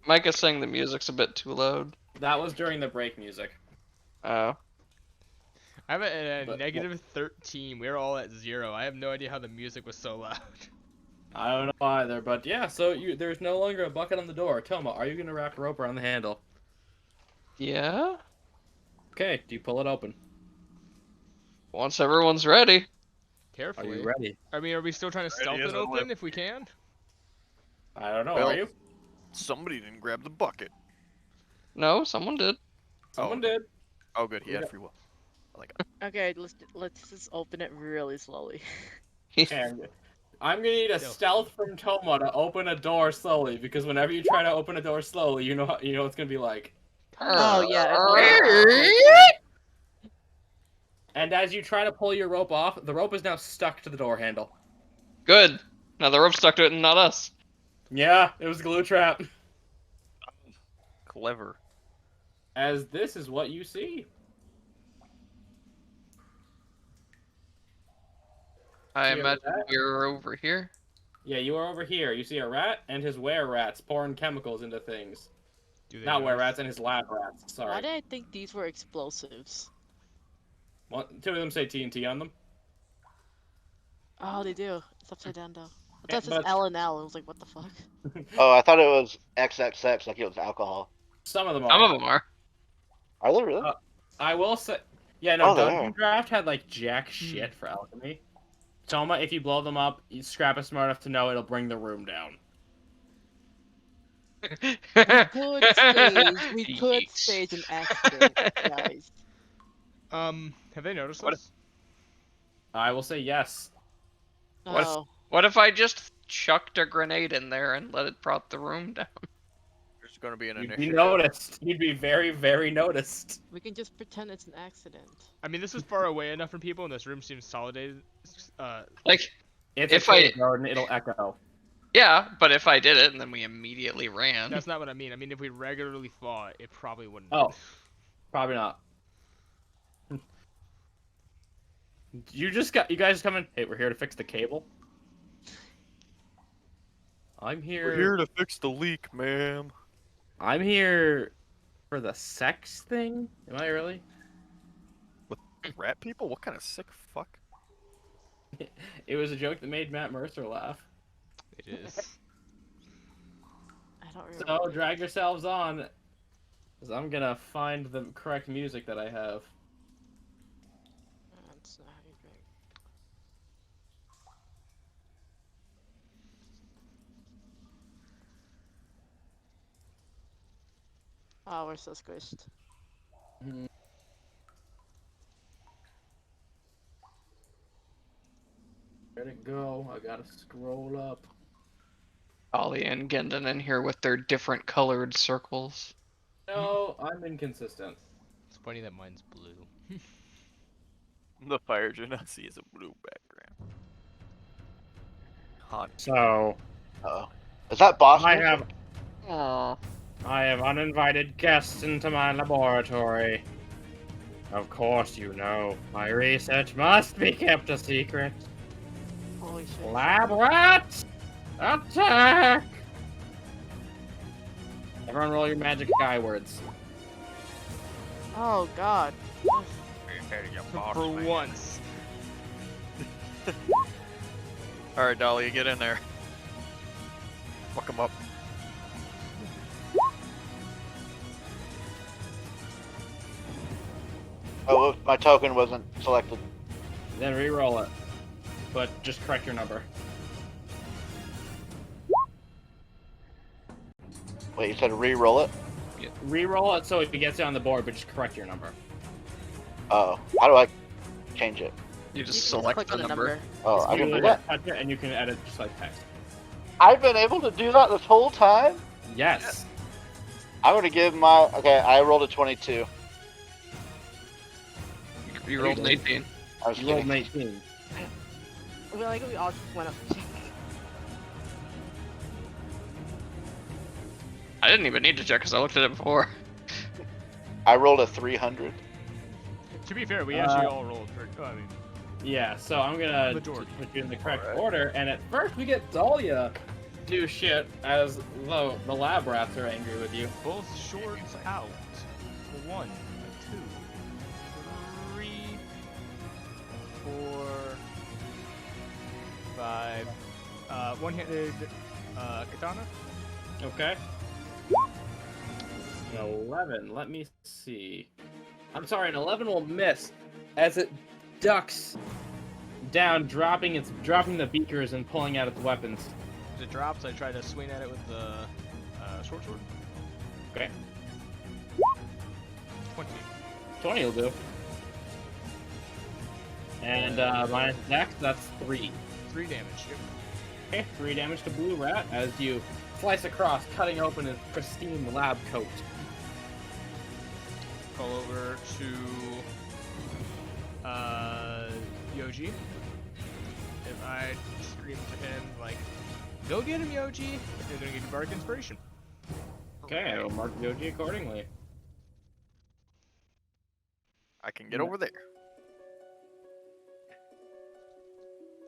Mike is saying the music's a bit too loud. That was during the break music. Oh. I'm at a But- negative 13. We're all at 0. I have no idea how the music was so loud. I don't know either, but yeah, so there's no longer a bucket on the door. Toma, are you gonna wrap a rope around the handle? Yeah? Okay, do you pull it open? Once everyone's ready. Are Carefully. you ready? I mean, are we still trying to Ready stealth as it a open whip. if we can? I don't know, Well- are you? Somebody didn't grab the bucket. No, someone did. Someone did. Oh good, he had free will. I like it. Okay, let's just open it really slowly. And I'm gonna need a Go. stealth from Toma to open a door slowly, because whenever you try to open a door slowly, you know what it's gonna be like. Oh yeah. And as you try to pull your rope off, the rope is now stuck to the door handle. Good. Now the rope's stuck to it and not us. Yeah, it was a glue trap. Clever. As this is what you see. I Yeah, imagine that- we're over here. Yeah, you are over here. You see a rat and his were-rats pouring chemicals into things. Do they Not notice? were-rats and his lab-rats. Why Sorry. did I think these were explosives? Well, two of them say TNT on them. Oh, they do. It's upside down though. I Yeah, thought it says but L and L. I was like, what the fuck? Oh, I thought it was XXX, like it was alcohol. some of them Some are. of them are. Are they really? I will say, yeah, no, Oh, they Dungeon are. Draft had like jack shit for alchemy. Toma, if you blow them up, Scrap is smart enough to know it'll bring the room down. We could Yeet. stage an accident, guys. Have they noticed What- us? I will say yes. What if- Oh, What if I just chucked a grenade in there and let it brought the room down? There's going to be an You'd be initiative. noticed. You'd be very, very noticed. we can just pretend it's an accident. I mean, this is far away enough from people, and this room seems solidated. Like, It's If a I- cave garden, it'll echo. yeah, but if I did it and then we immediately ran. That's not what I mean. I mean, if we regularly fought, it probably wouldn't. Oh. Probably not. You guys coming? Hey, we're here to fix the cable. I'm here. We're here to fix the leak, ma'am. I'm here for the sex thing. Am I really? Rat people? What kind of sick fuck? It was a joke that made Matt Mercer laugh. It is. I don't remember. So drag yourselves on, because I'm gonna find the correct music that I have. That's not how you drink. Oh, we're so squished. Where'd it go? I gotta scroll up. Ollie and Gendon in here with their different colored circles. No, I'm inconsistent. It's funny that mine's blue. The fire genasi is a blue background. Hot. So Uh-oh. Is that boss? I music? Aww. I have uninvited guests into my laboratory. Of course, you know my research must be kept a secret. Holy shit. Lab rats, attack! Everyone, roll your magic skywards. Oh god. Ugh. For once. Alright, Dolly, you get in there. Fuck him up. Oh, my token wasn't selected. Then re-roll it, but just correct your number. Wait, you said re-roll it? Re-roll it so it gets you on the board, but just correct your number. Oh, how do I change it? You You just can select click the on number. Oh, I You can do that? touch it, and you can edit just like text. I've been able to do that this whole time? Yes. I'm gonna give my... Okay, I rolled a 22. You rolled an 18. I was You rolled kidding. an 18. I feel like we all just went up. I didn't even need to check because I looked at it before. I rolled a 300. To be fair, we actually all rolled for. Oh, I mean, Yeah, so I'm gonna Majority. put you in the correct Alright. order, and at first we get Dahlia do shit as though the lab rats are angry with you. both shorts out. A 1, a 2, 3, 4, 5. One-handed katana. Okay. 11. Let me see. I'm sorry, an 11 will miss as it ducks down, dropping the beakers and pulling out its weapons. As it drops, I try to swing at it with the short sword. Okay. 20. 20 will do. And minus dex, that's 3. 3 damage. Yep. Okay, 3 damage to Blue Rat as you slice across, cutting open his pristine lab coat. Call over to Yoji. If I scream to him like, "Go get him, Yoji!" They're gonna give you bardic inspiration. Okay, I will mark Yoji accordingly. I can get over there.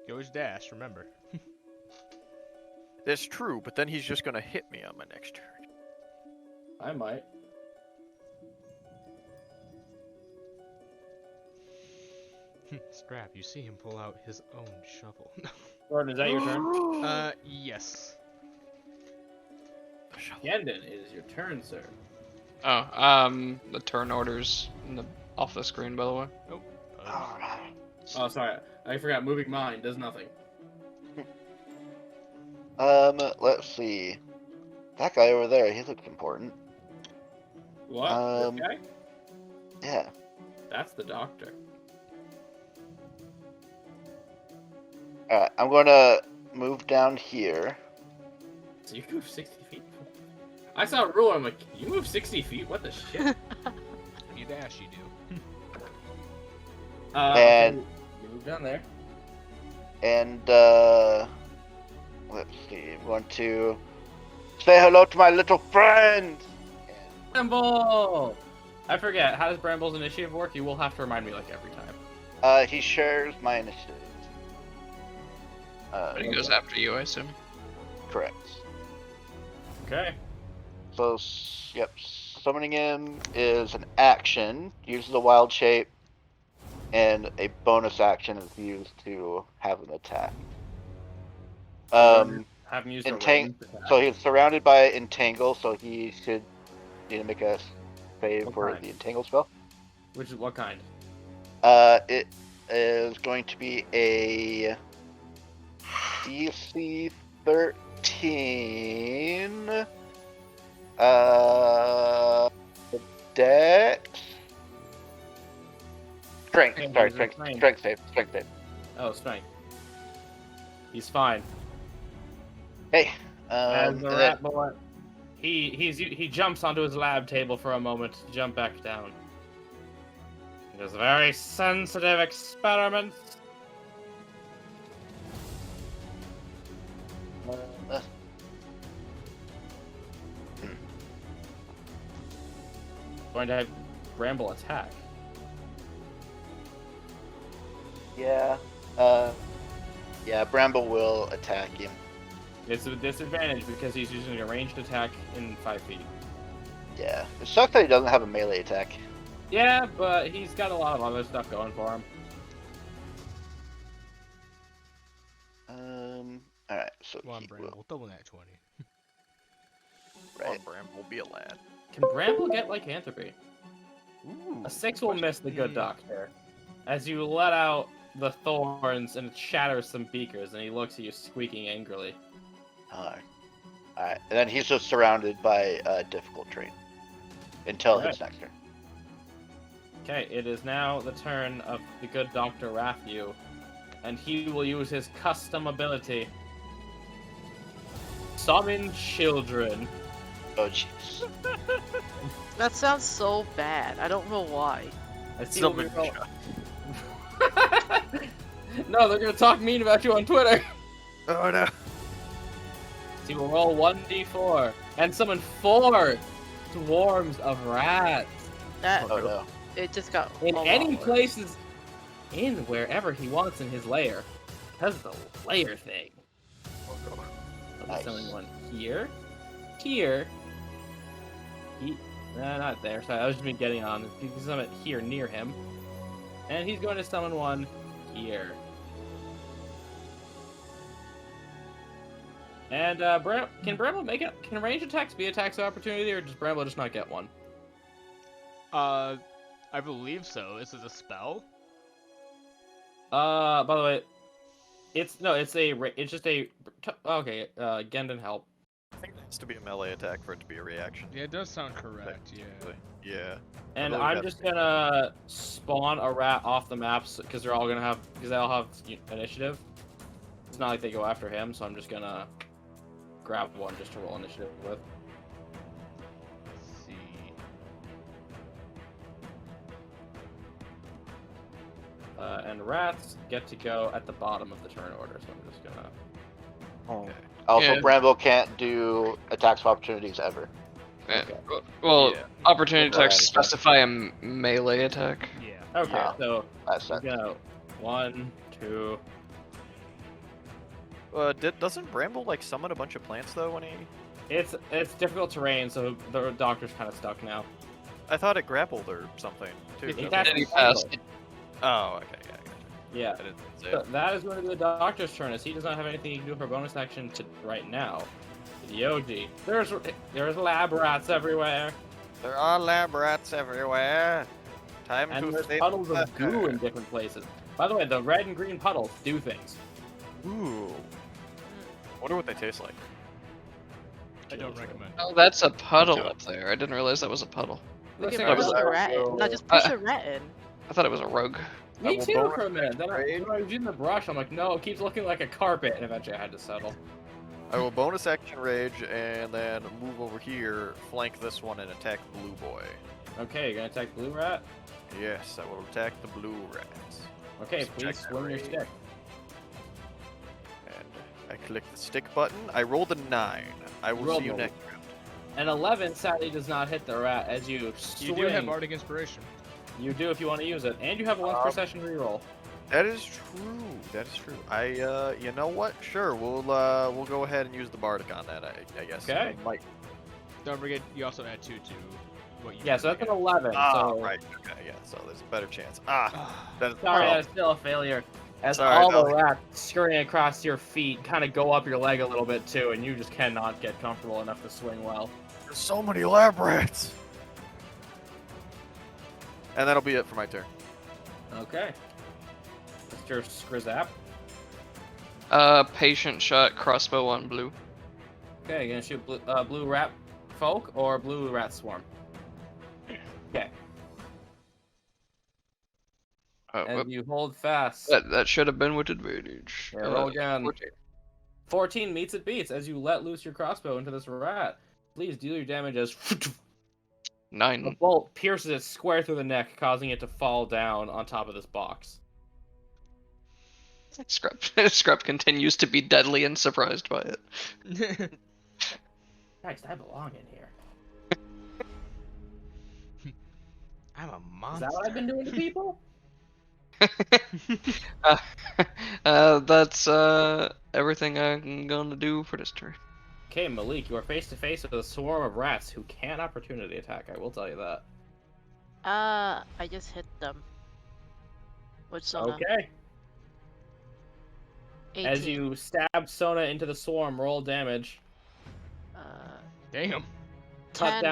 You always dash, remember. That's true, but then he's just gonna hit me on my next turn. I might. Scrap, you see him pull out his own shovel. Gordon, is that your turn? Yes. Gendon, it is your turn, sir. Oh, the turn orders off the screen, by the way. Nope. Alright. Oh, sorry. I forgot. Moving mind does nothing. Let's see. That guy over there, he looks important. What? Um, This guy? Yeah. That's the doctor. Alright, I'm gonna move down here. So you move 60 feet? I saw a ruler. I'm like, you move 60 feet? What the shit? You dash, you do. And- okay, you move down there. And, let's see. I'm going to say hello to my little friend! Bramble! I forget. How does Bramble's initiative work? You will have to remind me like every time. He shares my initiative. But he goes after you, I assume. Correct. Okay. So, yep, summoning him is an action, uses a wild shape, and a bonus action is used to have him attack. Have him use a Entang- ranged attack. So he's surrounded by Entangle, so he should need to make a save What for kind? the Entangle spell. Which is what kind? It is going to be a DC 13. Dex. Strength. Okay, Sorry, he's strength. afraid. Strength save. Strength save. Oh, strength. He's fine. Hey. As the and rat boy, he jumps onto his lab table for a moment to jump back down. It is a very sensitive experiment. Going to have Bramble attack. yeah. Yeah. Bramble will attack him. It's a disadvantage because he's using a ranged attack in 5 feet. Yeah. It sucks that he doesn't have a melee attack. Yeah, but he's got a lot of other stuff going for him. All right. So Come on, he Bramble. will. Double that 20. Right. Bramble, be a lad. Can Bramble get lycanthropy? Ooh, A 6 will miss the good question. doctor. As you let out the thorns and it shatters some beakers, and he looks at you squeaking angrily. Alright. Alright. And then he's just surrounded by difficult terrain until his next turn. Okay, it is now the turn of the good Dr. Ratthew, and he will use his custom ability. Summon children. Oh jeez. That sounds so bad. I don't know why. I see Summon what we roll. No, they're gonna talk mean about you on Twitter. Oh no. So you will roll 1d4 and summon 4 swarms of rats. That Oh no. it just got In a lot any worse. places, in wherever he wants in his lair, because of the lair thing. I'll Nice. be summoning one here, here. Not there. Sorry, I was just been getting on. You can summon it here near him, and he's going to summon one here. And can Bramble make it? Can range attacks be attacks of opportunity, or does Bramble just not get one? I believe so. This is a spell. By the way, it's just a. Okay, Gendon help. I think it has to be a melee attack for it to be a reaction. Yeah, it does sound correct. Yeah. Yeah. And believe I'm that's just gonna spawn a rat off the maps because they all have initiative. It's not like they go after him, so I'm just gonna grab one just to roll initiative with. Let's see. And rats get to go at the bottom of the turn order, so I'm just gonna. Okay. Also, Yeah. Bramble can't do attacks of opportunities ever. Yeah. Okay. Well, Yeah. opportunity Right. attacks specify a melee attack. Yeah. Okay, Ah. so That's we it. go 1, 2, Doesn't Bramble like summon a bunch of plants though when he? It's difficult terrain, so the doctor's kind of stuck now. I thought it grappled or something too. He doesn't attacks it? He the bundle. passed. Oh, okay, yeah. Yeah. I didn't say So it. that is going to be the doctor's turn, as he does not have anything he can do for bonus action right now. Yoji, there's lab rats everywhere, There are lab rats everywhere. Time and to there's save puddles the of goo in different places. By the way, the red and green puddles do things. Ooh. Wonder what they taste like. I don't recommend. Oh, that's a puddle Okay. up there. I didn't realize that was a puddle. We Looks can like push a the rogue. rat in. No, just Uh, push the rat in. I thought it was a rogue. Me will too bonus for a minute. Then raid. when I was using the brush, I'm like, no, it keeps looking like a carpet, and eventually I had to settle. I will bonus action rage and then move over here, flank this one, and attack Blue Boy. Okay, you're gonna attack blue rat. Yes, I will attack the blue rats. Okay, Let's please check swing your rate. stick. And I click the stick button. I rolled a 9. I will Roll see you roll. next round. An 11 sadly does not hit the rat as you swing. You do have Bardic Inspiration. You do if you want to use it, and you have a once per session reroll. That is true. That is true. You know what? Sure, we'll go ahead and use the bardic on that. I guess. Okay. Might. Don't forget, you also add 2 to what you. Yeah, so that's an 11. Ah, so right. Okay, yeah. So there's a better chance. Ah, that is. sorry, oh, that's still a failure. As Sorry, all the Dolly. rats scurrying across your feet kind of go up your leg a little bit too, and you just cannot get comfortable enough to swing well. there's so many lab rats. And that'll be it for my turn. Okay. Mr. Skrizap. Patient shot, crossbow on blue. Okay, you gonna shoot blue rat folk or blue rat swarm? Okay. Oh, And whoop. you hold fast. That should have been with advantage. Yeah, roll again. 14. 14 meets it beats as you let loose your crossbow into this rat. Please deal your damage as the 9. bolt pierces it square through the neck, causing it to fall down on top of this box. Scrap continues to be deadly and surprised by it. Christ, I belong in here. I'm a Is monster. that what I've been doing to people? That's everything I'm gonna do for this turn. Okay, Malik, you are face to face with a swarm of rats who can opportunity attack. I will tell you that. I just hit them. With Sona. Okay. 18. As you stab Sona into the swarm, roll damage. Damn. Cut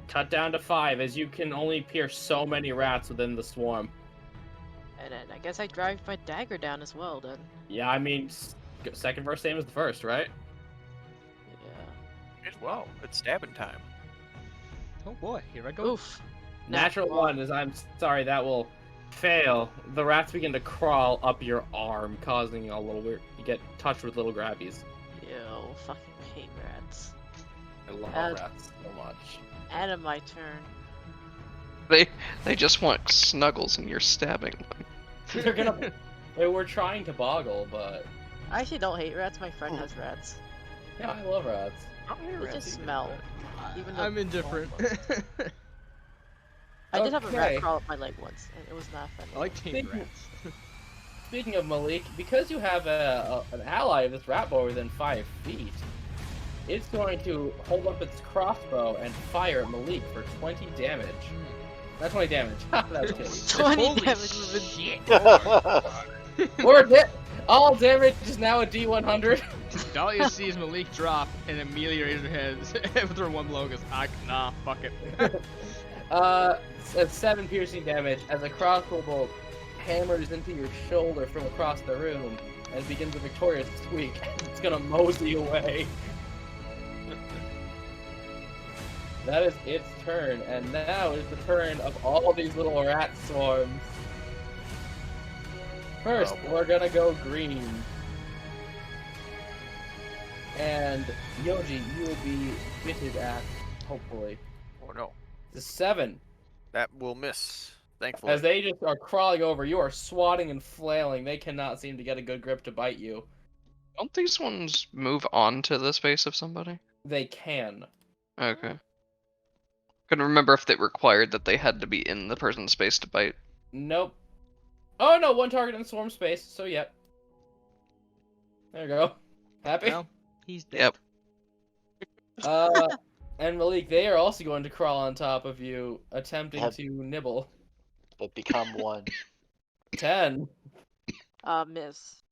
10. down to 5, as you can only pierce so many rats within the swarm. And then I guess I dragged my dagger down as well then. Yeah, I mean, second verse same as the first, right? Yeah. Well, it's stabbing time. Oh boy, here I go. Oof. Natural Natural 1 is, I'm sorry, that will fail. The rats begin to crawl up your arm, causing a little weird. You get touched with little grabbies. Ew, fucking hate rats. I love Uh, rats so much. And of my turn. They just want snuggles and you're stabbing them. They're gonna. They were trying to boggle, but I actually don't hate rats, my friend has rats. yeah, I love rats. They just smell. Even though I'm indifferent. I did have a Okay. rat crawl up my leg once, and it was not fun. I like tame Thank you. rats. Speaking of Malik, because you have an ally of this rat boy within 5 feet, it's going to hold up its crossbow and fire at Malik for 20 damage. Not 20 damage. that was kidding. 20 Holy damage was in shit. Worth it. All damage is now a D100. Dahlia sees Malik drop and immediately raises her head after one blow goes, nah, fuck it. It's 7 piercing damage as a crossbow bolt hammers into your shoulder from across the room and begins a victorious squeak. It's gonna mosey away. That is its turn, and now is the turn of all these little rat swarms. First, we're gonna go green. And Yoji, you will be fitted at, hopefully. Oh no, The 7. that will miss. Thankfully. As they just are crawling over, you are swatting and flailing. They cannot seem to get a good grip to bite you. Don't these ones move on to the space of somebody? They can. Okay. Couldn't remember if they required that they had to be in the person's space to bite. Nope. Oh no, one target in swarm space, so yep. There you go. Happy? Well, he's dead. Yep. And Malik, they are also going to crawl on top of you, attempting Have- to nibble. But become one. 10. Miss.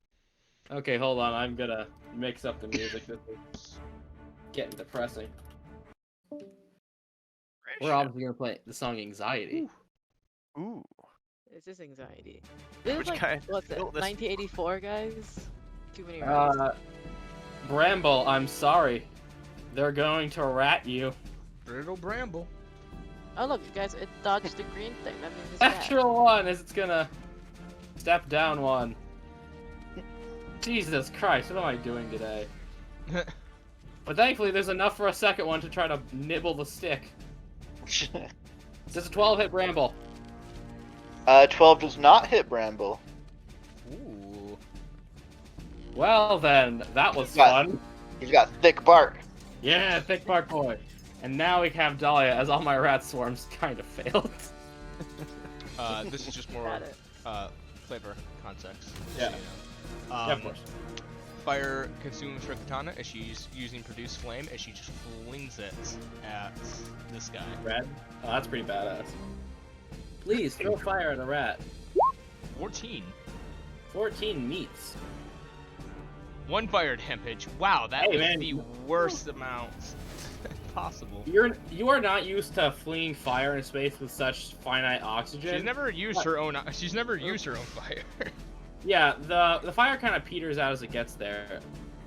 Okay, hold on. I'm gonna mix up the music. This is getting depressing. We're obviously gonna play the song "Anxiety." Ooh. This is anxiety. This Which is like, guy what's it, built this? 1984, guys? Too many rounds. Bramble, I'm sorry. They're going to rat you. Brittle Bramble. Oh look, guys, it dodged the green thing. That means it's bad. Natural one is it's gonna step down one. Jesus Christ, what am I doing today? But thankfully, there's enough for a second one to try to nibble the stick. Does a 12 hit Bramble? 12 does not hit Bramble. Ooh. Well then, that was Got- fun. He's got thick bark. Yeah, thick bark boy. And now we have Dahlia, as all my rat swarms kind of failed. This is just more Got it. flavor context. just Yeah. so you know. Yeah, of course. Fire consumes her katana as she's using produce flame as she just flings it at this guy. Red? Oh, that's pretty badass. Please, throw fire at a rat. 14. 14 meets. 1 fire damage. Wow, that Hey, was man. the worst amount possible. You are not used to fleeing fire in space with such finite oxygen. She's never used her own. She's never used her own fire. Yeah, the fire kind of peters out as it gets there.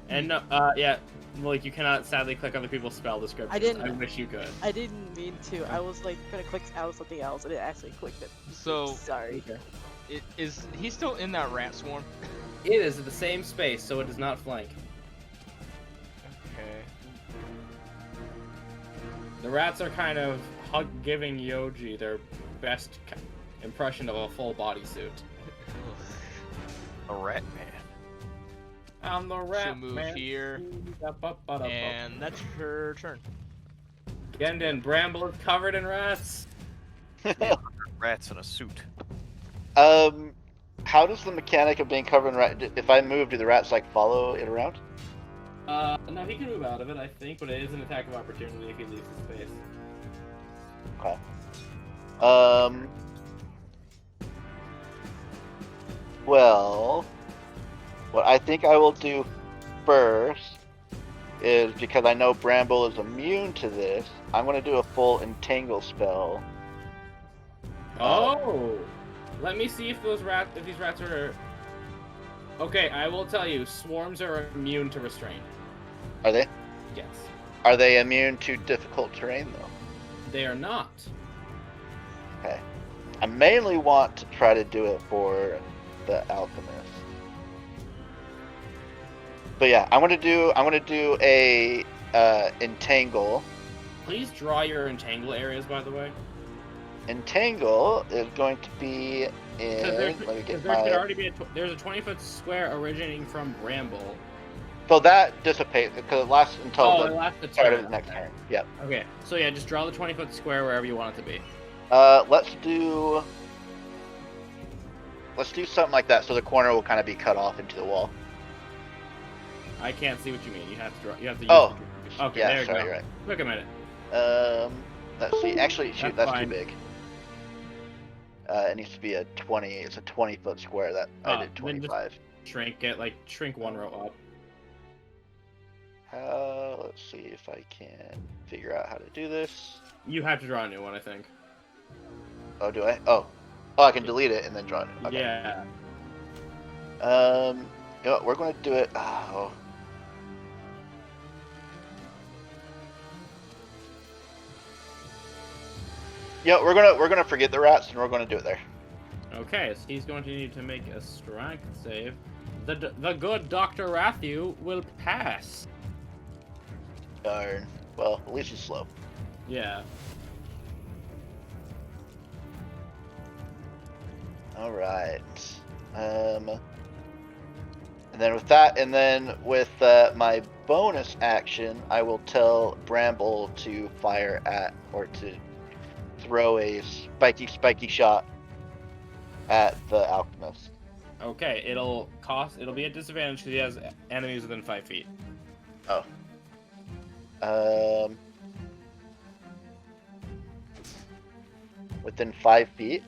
And yeah, like you cannot sadly click other people's spell descriptions. I didn't- I wish you could. I didn't mean to. I was like gonna click out something else, and it actually clicked it. So Sorry. is he still in that rat swarm? It is in the same space, so it does not flank. Okay. The rats are kind of giving Yoji their best impression of a full bodysuit. A rat man. I'm the rat She'll move man. here, and that's her turn. Gendon, Bramble is covered in rats. Rats in a suit. How does the mechanic of being covered in rat? If I move, do the rats like follow it around? No, he can move out of it, I think, but it is an attack of opportunity if he leaves the space. Okay. Well, what I think I will do first is, because I know Bramble is immune to this, I'm going to do a full entangle spell. Oh! Let me see if these rats are... Okay, I will tell you, swarms are immune to restraint. Are they? Yes. Are they immune to difficult terrain though? They are not. Okay. I mainly want to try to do it for the alchemist. But yeah, I want to do a entangle. Please draw your entangle areas, by the way. Entangle is going to be in. Let me Because get there could my. already be there's a 20-foot square originating from Bramble. So that dissipates because it lasts until Oh, it the lasts the start turn. of the next turn. Yep. Okay, so yeah, just draw the 20-foot square wherever you want it to be. Let's do something like that, so the corner will kind of be cut off into the wall. I can't see what you mean. You have to draw. You have to use. Oh. Okay, Yeah, there you sorry, go. you're right. Took a minute. Let's see. Actually, shoot, That's that's too fine. big. It needs to be a 20. It's a 20-foot square. That I did then just 25. Shrink it, like shrink one row up. Let's see if I can figure out how to do this. You have to draw a new one, I think. Oh, do I? Oh, I can delete it and then draw it. Okay. Yeah. You know what, we're going to do it. Oh. Yeah, we're gonna forget the rats and we're gonna do it there. Okay, so he's going to need to make a strength save. The good Dr. Ratthew will pass. Darn. Well, at least he's slow. Yeah. All right. And then with that, and then with my bonus action, I will tell Bramble to fire at, or to throw a spiky shot at the alchemist. Okay, it'll be a disadvantage because he has enemies within 5 feet. Oh. Within 5 feet?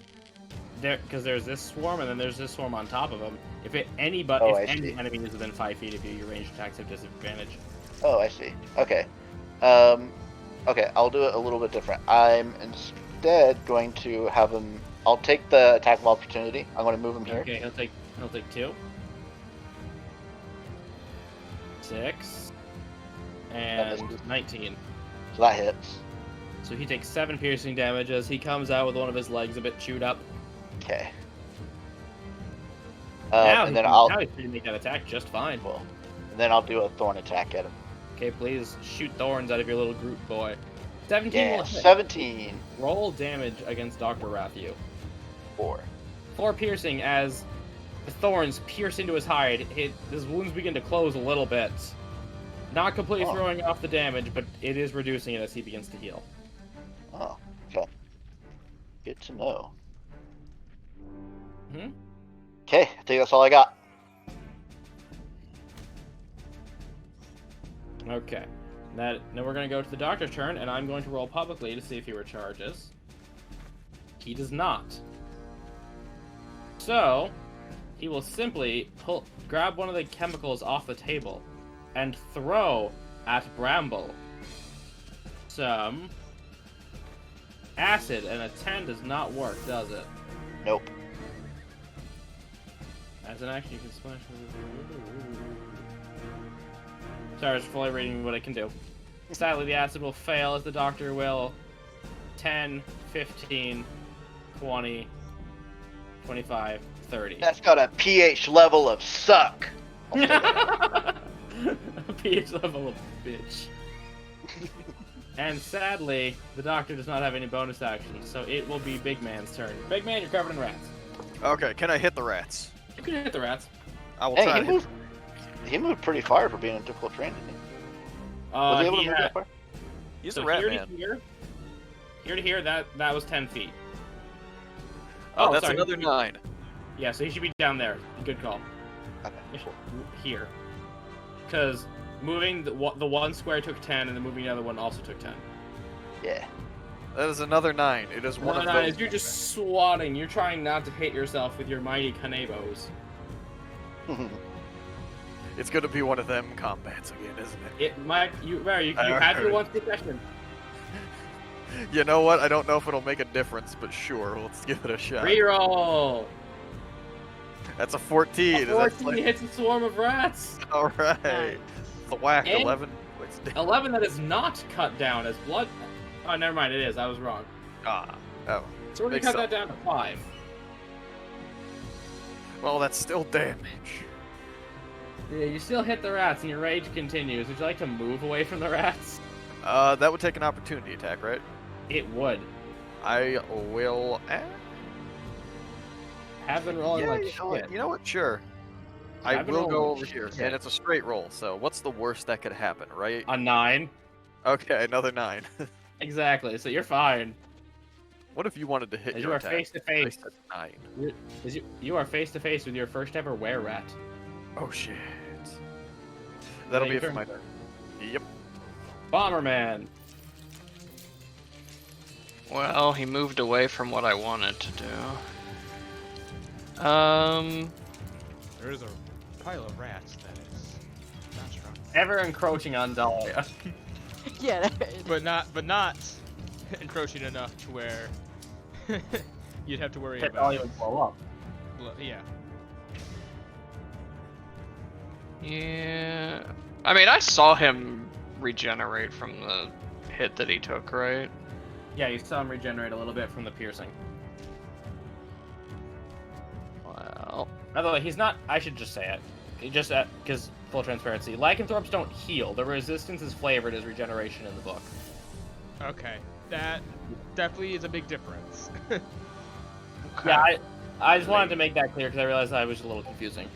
Because there's this swarm and then there's this swarm on top of him. If any enemy is within 5 feet of you, your ranged attacks have disadvantage. Oh, I see. Okay. Okay, I'll do it a little bit different. I'm instead going to have him. I'll take the attack of opportunity. I'm going to move him here. Okay, he'll take 2. 6 and 19. So that hits. So he takes 7 piercing damage as he comes out with one of his legs a bit chewed up. Okay. Now and then now I'll he's free to make that attack just fine. well, and then I'll do a thorn attack at him. Okay, please shoot thorns out of your little Groot boy. 17 Yeah, will hit. 17. Roll damage against Dr. Ratthew. 4. 4 piercing as the thorns pierce into his hide. His wounds begin to close a little bit. Not completely throwing off the damage, but it is reducing it as he begins to heal. Oh, okay. Good to know. Hmm? Okay, I think that's all I got. Okay. Now we're going to go to the doctor's turn, and I'm going to roll publicly to see if he recharges. He does not. So, he will simply grab one of the chemicals off the table and throw at Bramble some acid, and a 10 does not work, does it? Nope. As an action, you can splash. Sorry, I was fully reading what it can do. Sadly, the acid will fail as the doctor will 10, 15, 20, 25, 30. That's got a pH level of suck. I'll say that. A pH level of bitch. And sadly, the doctor does not have any bonus actions, so it will be Big Man's turn. Big Man, you're covered in rats. Okay, can I hit the rats? You can hit the rats. I will Hey, try he to hit. moved pretty far for being a difficult terrain, didn't he? Was he able to move that far? He's so a rat here man. to here, that was 10 feet. Oh, that's sorry. another 9. Yeah, so he should be down there. Good call. Okay. Here. Because moving the one square took 10, and then moving the other one also took 10. Yeah. That is another 9. It is one of those. You're just swatting. You're trying not to hit yourself with your mighty Kanebos. It's gonna be one of them combats again, isn't it? It might. You had your one suggestion. You know what? I don't know if it'll make a difference, but sure, let's give it a shot. Reroll. That's a 14. A 14 hits a swarm of rats. All right. Nice. The whack And 11. What's 11 that is not cut down as blood. Oh, never mind. It is. I was wrong. Oh. So we're gonna Makes cut sense. that down to 5. Well, that's still damage. Yeah, you still hit the rats, and your rage continues. Would you like to move away from the rats? That would take an opportunity attack, right? It would. I will. Have been rolling Yeah, like you know what? shit. You know what? Sure. I I've been will rolling go like over here, shit. and it's a straight roll. So what's the worst that could happen, right? A 9. Okay, another 9. Exactly. So you're fine. What if you wanted to hit As your you are attack? face to face. I said 9. You are face to face with your first ever were-rat. Oh shit. That'll be it for turn. my turn. Yep. Bomberman. Well, he moved away from what I wanted to do. There is a pile of rats that is not strong. Ever encroaching on Dahlia. Yeah. But not encroaching enough to where you'd have to worry That about. Dahlia would blow up. Yeah. Yeah. I mean, I saw him regenerate from the hit that he took, right? Yeah, you saw him regenerate a little bit from the piercing. Well, By the way, he's not. I should just say it. Just because full transparency, lycanthropes don't heal. The resistance is flavored as regeneration in the book. Okay. That definitely is a big difference. Yeah, I just wanted to make that clear because I realized I was a little confusing.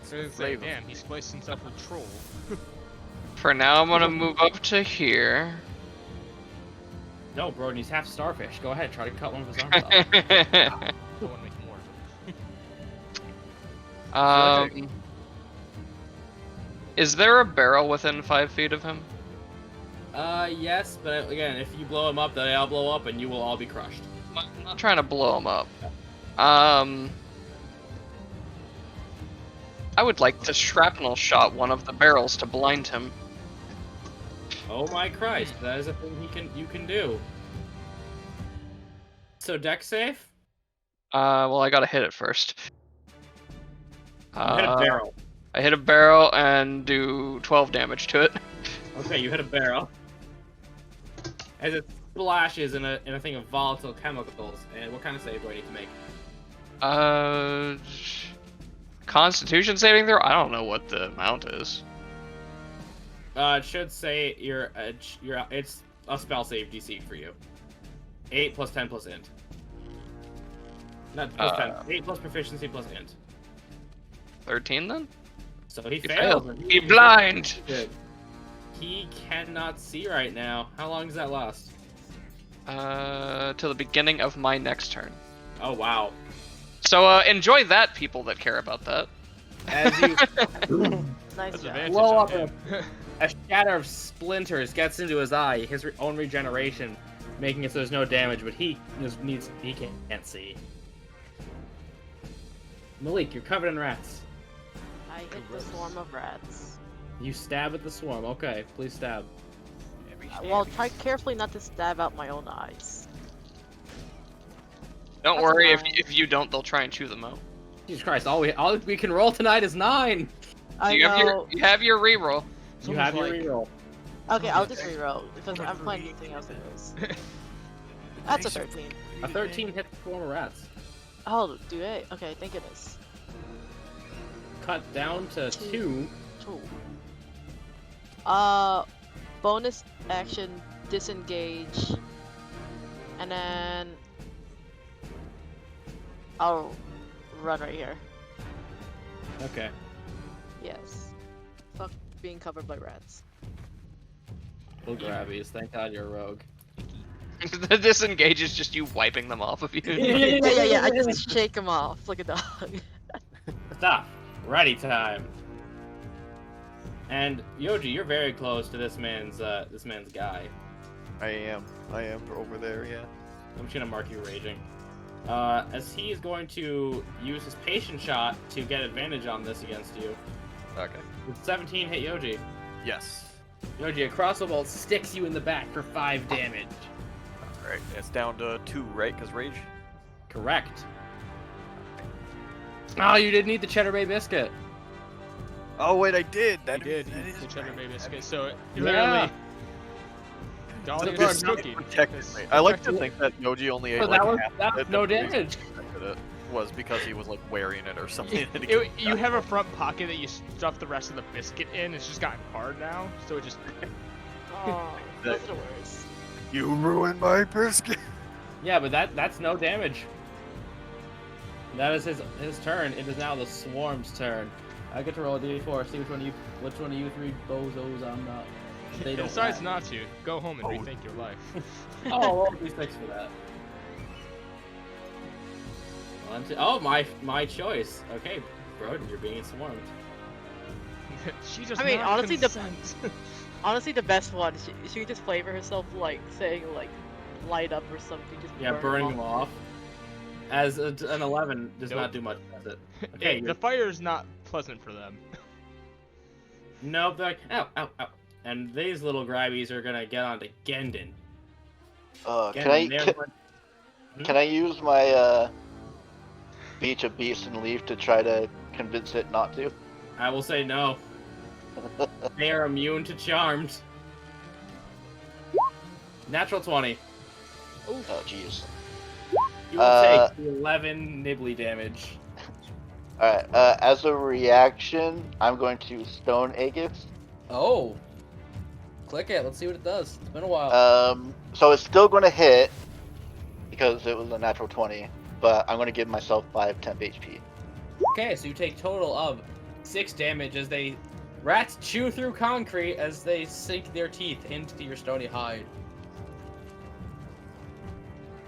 So it's like, damn, he spliced himself with troll. for now, I'm gonna move up to here. No, Broden, he's half starfish. Go ahead, try to cut one of his arms off. I want to make more of Is there a barrel within 5 feet of him? Yes, but again, if you blow him up, they all blow up, and you will all be crushed. I'm not trying to blow him up. I would like to shrapnel shot one of the barrels to blind him. Oh my Christ, that is a thing you can do. So deck safe? Well, I gotta hit it first. You hit a barrel. I hit a barrel and do 12 damage to it. Okay, you hit a barrel. As it splashes in a thing of volatile chemicals. And what kind of save do I need to make? Constitution saving throw? I don't know what the amount is. It should say it's a spell save DC for you. 8 plus 10 plus int. Not plus 10. 8 plus proficiency plus int. 13 then? So he He failed. failed. He blind! Good. He cannot see right now. How long does that last? Till the beginning of my next turn. Oh wow. So enjoy that, people that care about that. As you Nice That's job. advantage blow on up him. a shatter of splinters gets into his eye, his own regeneration, making it so there's no damage, but he can't see. Malik, you're covered in rats. I hit the swarm of rats. You stab at the swarm. Okay, please stab. Well, try carefully not to stab out my own eyes. Don't That's worry, fine. if you don't, they'll try and chew them out. Jesus Christ! All we can roll tonight is 9. I You know. have your reroll. You have your like- reroll. Okay, I'll just reroll because I'm playing anything else anyways. That's a 13. A 13 hits the swarm of rats. Oh, do they? Okay, thank goodness. Cut down to 2. 2. Bonus action, disengage, and then I'll run right here. Okay. Yes. Fuck being covered by rats. Little grabbies. Thank God you're a rogue. The disengage is just you wiping them off of you. Yeah. I just shake them off like a dog. Stop. Ready time. And Yoji, you're very close to this man's guy. I am over there, yeah. I'm just gonna mark you raging. As he is going to use his patient shot to get advantage on this against you. Okay. With 17 hit Yoji. Yes. Yoji, a crossbow bolt sticks you in the back for 5 damage. Alright, it's down to 2, right? Because rage? Correct. Oh, you didn't eat the Cheddar Bay biscuit. Oh, wait, I did! I did the cheddar bay biscuit, so it Yeah. literally... Dolly It's is cooking. Technically. I like to think that Yoji only ate Oh, like that was half of it, no and the reason damage. he protected it was because he was like wearing it or something. and he You couldn't have a front pocket that you stuff the rest of the biscuit in. It's just gotten hard now, so it just... Oh, those are the worst. You ruined my biscuit! Yeah, but that's no damage. That is his turn. It is now the swarm's turn. I get to roll a d4, see which one of you 3 bozos I'm not. They don't Decides have. not to. Go home and rethink your life. Oh, roll d6 for that. 1, 2. Oh, my choice. Okay, Broden, you're being swarmed. She just I mean, honestly, consent. Honestly, the best one. She could just flavor herself like saying like light up or something. Just Yeah, burning them off. As an 11 does Nope. not do much, does it? Okay, The fire is not pleasant for them. nope. They're like, ow, ow, ow. And these little grabbies are gonna get onto Gendon. Can I use my Beach of Beasts and leave to try to convince it not to? I will say no. They are immune to charms. Natural 20. Oh, jeez. You will take 11 nibbly damage. Alright, as a reaction, I'm going to Stone Aegis. Oh. Click it. Let's see what it does. It's been a while. So it's still going to hit, because it was a natural 20, but I'm going to give myself 5 temp HP. Okay, so you take total of 6 damage as rats chew through concrete as they sink their teeth into your stony hide.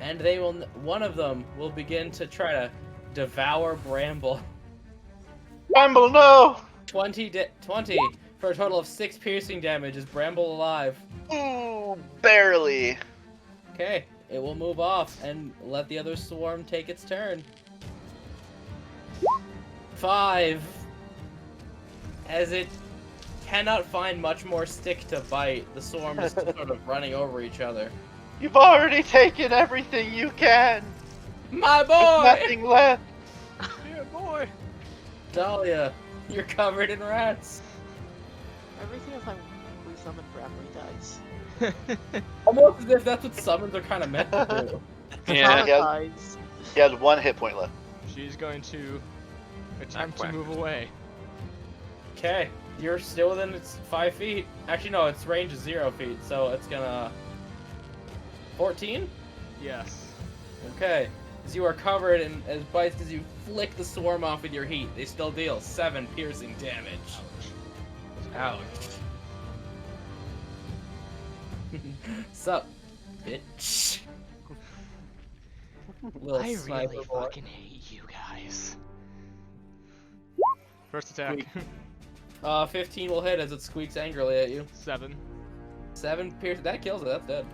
And one of them will begin to try to devour Bramble. Bramble, no! 20 for a total of 6 piercing damage. Is Bramble alive? Ooh, barely. Okay, it will move off and let the other swarm take its turn. 5. As it cannot find much more stick to bite, the swarm is sort of running over each other. You've already taken everything you can. My There's boy! nothing left. Yeah, boy. Dahlia, you're covered in rats. Every time we summon Bramley dies. Almost as if that's what summons are kind of meant to do. Yeah. Traumatized. He has 1 hit point left. She's going to attempt to Quack. move away. Okay, you're still within its 5 feet. Actually, no, its range is 0 feet, so it's gonna... 14? Yes. Okay. As you are covered in as bites as you flick the swarm off with your heat, they still deal 7 piercing damage. Ouch. Sup, bitch? Little I really sniper boy. fucking hate you guys. First attack. 15 will hit as it squeaks angrily at you. 7. 7 piercing. That kills it. That's dead.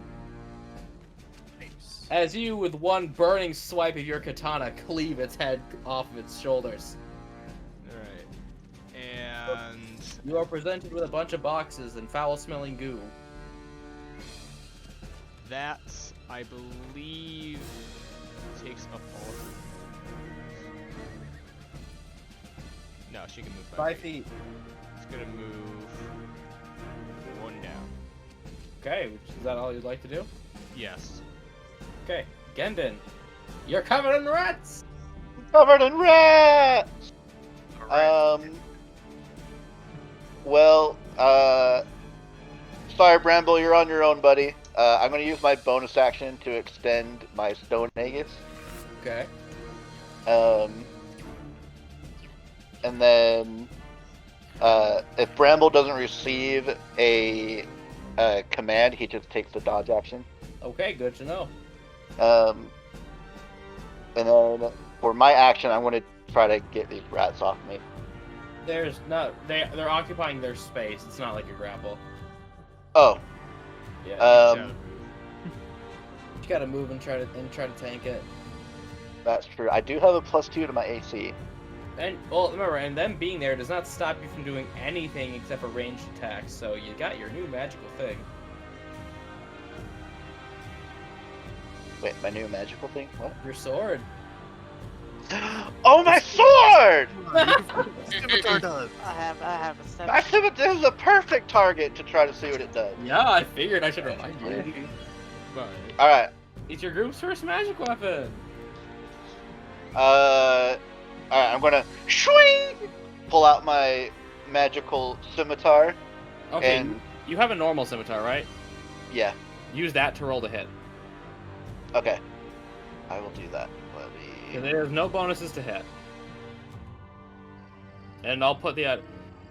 Nice. As you, with one burning swipe of your katana, cleave its head off of its shoulders. Alright. And You are presented with a bunch of boxes and foul-smelling goo. that, I believe, takes up all of her. No, she can move 5 feet. It's gonna move 1 down. Okay, is that all you'd like to do? Yes. Okay, Gendon, you're covered in rats! Covered in rats! Well, sorry, Bramble, you're on your own, buddy. I'm gonna use my bonus action to extend my Stone Aegis. Okay. And then, if Bramble doesn't receive a command, he just takes the dodge action. Okay, good to know. And then for my action, I'm going to try to get these rats off me. There's not... They're occupying their space. It's not like a grapple. Oh, Yeah. You gotta move and try to tank it. that's true. I do have a +2 to my AC. And, well, remember, and them being there does not stop you from doing anything except for ranged attacks, so you got your new magical thing. Wait, my new magical thing? What? Your sword. Oh, my sword! Scimitar does. I have a 7. My scimitar is a perfect target to try to see what it does. Yeah, I figured I should remind you. But Alright, It's your group's first magic weapon. alright, I'm gonna swing! Pull out my magical scimitar, Okay, and you have a normal scimitar, right? yeah, Use that to roll the hit. okay. I will do that. Let Because me... there's no bonuses to hit. And I'll put the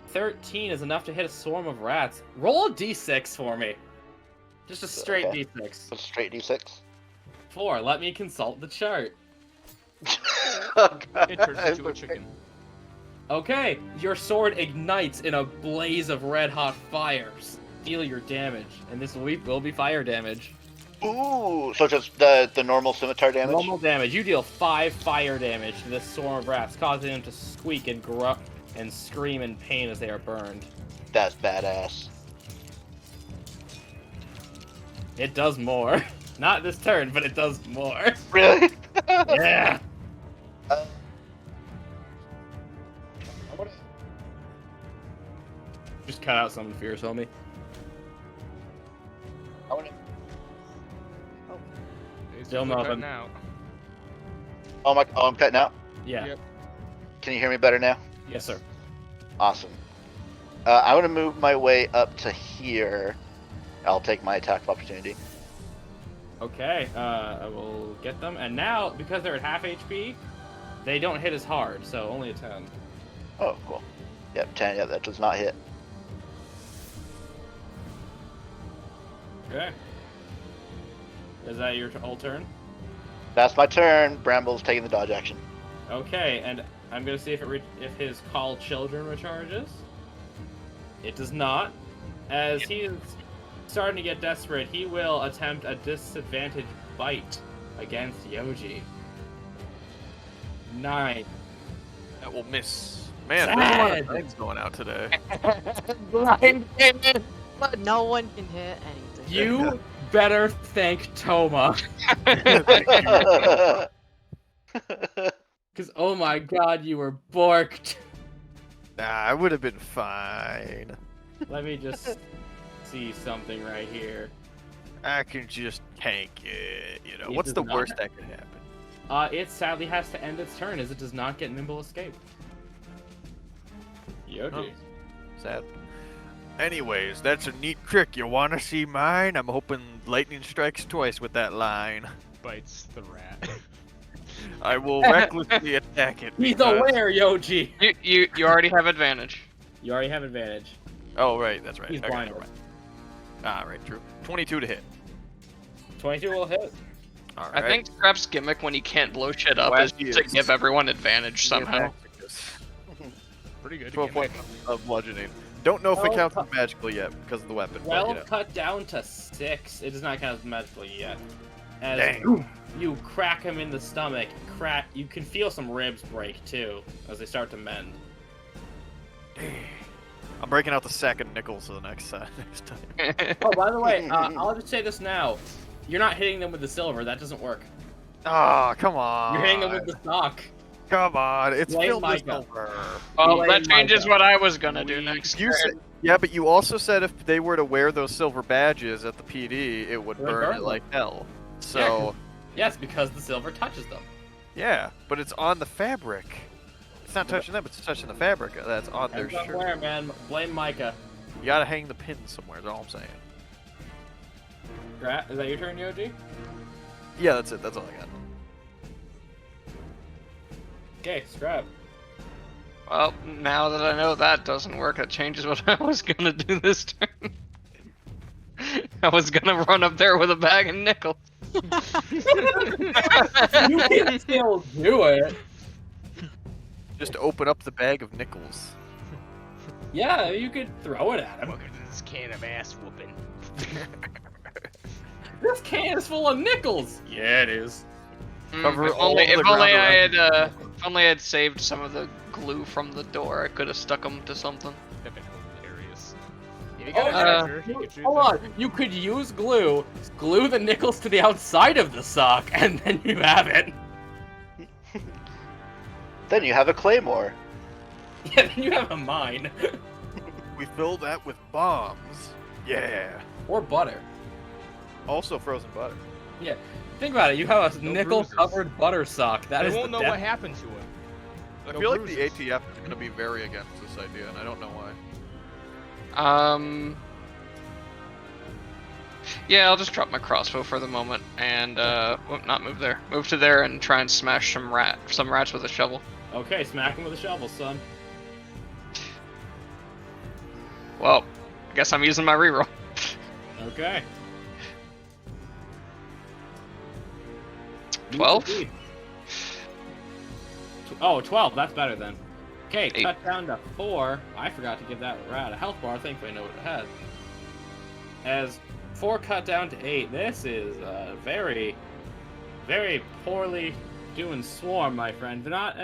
13 is enough to hit a swarm of rats. Roll a d6 for me. Just a straight Okay. d6. A straight d6. 4. Let me consult the chart. it turns into a chicken. Okay, your sword ignites in a blaze of red-hot fires. Deal your damage, and this will be fire damage. Ooh, so just the normal scimitar damage? Normal damage. You deal 5 fire damage to this swarm of rats, causing them to squeak and grunt and scream in pain as they are burned. That's badass. It does more. Not this turn, but it does more. Really? Yeah. Just cut out some fierce, homie. It's Still cutting nothing. out. Oh, I'm cutting out? Yeah. Yep. Can you hear me better now? Yes, sir. Awesome. I'm gonna move my way up to here. I'll take my attack of opportunity. Okay, I will get them. And now, because they're at half HP, they don't hit as hard, so only a 10. Oh, cool. Yep, 10. Yeah, that does not hit. Okay. Is that your whole turn? That's my turn. Bramble's taking the dodge action. Okay, and I'm gonna see if if his Call Children recharges. It does not. As he is starting to get desperate, he will attempt a disadvantage bite against Yoji. 9. That will miss. Man, there's a lot of things going out today. Blind cannon, but no one can hit anything. You better thank Toma. Because, oh my god, you were borked. Nah, I would have been fine. Let me just see something right here. I can just tank it. You know, It what's does the not. worst that could happen? It sadly has to end its turn as it does not get Nimble Escape. Yoji. Oh. Sad. Anyways, that's a neat trick. You wanna see mine? I'm hoping lightning strikes twice with that line. Bites the rat. I will recklessly attack it. He's because- aware, Yoji! You already have advantage. You already have advantage. Oh, right, that's right. He's Okay, blinded. never mind. Ah, right, true. 22 to hit. 22 will hit. All I right. think Scrap's gimmick when he can't blow shit up is Wacky to is- give everyone advantage somehow. Pretty good. 12 gimmick. points of bludgeoning. Don't know if it Well, counts as magical yet because of the weapon. Well, but, you know. cut down to 6. It does not count as magical yet. As Dang. you crack him in the stomach, you can feel some ribs break too as they start to mend. I'm breaking out the sack of nickels for the next time. Oh, by the way, I'll just say this now. You're not hitting them with the silver. That doesn't work. Oh, come on. You're hitting them with the stock. Come on. It's Blame filled with Micah. silver. Well, Blame that changes Micah. what I was gonna do next. You said, yeah, but you also said if they were to wear those silver badges at the PD, it would It would burn burn it them. like hell. So, Yes, because the silver touches them. yeah, but it's on the fabric. It's not touching them, it's touching the fabric that's on their Depends on shirt. where, man. Blame Micah. You gotta hang the pin somewhere, is all I'm saying. Is that your turn, Yoji? Yeah, that's it. That's all I got. Okay, Scrap. Well, now that I know that doesn't work, it changes what I was gonna do this turn. I was gonna run up there with a bag of nickels. You can still do it. Just open up the bag of nickels. Yeah, you could throw it at him. Welcome to this can of ass whooping. This can is full of nickels. Yeah, it is. Cover If all only, of the if ground only I around had, if only I had saved some of the glue from the door, I could have stuck them to something. That'd been hilarious. If you Oh, got a yeah. treasure, you could shoot Hold them. on. You could use glue the nickels to the outside of the sock, and then you have it. Then you have a claymore. Yeah, then you have a mine. We fill that with bombs. Yeah. Or butter. Also frozen butter. Yeah. Think about it. You have a No nickel-covered butter sock. That They is won't the know death. what happened to him. I No feel like bruises. the ATF is going to be very against this idea, and I don't know why. Yeah, I'll just drop my crossbow for the moment and well, not move there. Move to there and try and smash some rats with a shovel. Okay, smack him with a shovel, son. Well, I guess I'm using my reroll. Okay. 12? Oh, 12. That's better then. Okay, 8. cut down to 4. I forgot to give that rat a health bar. Thankfully, I know what it has. As 4 cut down to 8, this is very, very poorly doing swarm, my friend. They're not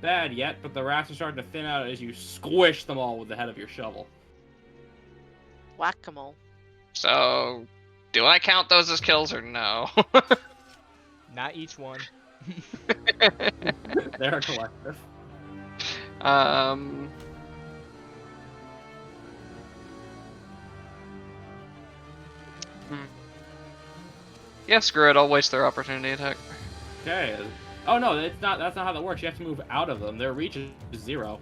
bad yet, but the rats are starting to thin out as you squish them all with the head of your shovel. Whack-a-mole. So, do I count those as kills or no? Not each one. They're a collective. Yeah, screw it. I'll waste their opportunity attack. Okay. Oh no, it's not. That's not how that works. You have to move out of them. Their reach is 0.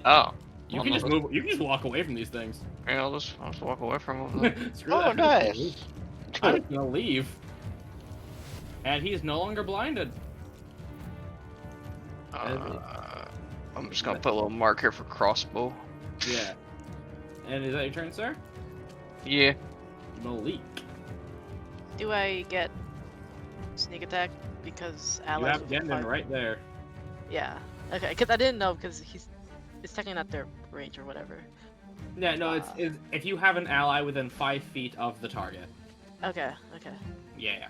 Oh. You Well, can no, just move. You can just walk away from these things. Yeah, I'll just walk away from them. Screw Oh, that. nice. I'm just gonna leave. And he's no longer blinded. I'm just gonna put a little mark here for crossbow. Yeah. And is that your turn, sir? Yeah. Malik. Do I get sneak attack because You allies have will Gendon fight? right there. Yeah. Okay, because I didn't know because it's technically not their range or whatever. Yeah, no, it's if you have an ally within 5 feet of the target. Okay. Yeah.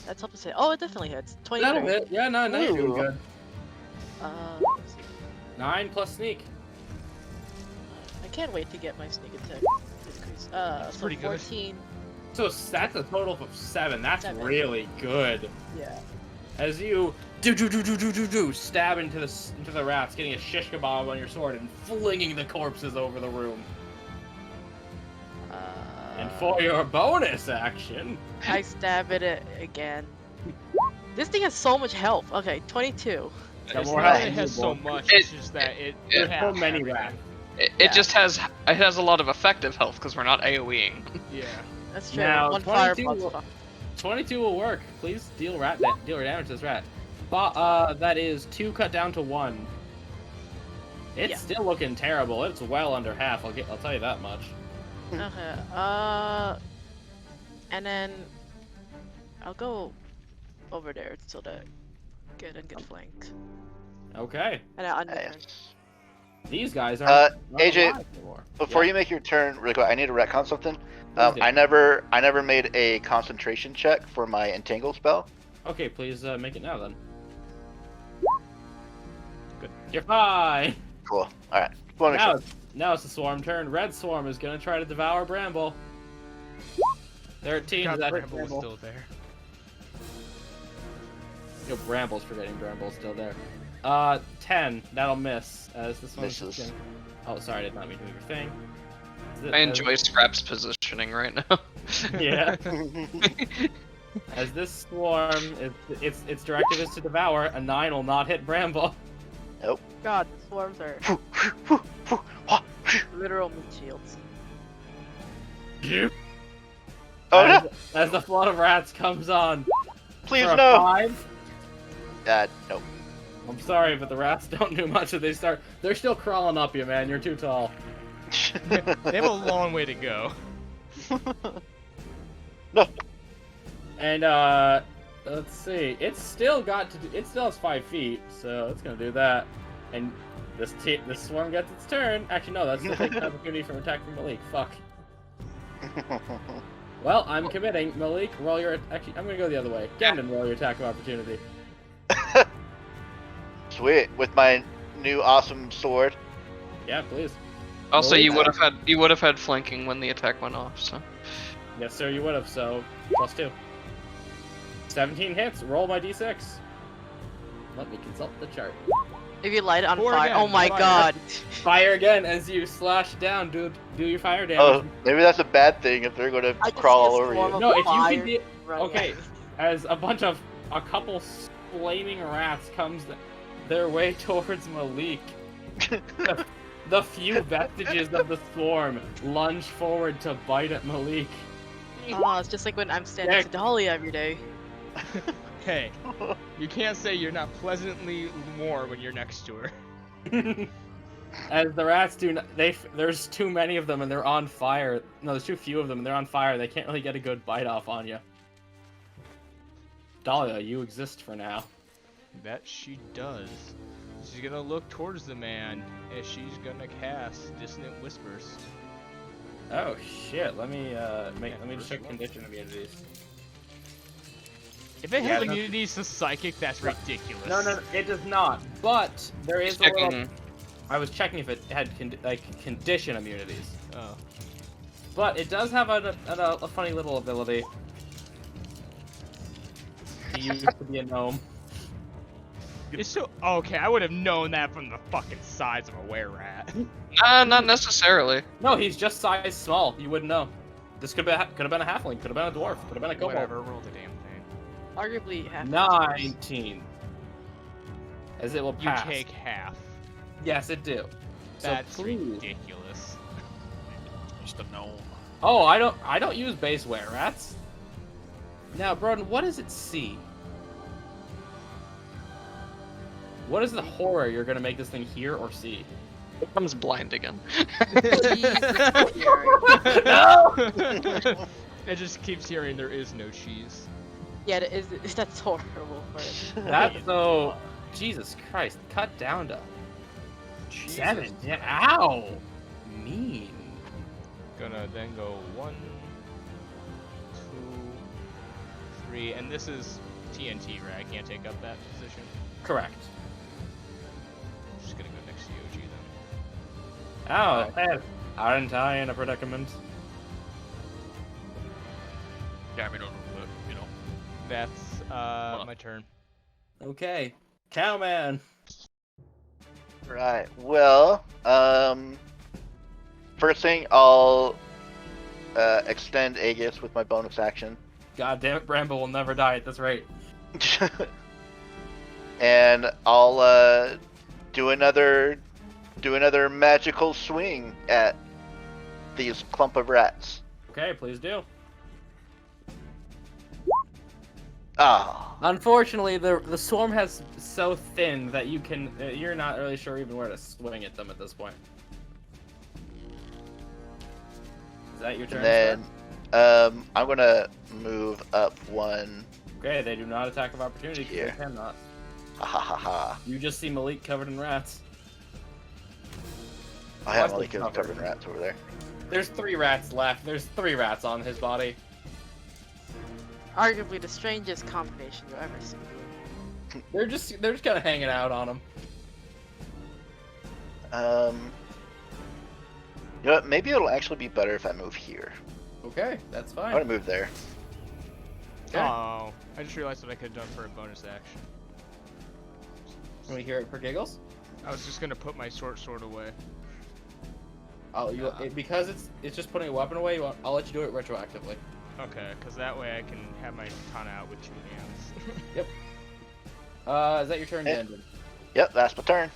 That's tough to say. Oh, it definitely hits. 23. That'll hit. Yeah, no, you're doing Ooh. good. Let's see. 9 plus sneak. I can't wait to get my sneak attack increase. So pretty good. 14. So that's a total of 7. That's 7. really good. Yeah. As you stab into the rats, getting a shish kebab on your sword and flinging the corpses over the room. And for your bonus action, I stab it again. This thing has so much health. Okay, 22. got It's more not that health it has than so you, much, It- it's just that it there's has so many everything. rats. It just has a lot of effective health because we're not AoEing. Yeah. That's true. Now, One 22 fire will- plus 22 will work. Please deal damage to this rat. But that is 2 cut down to 1. It's Yeah. still looking terrible. It's well under half. I'll tell you that much. Okay. And then I'll go over there so that get flanked. Okay. And I'll end the turn. Nice. These guys aren't AJ, alive anymore. Before Yeah. you make your turn, really quick, I need to retcon something. Please do. I never made a concentration check for my entangle spell. Okay, please make it now then. Good. You're fine. Cool. All right. Want to make sure. Now it's the swarm turn. Red swarm is gonna try to devour Bramble. 13. God, Is that hit Bramble was Bramble? still there. Yo, Bramble's forgetting Bramble's still there. 10. That'll miss. As this one's Misses. just gonna... Oh, sorry, I did not mean to do your thing. I enjoy Scrap's positioning right now. Yeah. As this swarm, its directive is to devour. A 9 will not hit Bramble. God, swarms are literal meat shields. Oh as, no! As the flood of rats comes on. Please for a no! 5. Nope. I'm sorry, but the rats don't do much. They're still crawling up you, man. You're too tall. They have a long way to go. No. And let's see. It still has 5 feet, so it's gonna do that. And this swarm gets its turn. Actually, no, that's still taking an opportunity from attack from Malik. Fuck. Well, I'm committing. Malik, roll your. Actually, I'm gonna go the other way. Gandon, roll your attack of opportunity. Sweet. With my new awesome sword. Yeah, please. Also, Roll you that. would have had flanking when the attack went off. So Yes, sir, you would have. So +2. 17 hits. Roll my d6. Let me consult the chart. If you light it on Four fire, again, oh my fire. god. Fire again as you slash down. Do your fire damage. Oh, maybe that's a bad thing if they're gonna I can crawl all see a over swarm you. of No, if you fire could be running okay. at me. As a couple flaming rats comes their way towards Malik, the few vestiges of the swarm lunge forward to bite at Malik. Oh, it's just like when I'm standing Yeah. to Dahlia every day. Hey, you can't say you're not pleasantly warm when you're next to her. As the rats there's too many of them and they're on fire. No, there's too few of them and they're on fire. They can't really get a good bite off on you. Dahlia, you exist for now. Bet she does. She's gonna look towards the man, and she's gonna cast Dissonant Whispers. Oh shit! Let me just check condition immunities. If it Yeah, has no- immunities to psychic, that's ridiculous. No, it does not. But there is a little. checking. I was checking if it had condition immunities. Oh. But it does have a funny little ability. He used to be a gnome. It's so okay. I would have known that from the fucking size of a were rat. Not necessarily. No, he's just size small. You wouldn't know. This could have been a halfling. Could have been a dwarf. Could have been a kobold. Whatever. Roll the damn thing. Arguably half. 19. As it will You pass. take half. Yes, it do. That's so please. ridiculous. Just a gnome. Oh, I don't use base were rats. Now, Broden, what does it see? What is the horror you're gonna make this thing hear or see? It becomes blind again. No! It just keeps hearing there is no cheese. Yeah, that's horrible. For it. That's so. Jesus Christ, cut down to Jesus 7. Yeah, Christ. ow! Mean. Gonna then go 1, 2, 3, and this is TNT, right? I can't take up that position. Correct. I'm just gonna go next to Yoji then. Oh, hey, aren't I in a predicament? Yeah, I mean, you know. That's my turn. Okay. Cowman. Right. Well, first thing I'll extend Aegis with my bonus action, God damn it, Bramble will never die at this rate. and I'll do another magical swing at these clump of rats. Okay, please do. Ah. Unfortunately, the swarm has so thin that you're not really sure even where to swing at them at this point. Is that your turn? And then I'm gonna move up one. Sir? Okay, they do not attack of opportunity because Here. they cannot. Ha ha ha ha. You just see Malik covered in rats. I have Watch Malik the covered cover. in rats over there. There's 3 rats left. There's 3 rats on his body. Arguably the strangest combination you've ever seen. They're just kind of hanging out on him. You know what? Maybe it'll actually be better if I move here. Okay, that's I'm fine. gonna move there. Okay. Oh, I just realized what I could have done for a bonus action. Can we hear it for giggles? I was just gonna put my short sword away. Because it's just putting a weapon away. I'll let you do it retroactively. Okay, because that way I can have my katana out with 2 hands. Is that your turn, Eh. Dandon? Yep, that's my turn.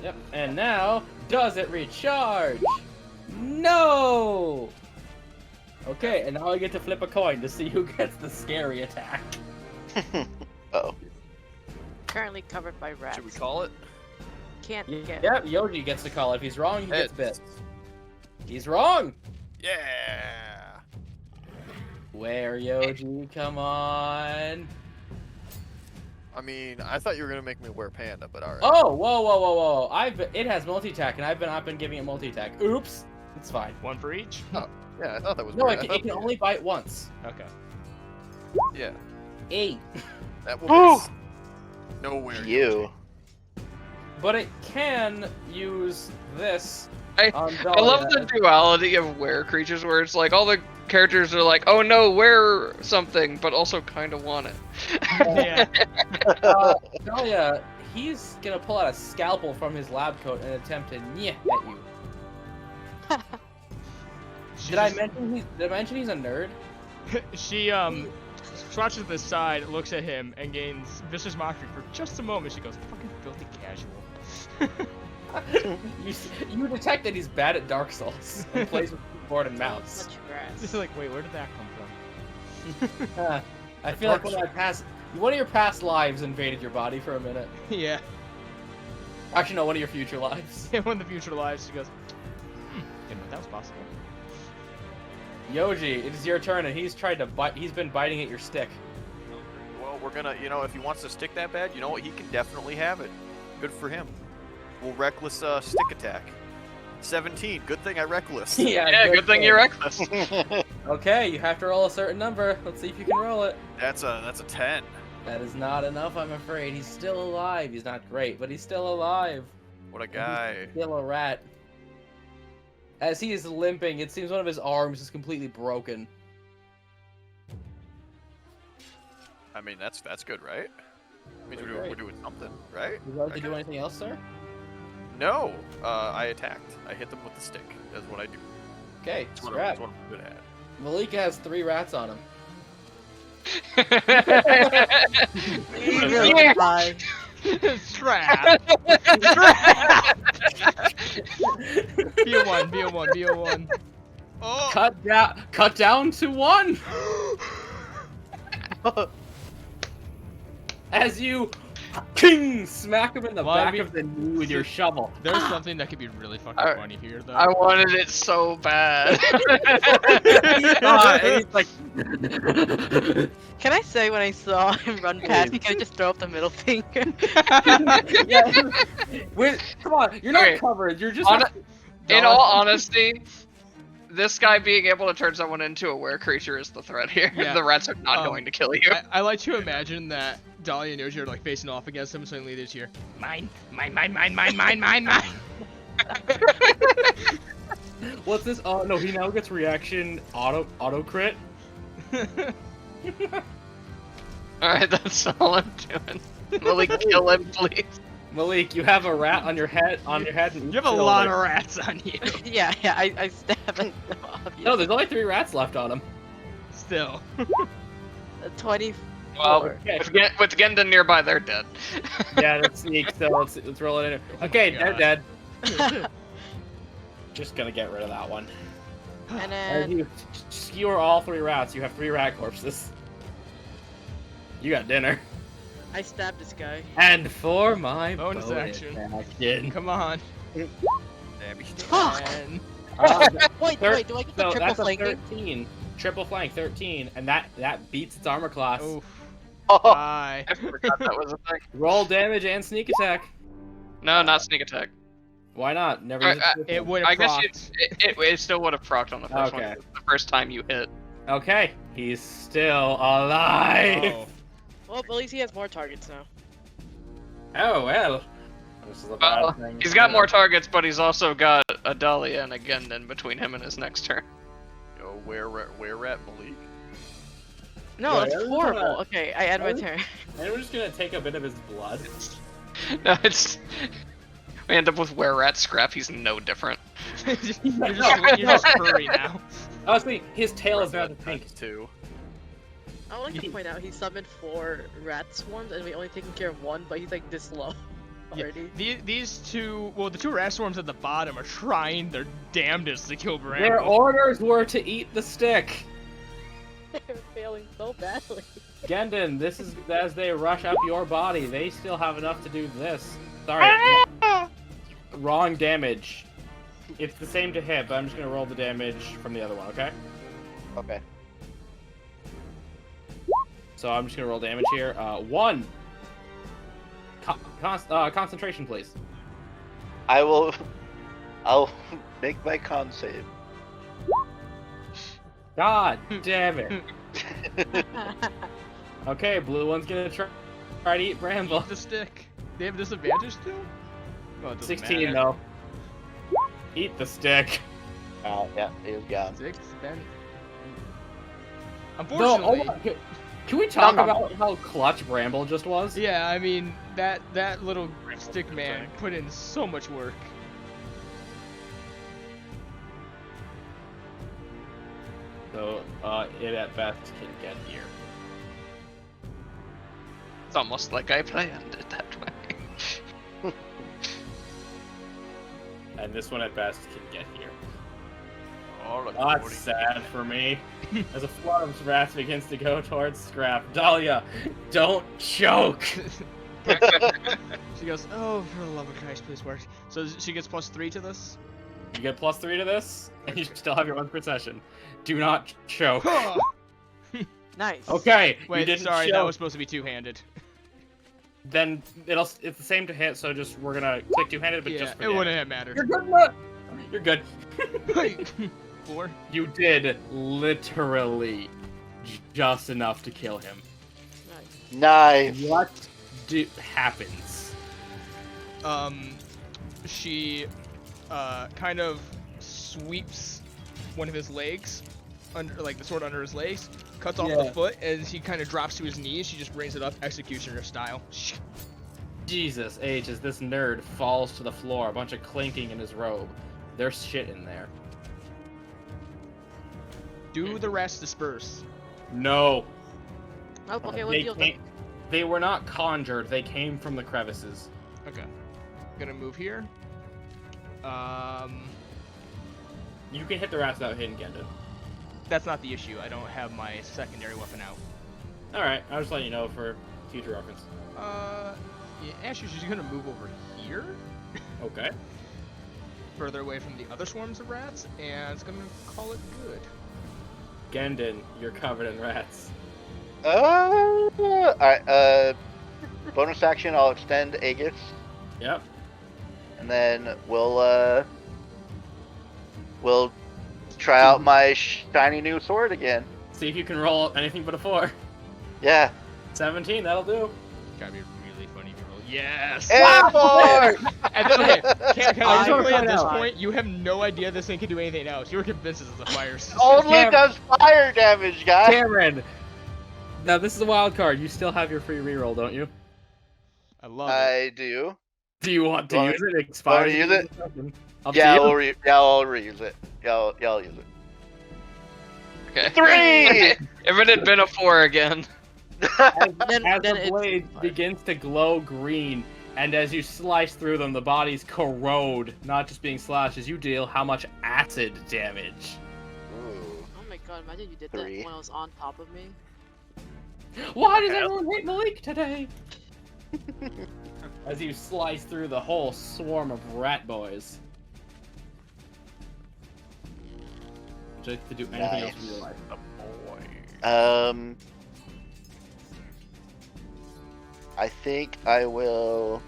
Yep. And now, does it recharge? No. Okay, and now I get to flip a coin to see who gets the scary attack. Uh-oh. Currently covered by rats. Should we call it? Can't get. Yep, Yoji gets to call. If he's wrong, he gets Heads. bit. He's wrong. Yeah. Where, Yoji? Come on. I mean, I thought you were gonna make me wear panda, but alright. Oh, whoa! It has multi-attack, and I've been giving it multi-attack. Oops, it's fine. 1 for each? Yeah, I thought that was No, weird. it I can thought- only bite once. Okay. Yeah, 8. that Woo! was nowhere. You. But it can use this I on I love Dahlia. the duality of were creatures, where it's like all the characters are like, oh no, wear something, but also kind of want it. Yeah. Dahlia, he's gonna pull out a scalpel from his lab coat and attempt to nyeh at you. Did I mention he's a nerd? She crouches to the side, looks at him, and gains vicious mockery for just a moment. She goes, "Fucking filthy casual." You detect that he's bad at Dark Souls and plays with keyboard and mouse. Much grass. Just like, wait, where did that come from? I feel like one of your past lives invaded your body for a minute. Yeah. Actually, no, one of your future lives. And when the future lives, she goes, didn't know that was possible. Yoji, it is your turn, and he's tried to bite. He's been biting at your stick. Well, we're gonna, if he wants to stick that bad, you know what? He can definitely have it. Good for him. We'll reckless stick attack. 17. Good thing I reckless. Yeah, good thing you're reckless. Okay, you have to roll a certain number. Let's see if you can roll it. That's a 10. That is not enough, I'm afraid. He's still alive. He's not great, but he's still alive. What a guy. Still a rat. As he is limping, it seems one of his arms is completely broken. I mean, that's good, right? I mean, Great. we're doing something, right? Would you like to do anything else, sir? No, I attacked. I hit them with the stick. That's what I do. Okay, That's what scrap. I'm good at. Malika has 3 rats on him. Bye. Strap! Strap! B01, B01, B01. Oh! Cut down to 1! As you King! Smack him in the Well, I back mean, of the knee with your shovel. There's something that could be really fucking I- funny here, though. I wanted it so bad. And he's like, Can I say when I saw him run past me, can I just throw up the middle finger? yeah. Come on, you're not Okay. covered. You're just. In all honesty, this guy being able to turn someone into a were creature is the threat here. Yeah. The rats are not going to kill you. I like to imagine that Dahlia and Yoji are like facing off against him, suddenly they just hear, mine, mine, mine, mine, mine, mine, mine, mine. What's this? Oh no, he now gets reaction auto crit. Alright, that's all I'm doing. Malik, kill him, please. Malik, you have a rat on your head. And You have a lot of rats on you. yeah, I stab at them, obviously. No, there's only 3 rats left on him. Still. 24. Well, Okay. with Gendon nearby, they're dead. Yeah, let's sneak. So let's roll it in. Okay, God. they're dead. Just gonna get rid of that one. And As then you skewer all 3 rats, you have 3 rat corpses. You got dinner. I stab this guy. And for my Bonus action. action. Come on. Fuck! And Wait, Thir- do I get the So triple that's a flanking? 13. Triple flank 13, and that beats its armor class. oof. Oh, Bye. I forgot that was a thing. Roll damage and sneak attack. No, not sneak attack. Why not? Never. Uh, used uh, it before. It would I have guess procced. it still would have procced on the first one. Okay. It's the first time you hit. Okay, he's still alive. Oh. Well, at least he has more targets now. Oh well. This is a bad Well, thing. he's got more targets, but he's also got a Dahlia and a Gendon between him and his next turn. Yo, where rat Malik? No, Yeah, that's that's horrible. not- Okay, I end my turn. And we're just gonna take a bit of his blood. No, it's. We end up with were rat scrap. He's no different. you're just furry now. Honestly, his tail is rather pink. Too. I would like to point out he summoned 4 rat swarms and we only taken care of 1, but he's like this low Yeah, already. these two, well, the 2 rat swarms at the bottom are trying their damnedest to kill Their Bramble. orders were to eat the stick. They're failing so badly. Gendon, this is as they rush up your body. They still have enough to do this. Sorry. Wrong damage. It's the same to hit, but I'm just gonna roll the damage from the other one, okay? Okay. So I'm just gonna roll damage here. 1. Concentration, please. I'll make my con save. God damn it. Okay, blue one's gonna try to eat Bramble. The stick. They have disadvantage too? Well, it doesn't 16 matter. though. Eat the stick. Yeah, he was gone. 6, then. No, Unfortunately, hold on. Can we talk No. about how clutch Bramble just was? yeah, I mean that little stick man put in so much work. So, it at best can get here. It's almost like I planned it that way. And this one at best can get here. Oh, look, That's 40. sad for me. As a flood of rats begins to go towards Scrap. Dahlia, don't choke! She goes, oh, for the love of Christ, please work. So she gets +3 to this? You get +3 to this, and you still have your own procession. Do not choke. Nice. Okay, you Wait, didn't sorry, choke. that was supposed to be two-handed. Then it's the same to hit, so just we're gonna click two-handed, but Yeah, just for it damage. wouldn't have mattered. You're good. Look. You're good. 4? You did literally just enough to kill him. Nice. Nice. What happens? She kind of sweeps one of his legs, under like the sword under his legs, cuts off the Yeah. foot, and he kind of drops to his knees. She just brings it up, executioner style. Jesus H, as this nerd falls to the floor, a bunch of clinking in his robe. There's shit in there. Do the rest disperse? No. Oh, okay, what They, deal came, they were not conjured, they came from the crevices. Okay. Gonna move here. You can hit the rats without hitting Gendon. That's not the issue. I don't have my secondary weapon out. Alright, I was just letting you know for future reference. Yeah, Asher's just gonna move over here, Okay. further away from the other swarms of rats, and it's gonna call it good. Gendon, you're covered in rats. Alright, bonus action, I'll extend Aegis, Yep. and then we'll try out my shiny new sword again. See if you can roll anything but a 4. Yeah. 17, that'll do. Gotta be really funny if you roll. Yes! And 4! And then, okay, can I I just play at find this out. point, you have no idea this thing can do anything else. You're convinced this is a fire system. Only Cam- does fire damage, guys! Cameron! Now, this is a wild card. You still have your free reroll, don't you? I love it. I do. Do you want to Want use it? It expires. to use it? Up Yeah, to you. I'll reuse it. Yeah, I'll use it. Okay. 3! If it had been a 4 again. Then, As then the it's blade fine. begins to glow green, and as you slice through them, the bodies corrode, not just being slashed, as you deal how much acid damage. Ooh. Oh my god, imagine you did 3. that when I was on top of me. Why does everyone hate Malik today? As you slice through the whole swarm of rat boys. Would you like to do anything else in your life? The boy. I think I will.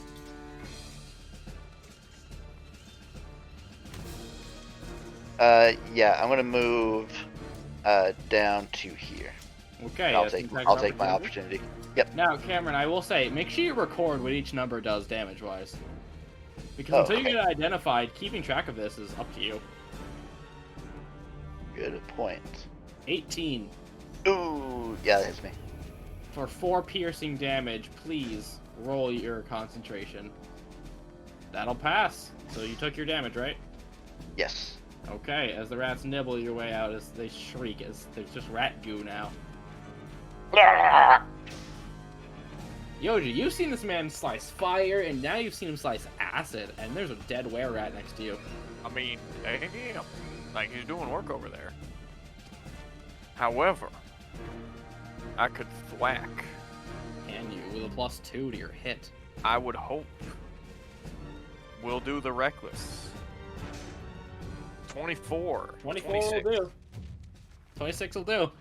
Yeah, I'm gonna move down to here. Okay, I'll that's take an attack I'll of take my opportunity. Yep. Now, Cameron, I will say, make sure you record what each number does damage-wise. Because Oh, until you okay. get it identified, keeping track of this is up to you. Good point. 18. Ooh, yeah, that hits me. For 4 piercing damage, please roll your concentration. That'll pass. So you took your damage, right? Yes. Okay, as the rats nibble your way out as they shriek, as there's just rat goo now. Yoji, you've seen this man slice fire, and now you've seen him slice acid, and there's a dead were-rat next to you. I mean, damn. Like, he's doing work over there. However, I could thwack. Can you, with a +2 to your hit. I would hope. We'll do the reckless. 24. 24 will do. 26 will do.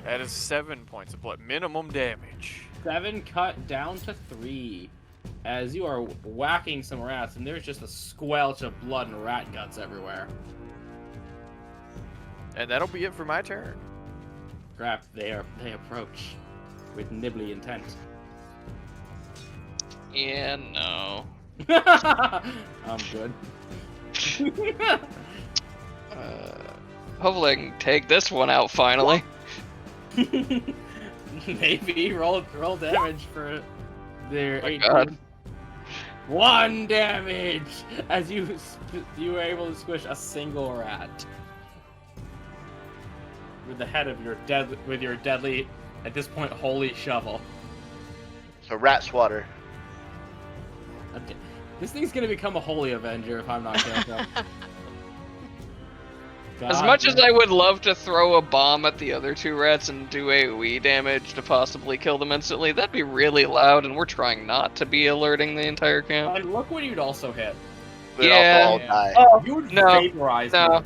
That is 7 points of blood. Minimum damage. 7 cut down to 3. As you are whacking some rats, and there's just a squelch of blood and rat guts everywhere. And that'll be it for my turn. Crap, they approach with nibbly intent. Yeah, no. I'm good. Hopefully I can take this one out finally. Maybe roll damage for their Oh my 18. God. 1 damage as you were able to squish a single rat with the head of your deadly, at this point, holy shovel. So rat swatter. Okay. This thing's gonna become a holy avenger if I'm not careful. As much as I would love to throw a bomb at the other 2 rats and do AoE damage to possibly kill them instantly, that'd be really loud, and we're trying not to be alerting the entire camp. And look what you'd also hit. We'd Yeah. also all die. Oh, you would No, vaporize no. me.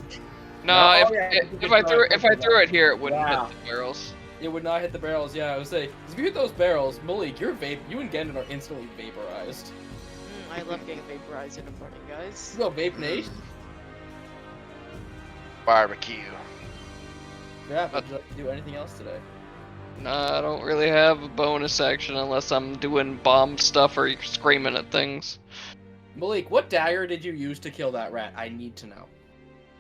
No, Oh, if, yeah, if I threw it here, it wouldn't Wow. hit the barrels. It would not hit the barrels. Yeah, I would say, 'cause if you hit those barrels, Malik, you and Gendon are instantly vaporized. I love getting vaporized in the morning, guys. You go vape nation. Barbecue. Yeah, but do anything else today? Nah, I don't really have a bonus action unless I'm doing bomb stuff or screaming at things. Malik, what dagger did you use to kill that rat? I need to know.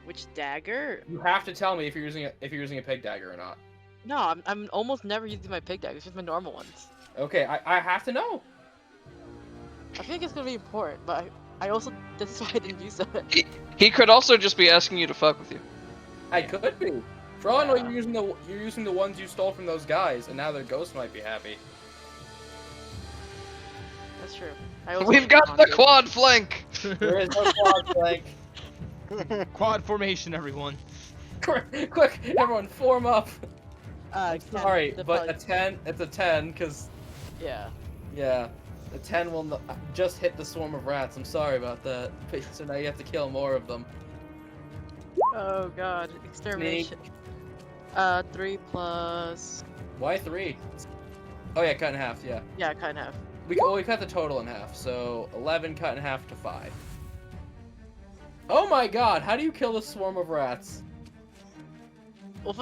Which dagger? You have to tell me if you're using a pig dagger or not. No, I'm almost never using my pig daggers, just my normal ones. Okay, I have to know. I think it's gonna be important, but I also that's why I didn't use it. He could also just be asking you to fuck with you. I could be. For all I know, you're using the ones you stole from those guys, and now their ghosts might be happy. That's true. I also We've got the haunted. quad flank! There is no quad flank. Quad formation, everyone. Quick, everyone, form up. Ken, Sorry, the but bug- a 10. It's a 10, cause yeah. yeah. A 10 will just hit the swarm of rats. I'm sorry about that. So now you have to kill more of them. Oh god, extermination. 3 plus. Why 3? Oh yeah, cut in half. Yeah. Yeah, cut in half. We cut the total in half. So 11 cut in half to 5. Oh my god! How do you kill a swarm of rats? Well,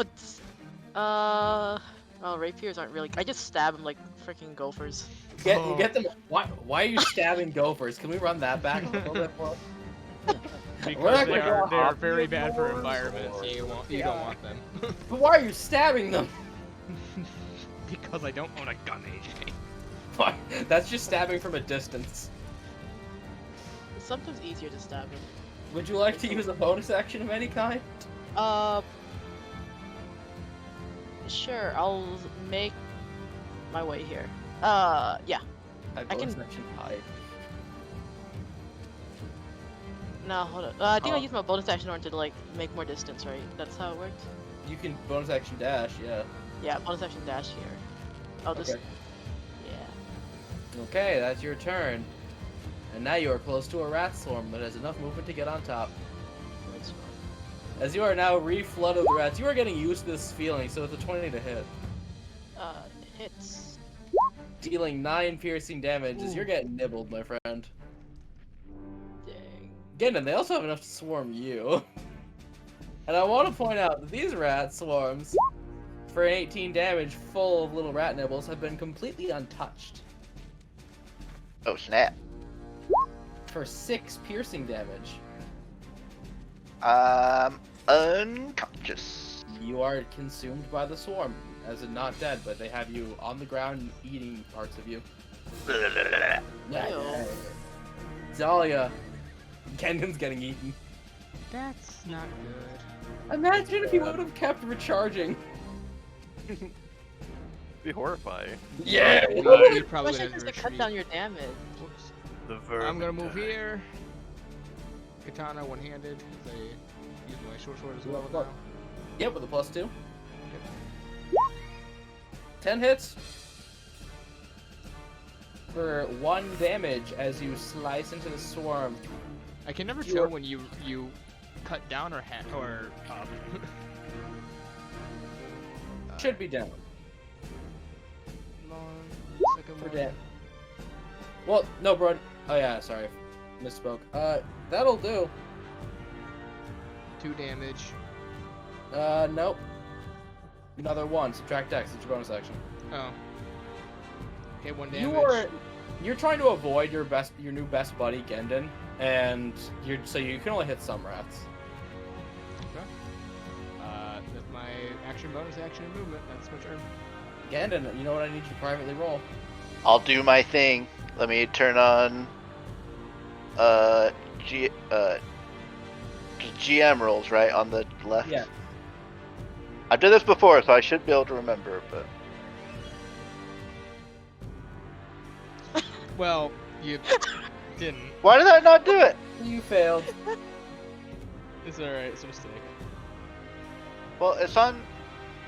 well, rapiers aren't really. I just stab them like freaking gophers. Get them. Why are you stabbing gophers? Can we run that back a little bit more? Because they gonna go are very bad for environments. You don't want them. But why are you stabbing them? Because I don't own a gun, AJ. Why? That's just stabbing from a distance. It's sometimes easier to stab them. Would you like to use a bonus action of any kind? Sure. I'll make my way here. Yeah. I bonus action hide. No, hold on. I think I used my bonus action in order to like make more distance, right? That's how it works. You can bonus action dash, yeah. Yeah, bonus action dash here. I'll just. Okay. Yeah. Okay, that's your turn. And now you are close to a rat swarm that has enough movement to get on top. As you are now re-flooded with rats, you are getting used to this feeling, so it's a 20 to hit. Hits. Dealing 9 piercing damage as you're getting nibbled, my friend. Dang. Again, they also have enough to swarm you. And I want to point out that these rat swarms, for 18 damage, full of little rat nibbles, have been completely untouched. Oh snap. For 6 piercing damage. Unconscious. You are consumed by the swarm, as in not dead, but they have you on the ground eating parts of you. Ew. Dahlia, Kendon's getting eaten. That's not good. Imagine if he would have kept recharging. Be horrifying. Yeah! You probably Especially would just to have cut down your damage. Whoops. The verb. I'm gonna move here. Katana one-handed. I use my short sword as well now. Yep, with a +2. 10 hits. For 1 damage as you slice into the swarm. I can never You tell are- when you cut down or up. Should be down. Long, second For one. damage. Well, no, bro. Oh yeah, sorry. Misspoke. That'll do. 2 damage. Nope. Another 1. Subtract dex. It's your bonus action. Oh. Okay, 1 damage. You're trying to avoid your new best buddy Gendon, and so you can only hit some rats. With my action, bonus action, and movement, that's my turn. Gendon, you know what I need you to privately roll? I'll do my thing. Let me turn on GM rolls, right, on the left. Yeah. I've done this before, so I should be able to remember, but Well, you didn't. why did I not do it? You failed. It's alright, it's a mistake. Well, it's on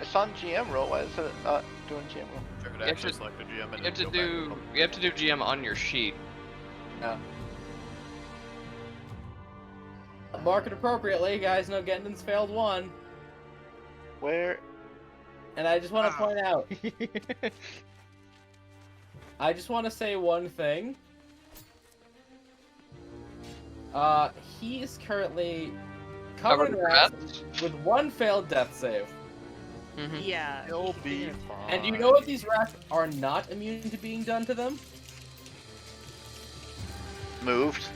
GM roll. Why is it not doing GM roll? I could have actually to- select the GM and You have to then go back do. and look. You have to do GM on your sheet. No. Mark it appropriately, guys. No, Gendon's failed 1. Where? And I just want to point out. I just want to say one thing. He is currently covered in rats with 1 failed death save. Mm-hmm. Yeah. He'll be fine. And you know what these rats are not immune to being done to them? Moved.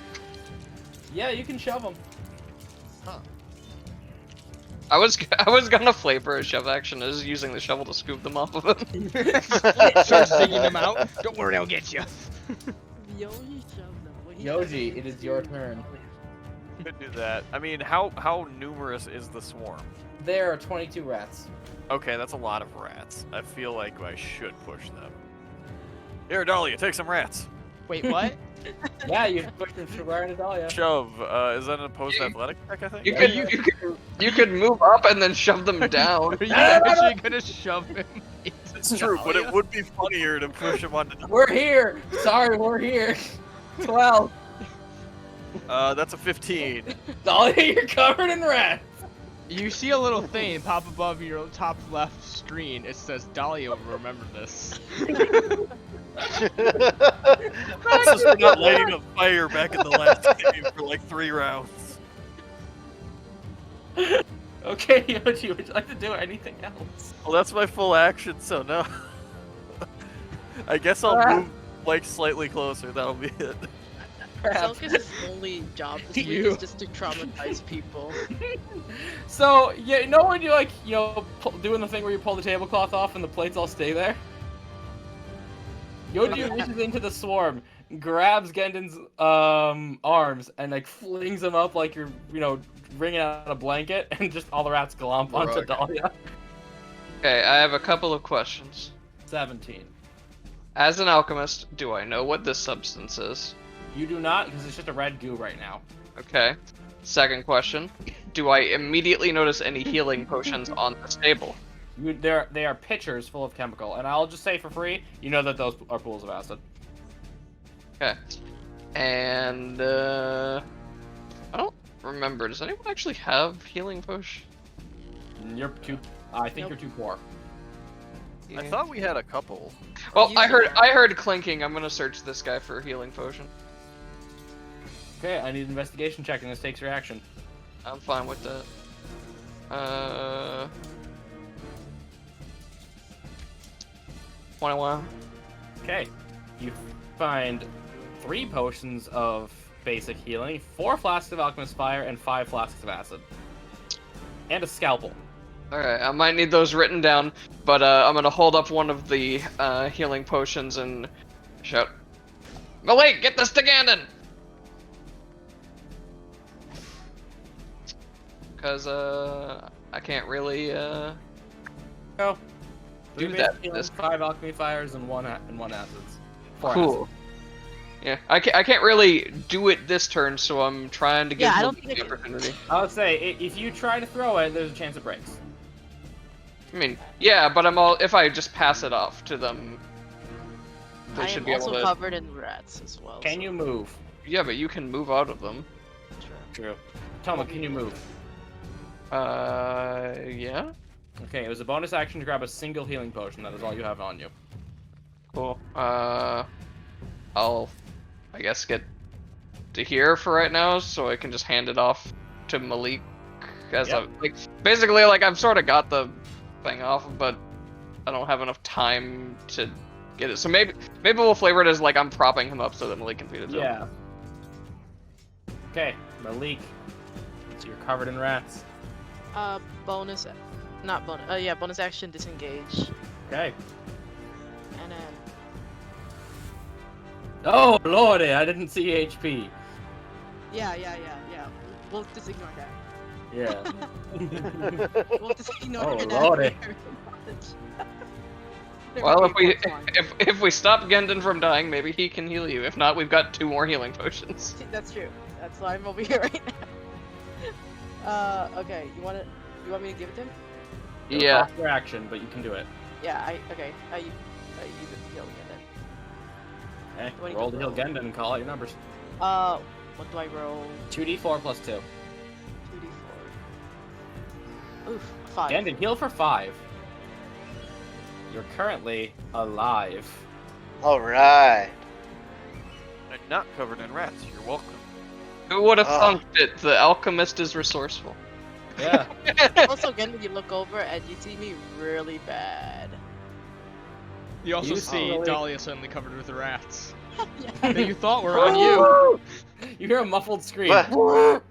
Yeah, you can shove them. I was gonna flavor a shove action as using the shovel to scoop them off of him. Start digging them out. Don't worry, I'll get you. Yoji shoved them. What he Yoji, shoved it them. is your turn. Could do that. I mean, how numerous is the swarm? There are 22 rats. Okay, that's a lot of rats. I feel like I should push them. Here, Dahlia, take some rats. Wait, what? Yeah, you pushed him to Ryan and Dahlia. Shove. Is that an opposed athletic check, I think? You could move up and then shove them down. Are you actually gonna shove him? That's true, but it would be funnier to push him onto. We're here. Sorry, we're here. 12. That's a 15. Dahlia, you're covered in rats. You see a little thing pop above your top left screen. It says Dahlia will remember this. That's just for not lighting a fire back in the last game for like 3 rounds. Okay, Yoji, would you like to do anything else? Well, that's my full action, so no. I guess I'll move like slightly closer. That'll be it. Selkis' only job this week You. is just to traumatize people. So, yeah, you know when you like, doing the thing where you pull the tablecloth off and the plates all stay there? Yoji reaches into the swarm, grabs Gendon's arms, and like flings him up like you're, wringing out a blanket, and just all the rats glomp onto Rug. Dahlia. Okay, I have a couple of questions. 17. As an alchemist, do I know what this substance is? You do not, because it's just a red goo right now. Okay. Second question, do I immediately notice any healing potions on this table? They are pitchers full of chemical, and I'll just say for free, you know that those are pools of acid. Okay. And, I don't remember. Does anyone actually have healing potion? You're too. I think you're too poor. I thought we had a couple. Well, Use I it. heard clinking. I'm gonna search this guy for a healing potion. Okay, I need an investigation check, and this takes your action. I'm fine with that. 21. Okay, you find 3 potions of basic healing, 4 flasks of alchemist fire, and 5 flasks of acid, and a scalpel. Alright, I might need those written down, but I'm gonna hold up one of the healing potions and shout, Malik, get this to Gandon! Because, I can't really, Oh, do 3 that. basic healing, 5 alchemy fires, and 1 acids. 4 Cool. acids. Yeah, I can't really do it this turn, so I'm trying to give Yeah, I you don't the think I can. opportunity. I would say, if you try to throw it, there's a chance it breaks. I mean, yeah, but if I just pass it off to them, they I should am be able also to. covered in rats as well. Can you move? Yeah, but you can move out of them. True. Toma, can you move? Yeah. Okay, it was a bonus action to grab a single healing potion. That is all you have on you. Cool. I'll, I guess, get to here for right now, so I can just hand it off to Malik. As Yep. basically, I've sort of got the thing off, but I don't have enough time to get it. So maybe we'll flavor it as like I'm propping him up so that Malik can feed it to him. Yeah. Okay, Malik. So you're covered in rats. Bonus action disengage. Okay. And then Oh lordy, I didn't see HP. yeah. We'll just ignore that. Yeah. We'll just ignore Oh, that. lordy. Well, if we stop Gendon from dying, maybe he can heal you. If not, we've got 2 more healing potions. That's true. That's why I'm over here right now. Okay. You want me to give it to him? It'll Yeah. cost your action, but you can do it. Yeah. I use it to heal again then. Okay. What do you Roll get to heal roll? Gendon and call out your numbers. What do I roll? 2d4 plus 2. 2d4. Oof, 5. Gendon, heal for 5. You're currently alive. Alright. And not covered in rats. You're welcome. Who would have Ah. thunked it? The alchemist is resourceful. Yeah. Also, again, you look over and you see me really bad. You also You see really- Dahlia suddenly covered with rats Yeah. that you thought were on you. You hear a muffled scream. What?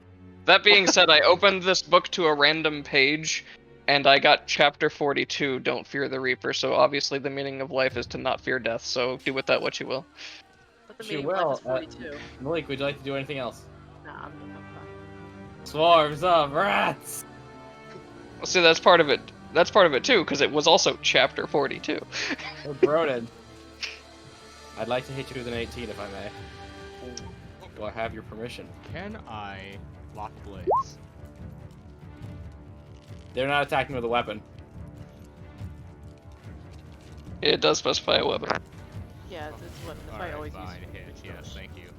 That being said, I opened this book to a random page, and I got chapter 42, Don't Fear the Reaper, so obviously the meaning of life is to not fear death, so do with that what you will. But the She meaning of life is will, 42. Malik, would you like to do anything else? Nah, I'm fine. Swarms of rats! Well, see, that's part of it. That's part of it too, because it was also chapter 42. We're broden. I'd like to hit you with an 18 if I may. Do I have your permission? Can I lock blades? They're not attacking with a weapon. It does specify a weapon. Yeah, it's what that's why I always Alright, fine, use. hit. Yes, thank you.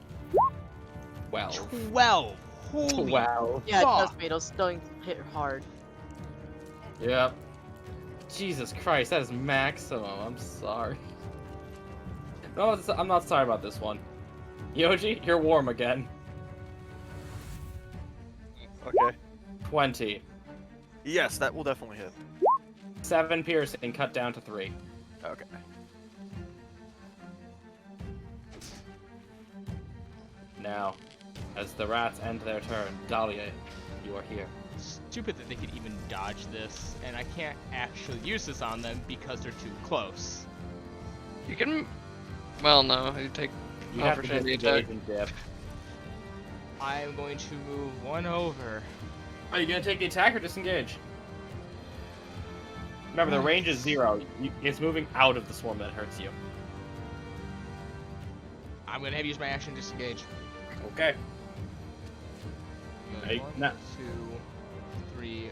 12. 12! Holy Wow. Yeah, it does. fuck! Those don't hit hard. Yep. Jesus Christ, that is maximum. I'm sorry. No, I'm not sorry about this one. Yoji, you're warm again. Okay. 20. Yes, that will definitely hit. 7 piercing, cut down to 3. Okay. Now, as the rats end their turn, Dahlia, you are here. Stupid that they could even dodge this, and I can't actually use this on them because they're too close. You can. Well, no, you take You have to opportunity disengage attack. and dip. I'm going to move one over. Are you gonna take the attack or disengage? Remember, the range is 0. It's moving out of the swarm that hurts you. I'm gonna have to use my action to disengage. Okay. Hey, 1, nah. 2, 3,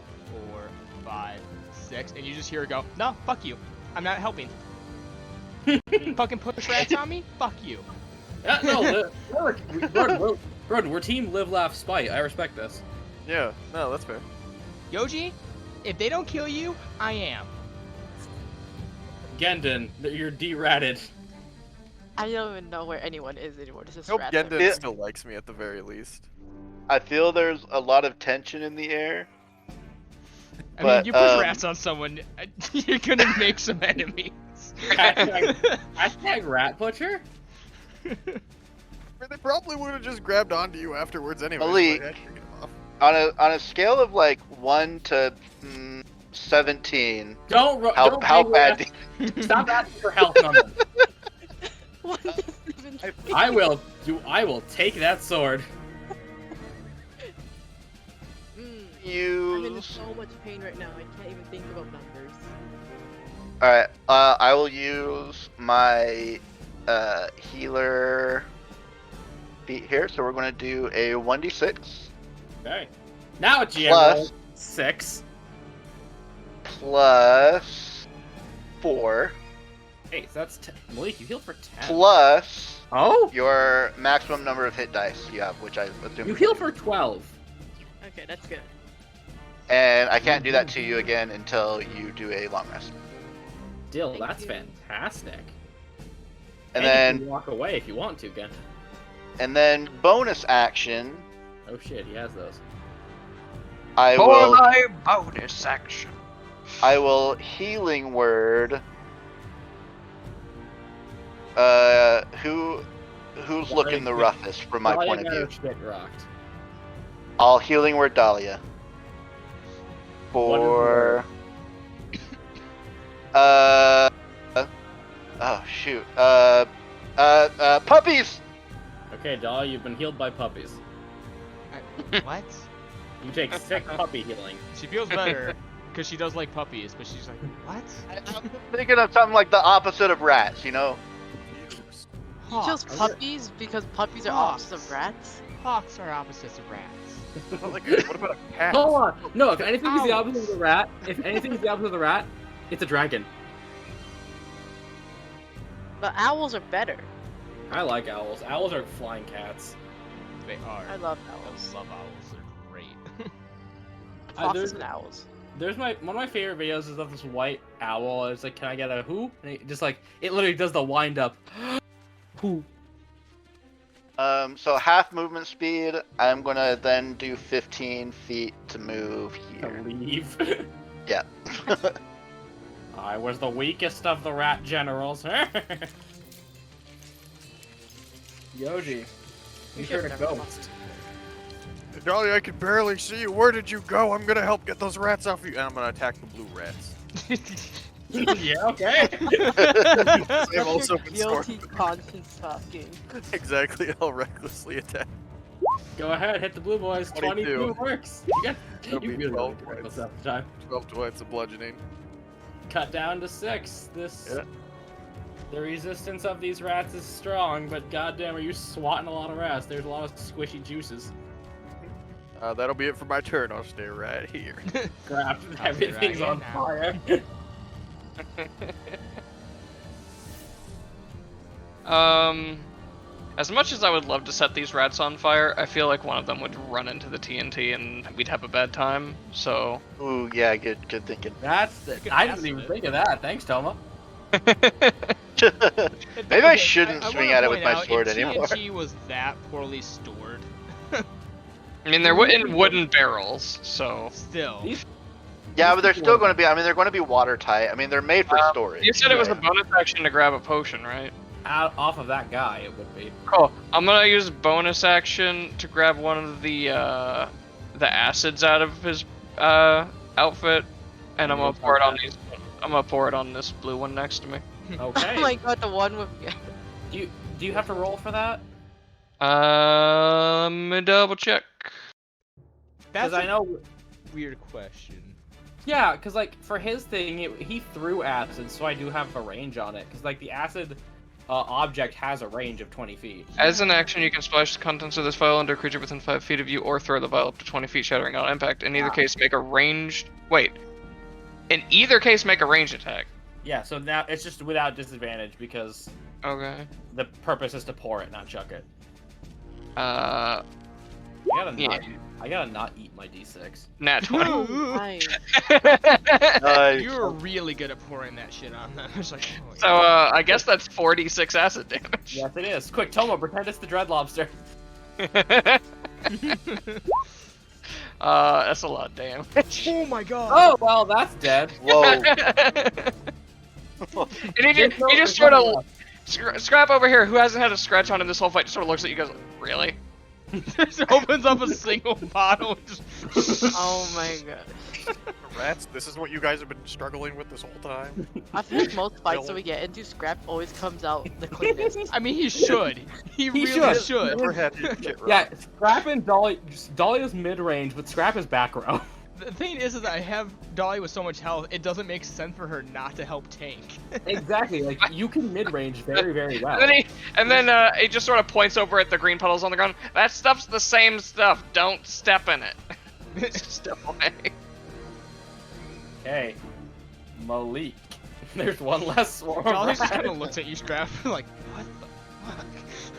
4, 5, 6, and you just hear it go, no, fuck you. I'm not helping. Fucking push rats on me? Fuck you. No, Gordon, we're team live, laugh, spite. I respect this. Yeah, no, that's fair. Yoji, if they don't kill you, I am. Gendon, you're de-ratted. I don't even know where anyone is anymore. This is I hope rats Gendon everywhere. still likes me at the very least. I feel there's a lot of tension in the air. I But, mean, you push rats on someone, you're gonna make some enemies. Hashtag rat butcher? I mean, they probably would have just grabbed onto you afterwards anyway. Malik. On a scale of like 1 to 17, Don't how bad? Stop asking for help numbers. What does even I will take that sword. I'm in Use. so much pain right now. I can't even think about numbers. All right. I will use my healer feat here. So we're gonna do a 1d6 Okay. Now it's GM Plus- roll 6. plus 4 Hey, so that's Malik, you heal for 10. plus Oh? your maximum number of hit dice you have, which I assume. You heal for 12. Okay, that's good. And I can't do that to you again until you do a long rest. Dill, Thank that's you. fantastic. And you then can walk away if you want to, Gendon. and then bonus action, Oh shit, he has those. I For will my bonus action. healing word. Who's looking the roughest from my Dahlia point of got her view? shit rocked. I'll healing word Dahlia. What is the For word? oh shoot. Puppies. Okay, Dahlia, you've been healed by puppies. What? You take 6 puppy healing. She feels better, because she does like puppies, but she's like, what? I'm thinking of something like the opposite of rats, you know? You chose Hawks. puppies because puppies are opposites of rats? Hawks are opposites of rats. What about a cat? Hold on. No, if anything is the Owls. opposite of the rat, it's a dragon. But owls are better. I like owls. Owls are flying cats. They are. I love I owls. love owls. They're great. Foxes and owls. There's one of my favorite videos is of this white owl. It's like, can I get a who? And it just like it literally does the wind up. Who? So half movement speed. I'm gonna then do 15 feet to move To here. leave. Yeah. I was the weakest of the rat generals. Yoji, you should've heard a never ghost. Dahlia, I can barely see you. Where did you go? I'm gonna help get those rats off you. And I'm gonna attack the blue rats. Yeah, okay. They've also been Guilty stormed. conscience talking. Exactly, I'll recklessly attack. Go ahead, hit the blue boys. 22. 22 works. That'll You be really 12 like points. that time. 12 points of bludgeoning. Cut down to 6. Yeah. The resistance of these rats is strong, but goddamn, are you swatting a lot of rats? There's a lot of squishy juices. That'll be it for my turn. I'll stay right here. Crap, I'll be everything's right on here now. fire. As much as I would love to set these rats on fire, I feel like one of them would run into the TNT and we'd have a bad time. So. Ooh, yeah, good thinking. I didn't even think of that. Thanks, Toma. Maybe I shouldn't swing wanna at it with point my out, sword if anymore. TNT was that poorly stored, I mean, they're in wooden barrels, so. still. Yeah, but they're still going to be. I mean, they're going to be watertight. I mean, they're made for storage. You said it was a right? bonus action to grab a potion, right? Off of that guy, it would be. Cool. I'm gonna use bonus action to grab one of the acids out of his outfit, and I'm gonna pour it on these. I'm gonna pour it on this blue one next to me. Okay. Oh my god, the one with. Do you have to roll for that? Let me double check. That's Because I know. weird question. Yeah, because like for his thing, he threw acid, so I do have a range on it. Because like the acid object has a range of 20 feet. As an action, you can splash the contents of this vial under a creature within 5 feet of you, or throw the vial up to 20 feet, shattering on impact. In either case, make a ranged. Wait. In either case, make a ranged attack. Yeah, so now it's just without disadvantage because Okay. the purpose is to pour it, not chuck it. Yeah. I gotta not eat my d6. Nat 20. Oh, nice. Nice. You were really good at pouring that shit on them. I was like, oh, So, I guess that's 46 acid damage. Yes, it is. Quick, Toma, pretend it's the Dread Lobster. That's a lot of damage. oh my god. Oh, well, that's dead. Whoa. And he just sort of Scrap over here, who hasn't had a scratch on him this whole fight, just sort of looks at you guys like, really? Just opens up a single bottle and just. Oh my god. Rats, this is what you guys have been struggling with this whole time. I feel like most fights that we get into, Scrap always comes out the cleanest. I mean, he should. He really should. should. Never had your shit wrong. Yeah, Scrap and Dolly. Dolly is mid-range, but Scrap is back row. The thing is I have Dolly with so much health, it doesn't make sense for her not to help tank. Exactly, like you can mid-range very, very well. And then he just sort of points over at the green puddles on the ground. That stuff's the same stuff. Don't step in it. Just step away. Okay, Malik. There's one less swarm. Dolly of just kind of rats. looks at you, Scrap, like, what the fuck?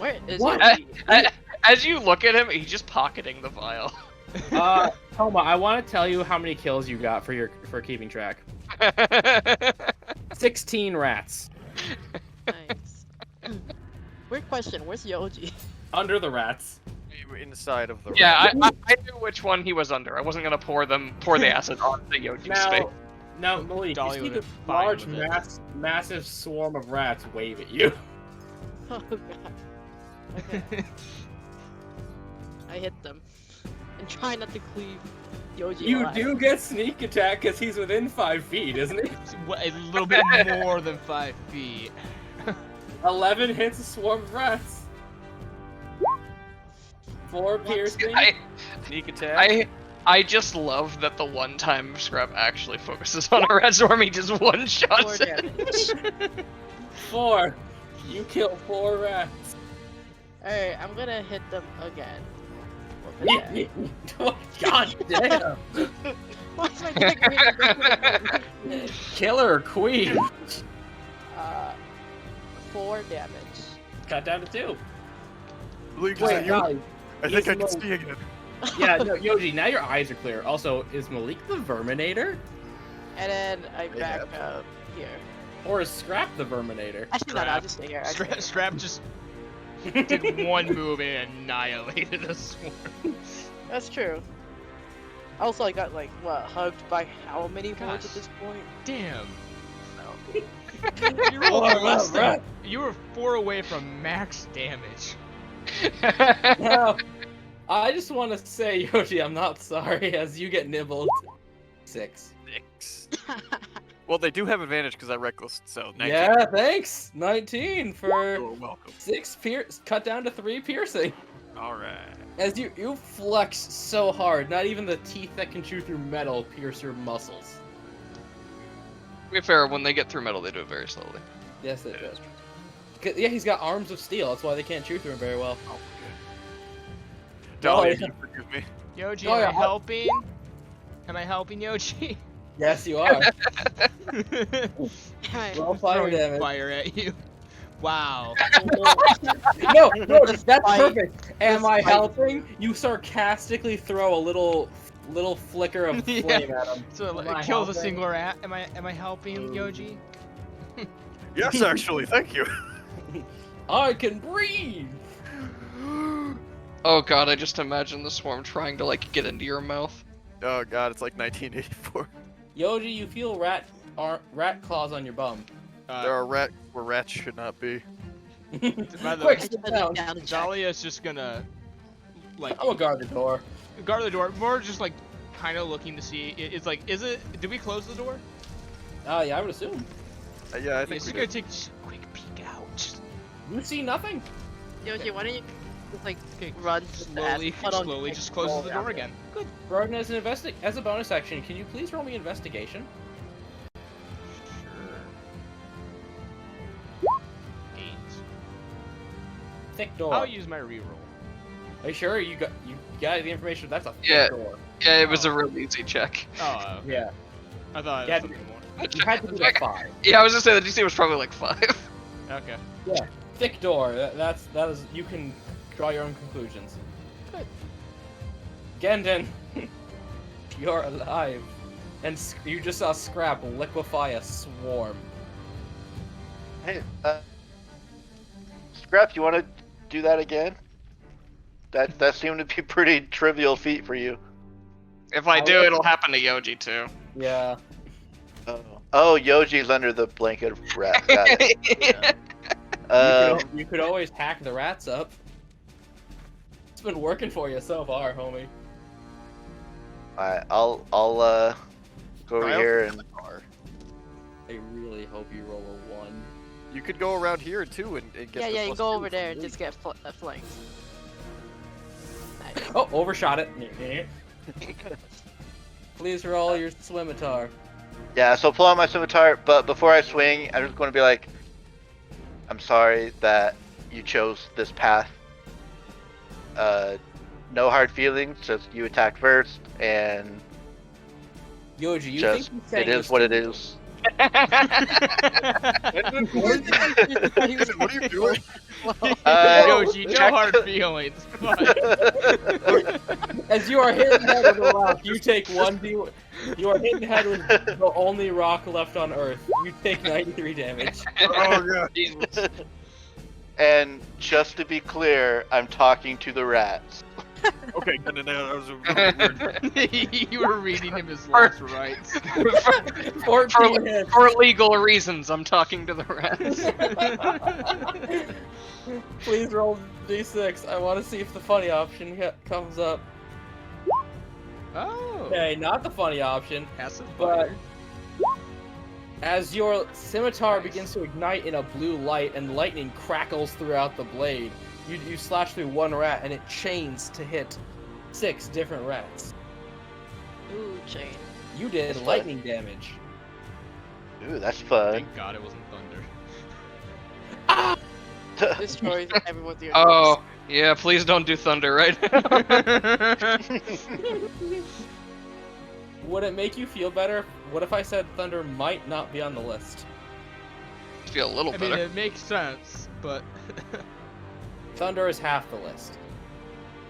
Where is What? it? As you look at him, he's just pocketing the vial. Toma, I want to tell you how many kills you got for keeping track. 16 rats. Nice. Weird question, where's Yoji? Under the rats. Inside of the Yeah, I knew which one he was under. I wasn't gonna pour the acid on the Yoji's face. Now, Malik, Dolly you see would've this fine large, with it. massive swarm of rats wave at you. Oh god. Okay, I hit them. And try not to cleave Yoji You alive. do get sneak attack because he's within 5 feet, isn't he? A little bit more than 5 feet. 11 hits a swarm of rats. 4 piercing. sneak attack. I just love that the one time Scrap actually focuses on a red swarm, he just one shots 4 it. damage. 4. You kill 4 rats. Alright, I'm gonna hit them again. With the deck. God damn. Why is my deck green? Killer queen. 4 damage. Cut down to 2. Malik, is that Wait, you? Dolly. I think I can Malik. see again. Yeah, no, Yoji, now your eyes are clear. Also, is Malik the Verminator? And then I Yeah. back up here. Or is Scrap the Verminator? Actually, no, I'll just stay here. I'll stay here. Scrap just did one move and annihilated a swarm. That's true. Also, I got like what hugged by how many Gosh. hordes at this point? Damn. No. You rolled Oh, less than. right. You were 4 away from max damage. Now, I just want to say, Yoji, I'm not sorry as you get nibbled. 6. 6. Well, they do have advantage because I reckless, so 19. Yeah, thanks. 19 for You're welcome. 6 cut down to 3 piercing. Alright. As you flex so hard, not even the teeth that can chew through metal pierce your muscles. To be fair, when they get through metal, they do it very slowly. Yes, it does. Yeah, he's got arms of steel. That's why they can't chew through him very well. Oh, good. Dolly, yeah. you forgive me. Yoji, Oh, am yeah. I helping? Am I helping Yoji? Yes, you are. Alright. Roll fire Throwing damage. fire at you. Wow. No, that's Despite- perfect. Am I despite- helping? You sarcastically throw a little flicker of Yeah. flame at him. So Am I kill the helping? single rat. Am I helping, Yoji? Yes, actually, thank you. I can breathe. Oh god, I just imagine the swarm trying to like get into your mouth. Oh god, it's like 1984. Yoji, you feel rat claws on your bum. There are where rats should not be. By the Quick, way, sit down. Dahlia's just gonna like I'm gonna guard the door. guard the door. More just like kind of looking to see. It's like, is it? Did we close the door? Yeah, I would assume. Yeah, I Yeah, think so we we're gonna did. take just a quick peek out. You see nothing. Yoji, why don't you just like Okay, run to the slowly, ass, put on slowly, your just roll closes the down door there. again. Good. Broden, as a bonus action, can you please roll me investigation? Sure. 8. Thick door. I'll use my reroll. Are you sure you got the information? That's a thick Yeah. door. Yeah, it was a real easy check. Oh, okay. Yeah. I thought it Yeah, was something more. You had to be a 5. Yeah, I was gonna say the DC was probably like 5. Okay. Thick door. That is. You can draw your own conclusions. Good. Gendon, you're alive, and you just saw Scrap liquefy a swarm. Hey, Scrap, you want to do that again? That seemed to be a pretty trivial feat for you. If I do, it'll happen to Yoji too. Yeah. Oh, Yoji's under the blanket of rat. Got it. You could always hack the rats up. It's been working for you so far, homie. Alright, I'll go over Try out here the and car. I really hope you roll a 1. You could go around here too and get. Yeah, the yeah, you plus go 2 over there from and me. just get flanked. Nice. Oh, overshot it. Please roll your scimitar. yeah. So pull out my scimitar, but before I swing, I'm just going to be like, I'm sorry that you chose this path. No hard feelings. Just you attack first, and Yoji, you just think you it is what it is. What are you doing? Yoji, no check- hard feelings. Fine. As you are hit in the head with a rock, you take 1d. You are hit in the head with the only rock left on Earth. You take 93 damage. Oh god. Jesus. And just to be clear, I'm talking to the rats. Okay, that was a really weird. You were reading him his last rights. 14 hits. For legal reasons, I'm talking to the rats. Please roll d6. I want to see if the funny option comes up. Oh. Okay, not the funny option. Passive But fire. as your scimitar begins to ignite in a blue light and lightning crackles throughout the blade, you slash through one rat and it chains to hit 6 different rats. Ooh, chain. You did That's lightning damage. Ooh, that's fun. Thank God it wasn't thunder. Destroys everyone with your Oh, yeah, please don't do thunder right now. Would it make you feel better? What if I said thunder might not be on the list? Feel a little I mean, better. it makes sense, but. Thunder is half the list.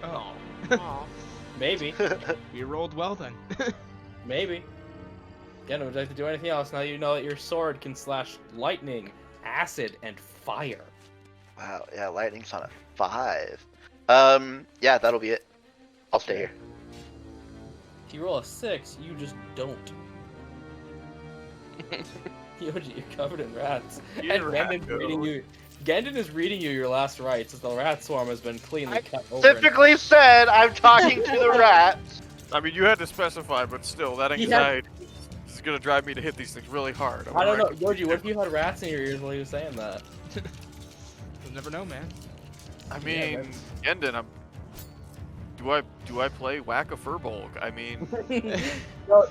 Oh. Aw. Maybe. We rolled well then. Maybe. Again, would you like to do anything else now that you know that your sword can slash lightning, acid, and fire? Wow, yeah, lightning's on a 5. Yeah, that'll be it. I'll stay here. If you roll a 6, you just don't. Yoji, you're covered in rats. You And rat Gendon's goat. reading you. Gendon is reading you your last rites as the rat swarm has been cleanly I cut over. Typically said I'm talking to the rats. I mean, you had to specify, but still, that He had- anxiety is gonna drive me to hit these things really hard. I don't know, Yoji. What if you had rats in your ears while he was saying that? You'll never know, man. I Yeah, mean, Endon, do I play Whack a Furbolg? I mean,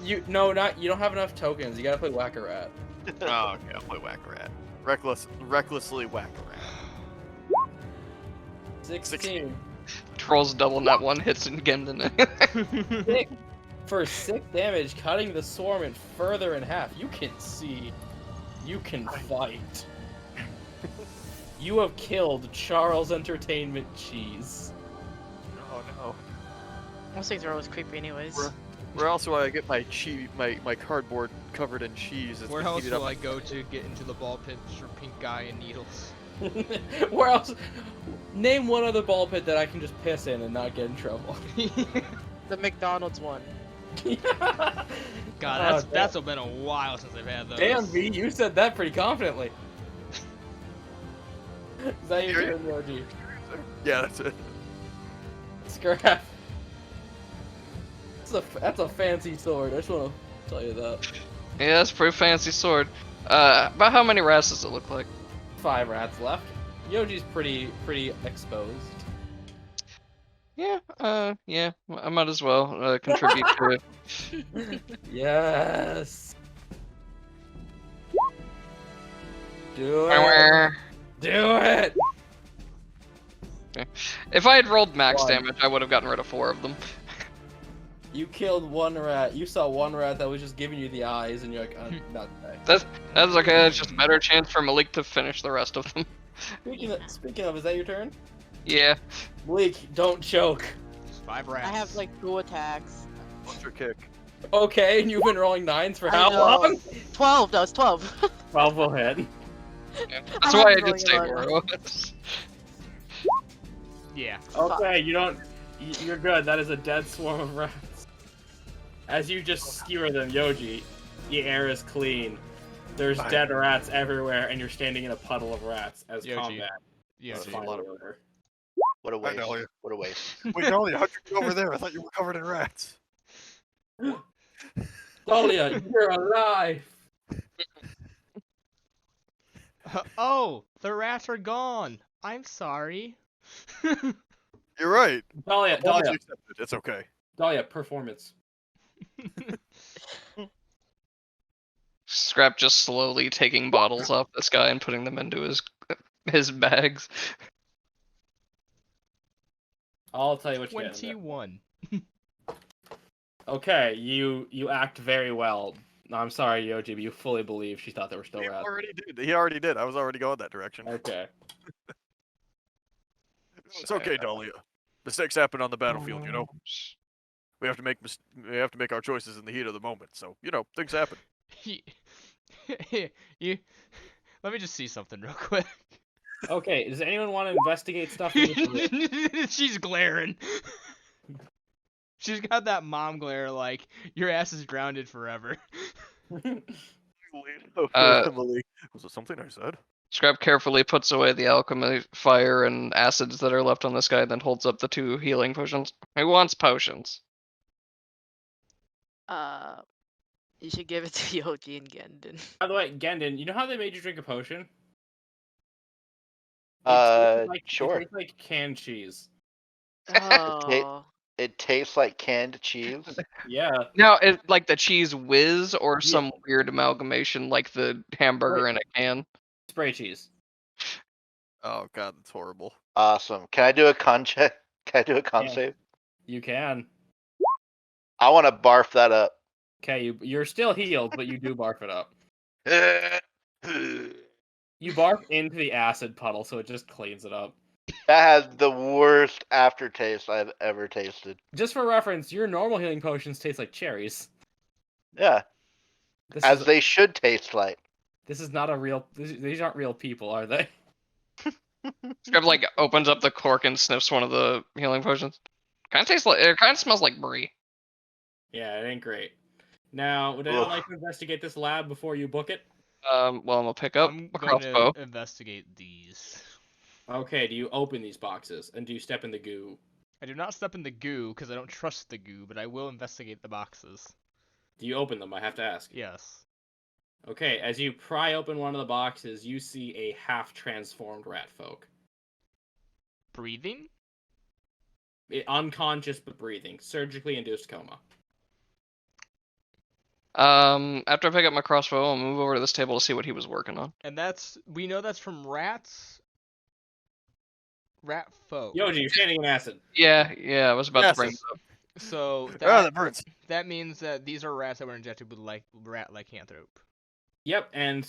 You don't have enough tokens. You gotta play Whack a Rat. oh, okay, I'll play Whack a Rat. Recklessly Whack a Rat. 16. Trolls double nut 1 hits and Gendon. Six. For 6 damage, cutting the swarm in further in half. You can see. You can fight. You have killed Charles Entertainment Cheese. Oh no. Those things are always creepy, anyways. Where else do I get my cheese, my cardboard covered in cheese? It's Where been else heated up. will I go to get into the ball pit for pink guy and needles? Where else? Name one other ball pit that I can just piss in and not get in trouble. The McDonald's one. God, that's been a while since I've had those. Damn, V, you said that pretty confidently. Is that your turn, Yoji? Yeah, that's it. Scrap. That's a fancy sword. I just want to tell you that. Yeah, it's a pretty fancy sword. About how many rats does it look like? 5 rats left. Yoji's pretty exposed. Yeah, yeah, I might as well contribute to it. Yes. Do it. Do it. If I had rolled max One. damage, I would have gotten rid of 4 of them. You killed one rat. You saw one rat that was just giving you the eyes, and you're like, not today. That's okay. It's just a better chance for Malik to finish the rest of them. Speaking of, is that your turn? Yeah. Malik, don't choke. 5 rats. I have like 2 attacks. What's your kick? Okay, and you've been rolling 9s for I how know. long? 12, that was 12. 12 will hit. That's why I I'm did say rolling more. Yeah. Okay, you're good. That is a dead swarm of rats. As you just skewer them, Yoji, the air is clean. There's Fine. dead rats everywhere, and you're standing in a puddle of rats as Yoji. combat. Yeah. That's is a lot of order. What a I waste. know you. What a waste. Wait, Dolly, how'd you get over there? I thought you were covered in rats. Dahlia, you're alive! Oh, the rats are gone. I'm sorry. You're right. Dahlia, Apology accepted. It's okay. Dahlia, performance. Scrap just slowly taking bottles off this guy and putting them into his bags. I'll tell you what you get. 21. Okay, you act very well. No, I'm sorry, Yoji, but you fully believe she thought there were still He rats. already did. He already did. I was already going that direction. Okay. It's okay, Dahlia. Mistakes happen on the battlefield, you know. We have to make our choices in the heat of the moment. So, things happen. you. Let me just see something real quick. Okay, does anyone want to investigate stuff? In this She's glaring. She's got that mom glare like your ass is grounded forever. room? Was it something I said? Scrap carefully puts away the alchemy fire and acids that are left on this guy, then holds up the 2 healing potions. Who wants potions? You should give it to Yoji and Gendon. By the way, Gendon, you know how they made you drink a potion? Sure. It tastes like canned cheese. Oh. It tastes like canned cheese. Yeah. Now, it like the cheese whiz or some weird amalgamation like the hamburger in a can? Spray cheese. Oh god, that's horrible. Awesome. Can I do a con check? Can I do a con Yeah. save? You can. I want to barf that up. Okay, you're still healed, but you do barf it up. You barf into the acid puddle, so it just cleans it up. That has the worst aftertaste I've ever tasted. Just for reference, your normal healing potions taste like cherries. Yeah, This as is, they should taste like. this is not a real. These aren't real people, are they? Scrap like opens up the cork and sniffs one of the healing potions. Kind of tastes like it. Kind of smells like brie. Yeah, it ain't great. Now, would anyone like to investigate this lab before you book it? Well, I'm gonna pick up I'm a going crossbow. to investigate these. Okay, do you open these boxes and do you step in the goo? I do not step in the goo because I don't trust the goo, but I will investigate the boxes. Do you open them? I have to ask. Yes. Okay, as you pry open one of the boxes, you see a half-transformed rat folk. Breathing? Unconscious but breathing. Surgically induced coma. After I pick up my crossbow, I'll move over to this table to see what he was working on. And we know that's from rats. Rat folk. Yoji, you're standing in acid. Yeah, I was about to bring Yes. this up. So that burns. that means that these are rats that were injected with rat lycanthrope. Yep, and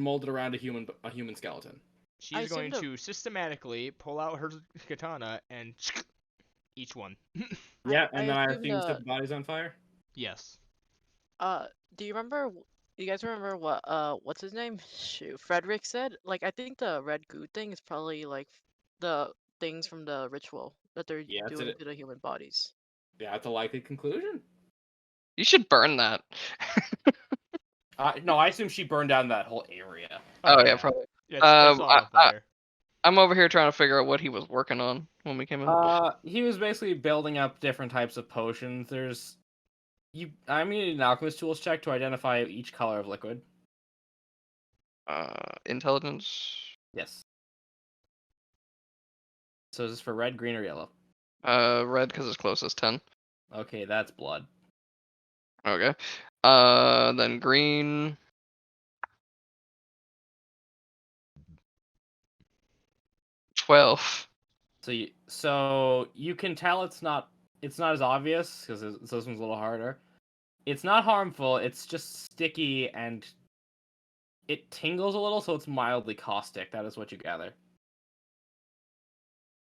molded around a human skeleton. She's assume going the- to systematically pull out her katana and each one. Yeah, and then I assume assume set the bodies on fire. Yes. Do you remember? You guys remember what? What's his name? Shoot, Frederick said. Like, I think the red goo thing is probably like the things from the ritual that they're Yeah, that's doing it. to the human bodies. Yeah, that's a likely conclusion. You should burn that. No, I assume she burned down that whole area. Oh yeah, probably. It's all on fire. I'm over here trying to figure out what he was working on when we came in. He was basically building up different types of potions. I'm gonna need an alchemist tools check to identify each color of liquid. Intelligence. Yes. So is this for red, green, or yellow? Red because it's closest 10. Okay, that's blood. Okay. Then green. 12. So you can tell it's not as obvious because this one's a little harder. It's not harmful. It's just sticky and it tingles a little, so it's mildly caustic. That is what you gather.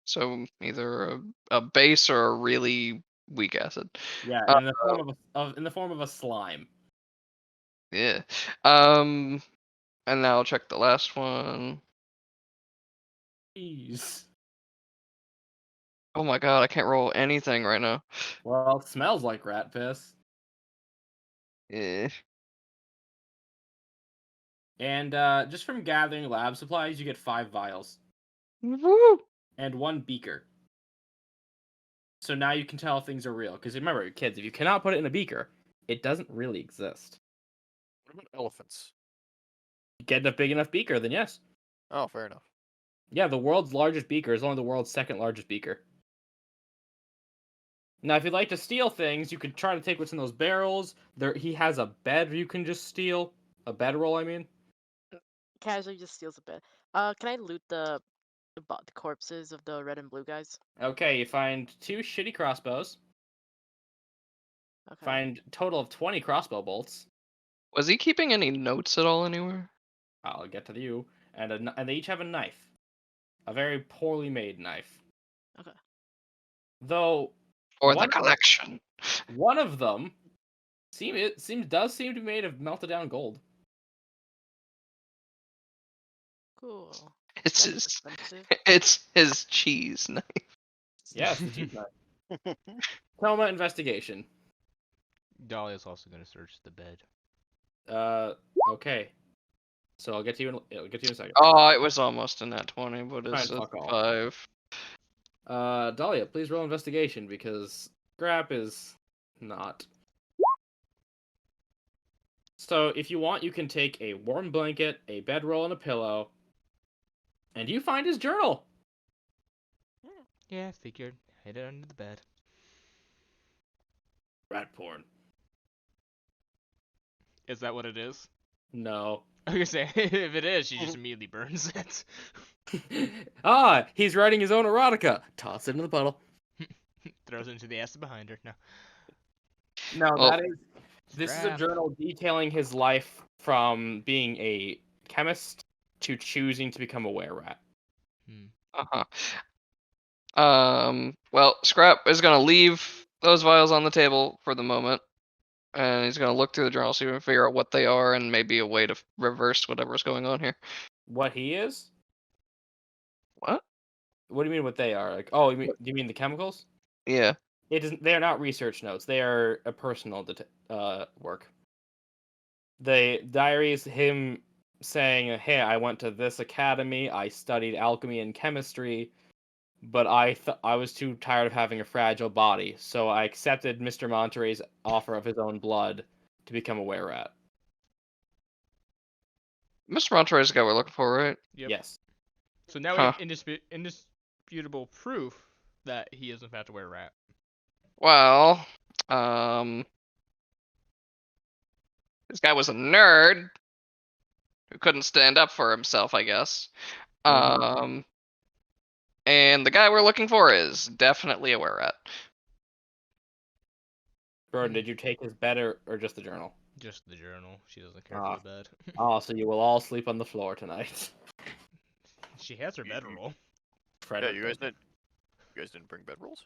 So either a base or a really weak acid. Yeah, in the form of a slime. Yeah. And now I'll check the last one. Jeez. Oh my god, I can't roll anything right now. Well, it smells like rat piss. Yeah. And just from gathering lab supplies, you get 5 vials Woo! and 1 beaker. So now you can tell things are real. Because remember, kids, if you cannot put it in a beaker, it doesn't really exist. What about elephants? You get a big enough beaker, then yes. Oh, fair enough. Yeah, the world's largest beaker is only the world's second largest beaker. Now, if you'd like to steal things, you could try to take what's in those barrels. He has a bed you can just steal. A bedroll, I mean. Casually just steals a bit. Can I loot the corpses of the red and blue guys? Okay, you find 2 shitty crossbows. Okay. Find a total of 20 crossbow bolts. Was he keeping any notes at all anywhere? I'll get to you. And they each have a knife. A very poorly made knife. Okay. Though Or the one collection? one of them does seem to be made of melted down gold. Cool. It's That's his. expensive. It's his cheese knife. Yes, the cheese knife. Coma investigation. Dahlia's also going to search the bed. Okay. So I'll get to you in a second. Oh, it was almost in that 20, but Fine, it's a fuck off. 5. Dahlia, please roll investigation because Scrap is not. So if you want, you can take a warm blanket, a bedroll, and a pillow, and you find his journal. Yeah, I figured. Hid it under the bed. Rat porn. Is that what it is? No. I was gonna say, if it is, she just immediately burns it. He's writing his own erotica. Toss it in the puddle. Throws it into the acid behind her. No. No, Well, this is a Scrap. journal detailing his life from being a chemist to choosing to become a were-rat. Uh-huh. Well, Scrap is gonna leave those vials on the table for the moment, and he's gonna look through the journal, see if he can figure out what they are, and maybe a way to reverse whatever's going on here. What he is? What? What do you mean what they are? Like, oh, do you mean the chemicals? Yeah. It isn't. They are not research notes. They are a personal work. The diaries, him saying, "Hey, I went to this academy. I studied alchemy and chemistry, but I was too tired of having a fragile body, so I accepted Mr. Monterey's offer of his own blood to become a were-rat." Mr. Monterey's the guy we're looking for, right? Yep. Yes. So now we have indisputable proof that he is in fact a were-rat. Well, this guy was a nerd who couldn't stand up for himself, I guess. And the guy we're looking for is definitely a were-rat. Jordan, did you take his bed or just the journal? Just the journal. She doesn't care for the bed. Oh, so you will all sleep on the floor tonight. She has her bedroll. Yeah, Frederick you guys didn't. didn't bring bedrolls?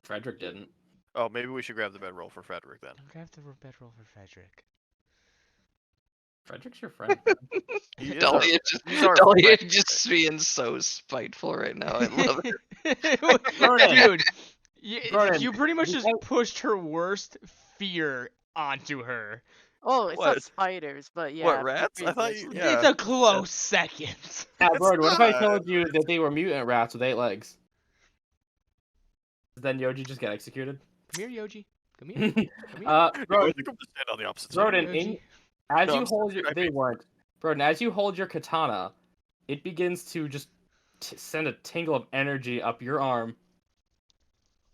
Frederick didn't. Oh, maybe we should grab the bedroll for Frederick then. Grab the bedroll for Frederick. Frederick's your friend. He is Dahlia our- just, he's our Dahlia friend. just being so spiteful right now. I love it. Ronan. Dude, Ronan, you pretty much you just guys- pushed her worst fear onto her. Oh, it's What? not spiders, but yeah. What, feel rats? free I to thought mention you- it. Yeah. It's a close second. Yeah, It's Broden, what if I not. told you that they were mutant rats with 8 legs? Does then Yoji just get executed? Come here, Yoji. Come here. Come here. No, I Broden, think I'm just stand on the opposite side. Broden, Yoji. as No, you I'm hold your, sorry. they weren't. Broden, as you hold your katana, it begins to just send a tingle of energy up your arm.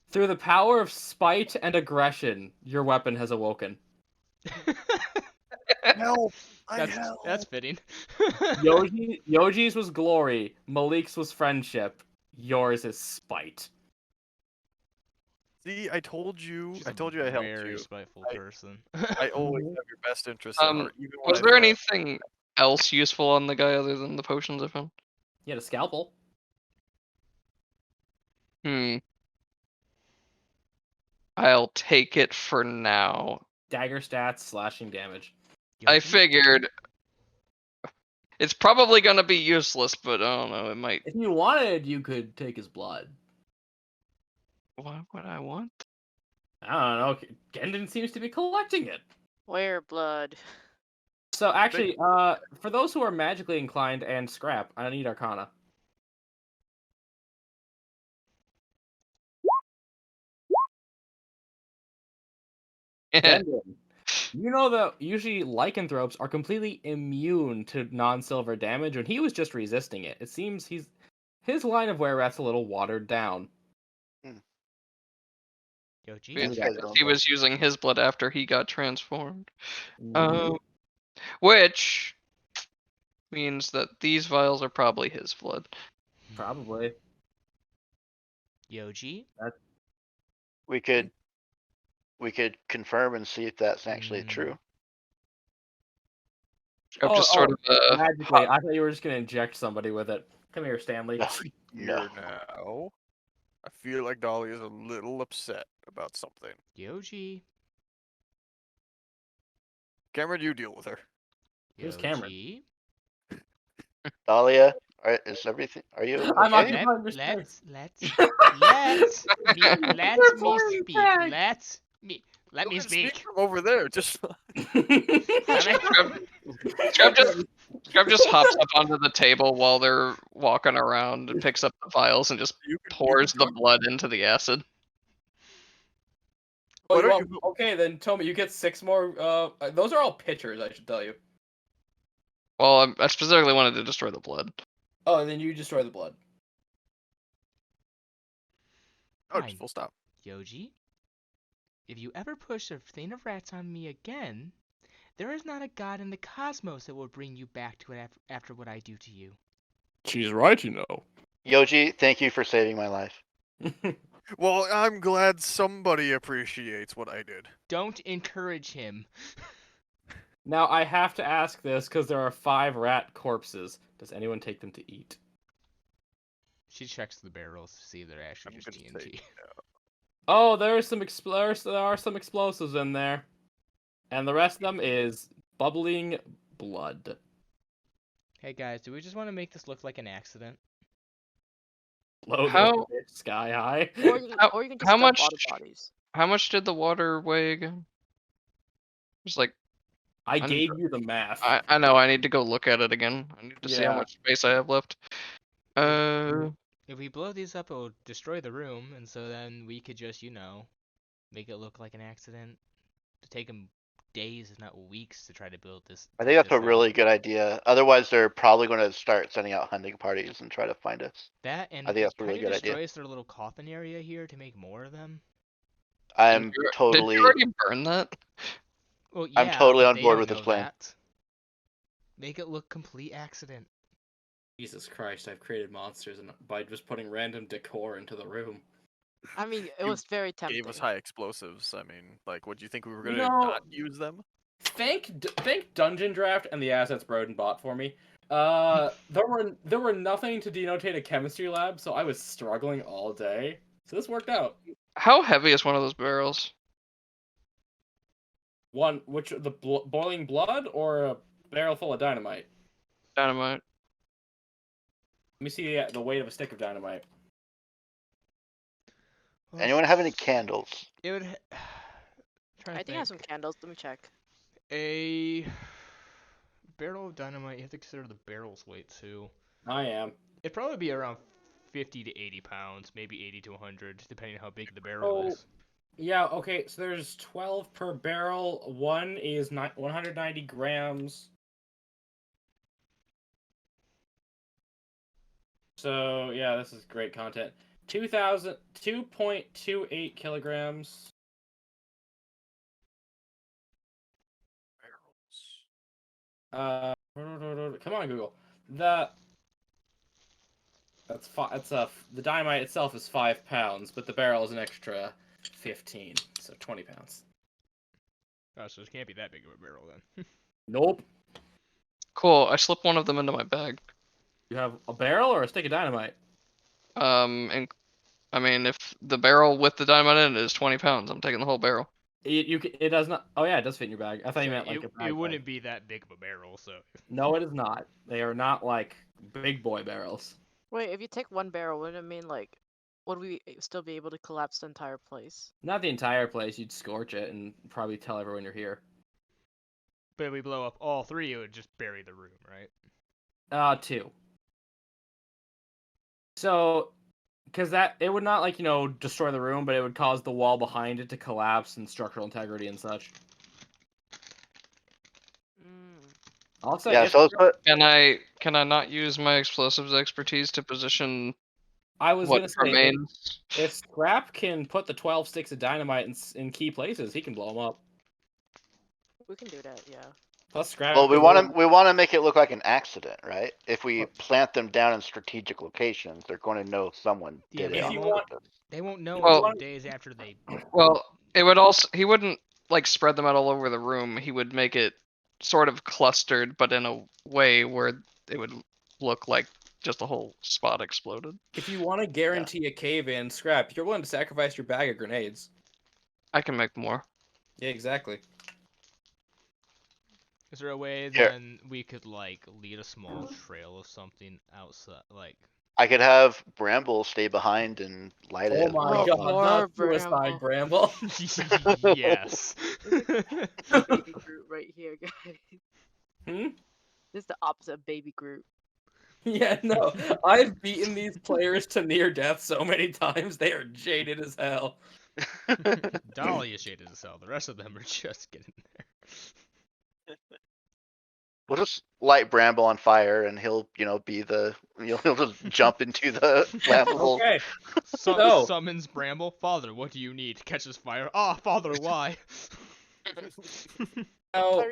Through the power of spite and aggression, your weapon has awoken. Help! I That's help! fitting. Yoji's was glory, Malik's was friendship, yours is spite. See, I told you. She's I a told you I helped very you. spiteful I- person. I always have your best interest at heart, even when Was I there throw- anything else useful on the guy other than the potions I found? You had a scalpel. I'll take it for now. Dagger stats, slashing damage. I Yoji? figured it's probably gonna be useless, but I don't know. It might. If you wanted, you could take his blood. What would I want? I don't know. Gendon seems to be collecting it. Where blood? So actually, for those who are magically inclined and scrap, I need Arcana. Gendon, you know that usually lycanthropes are completely immune to non-silver damage, and he was just resisting it. It seems his line of wear-rat's a little watered down. Yoji? Yeah, These guys don't he vote. was using his blood after he got transformed. Mhm. Which means that these vials are probably his blood. Probably. Yoji? We could confirm and see if that's actually Mm. true. I'm just sort of magically. I thought you were just gonna inject somebody with it. Come here, Stanley. Here now. I feel like Dolly is a little upset about something. Yoji? Cameron, you deal with her. Who's Cameron? Yoji? Dahlia, is everything? Are you I'm okay? occupying your space. Let me speak. Let me You can speak. from over there. Just Scrub just hops up onto the table while they're walking around and picks up the vials and just you can pours the talk- blood into the acid. Oh, Why you don't want- you- Okay, then Tomy, you get 6 more. Those are all pitchers, I should tell you. Well, I specifically wanted to destroy the blood. Oh, and then you destroy the blood. Oh, Fine. just full stop. Yoji? If you ever push a thing of rats on me again, there is not a god in the cosmos that will bring you back to it after what I do to you. She's right, you know. Yoji, thank you for saving my life. Well, I'm glad somebody appreciates what I did. Don't encourage him. Now I have to ask this because there are 5 rat corpses. Does anyone take them to eat? She checks the barrels to see if they're actually I'm just gonna TNT. Oh, there are some explosives in there, and the rest of them is bubbling blood. Hey guys, do we just want to make this look like an accident? Blow How- the bitch sky high. Or you can just how dump much- auto bodies. How much did the water weigh again? It's like I gave you the math. I know. I need to go look at it again. I need to see how Yeah. much space I have left. If we blow these up, it will destroy the room, and so then we could just, make it look like an accident. To take them days, if not weeks, to try to build this. I think that's this a thing. really good idea. Otherwise, they're probably going to start sending out hunting parties and try to find us. That and I think that's a kind really of good idea. destroys their little coffin area here to make more of them. I'm Did totally. you already burn that? Well, I'm yeah, totally but on they board don't with this know plan. that. Make it look complete accident. Jesus Christ, I've created monsters and by just putting random decor into the room. I mean, it You was very tempting. Gave us high explosives. I mean, like, what do you think we were gonna No. not use them? Thank Dungeon Draft and the assets Broden bought for me. There were nothing to denotate a chemistry lab, so I was struggling all day. So this worked out. How heavy is one of those barrels? One, which the boiling blood or a barrel full of dynamite? Dynamite. Let me see the weight of a stick of dynamite. Well, Anyone have any candles? It would. I think I have some candles. Let me check. A barrel of dynamite. You have to consider the barrel's weight too. I am. It'd probably be around 50 to 80 pounds, maybe 80 to 100, depending on how big the barrel Oh. is. Yeah, okay, so there's 12 per barrel. One is 190 grams. So, yeah, this is great content. 2.28 kilograms. Come on, Google. The dynamite itself is 5 pounds, but the barrel is an extra 15, so 20 pounds. Oh, so it can't be that big of a barrel then. Nope. Cool. I slipped one of them into my bag. You have a barrel or a stick of dynamite? And I mean, if the barrel with the dynamite in it is 20 pounds, I'm taking the whole barrel. It does not. Oh yeah, it does fit in your bag. I thought you meant like it, a bag. it wouldn't be that big of a barrel, so. No, it is not. They are not like big boy barrels. Wait, if you take one barrel, wouldn't it mean like, would we still be able to collapse the entire place? Not the entire place. You'd scorch it and probably tell everyone you're here. But if we blow up all three, it would just bury the room, right? 2. So, because it would not like destroy the room, but it would cause the wall behind it to collapse and structural integrity and such. I'll say Yeah, so Can I not use my explosives expertise to position I was what gonna say remains? if Scrap can put the 12 sticks of dynamite in key places, he can blow them up. We can do that, yeah. Plus Scrap. well, we want to make it look like an accident, right? If we Well- plant them down in strategic locations, they're going to know someone Yeah, did it if on you purpose. want- They won't know Well- until days after they. Well, it would also he wouldn't like spread them out all over the room. He would make it sort of clustered, but in a way where it would look like just a whole spot exploded. If you want to guarantee a cave in, Scrap, you're willing to sacrifice your bag of grenades. I can make more. Yeah, exactly. Is there a way Here. then we could like lead a small trail of something outside, like? I could have Bramble stay behind and light it. Oh my Oh, god, poor not suicide, Bramble. Yes. Baby Groot right here, guys. Hmm? This is the opposite of Baby Groot. Yeah, no. I've beaten these players to near death so many times, they are jaded as hell. Dahlia shaded as hell. The rest of them are just getting there. We'll just light Bramble on fire, and he'll, be the, he'll just jump into the flammable. Okay, So- Summons Bramble. Father, what do you need? Catches fire. Ah, father, why? now,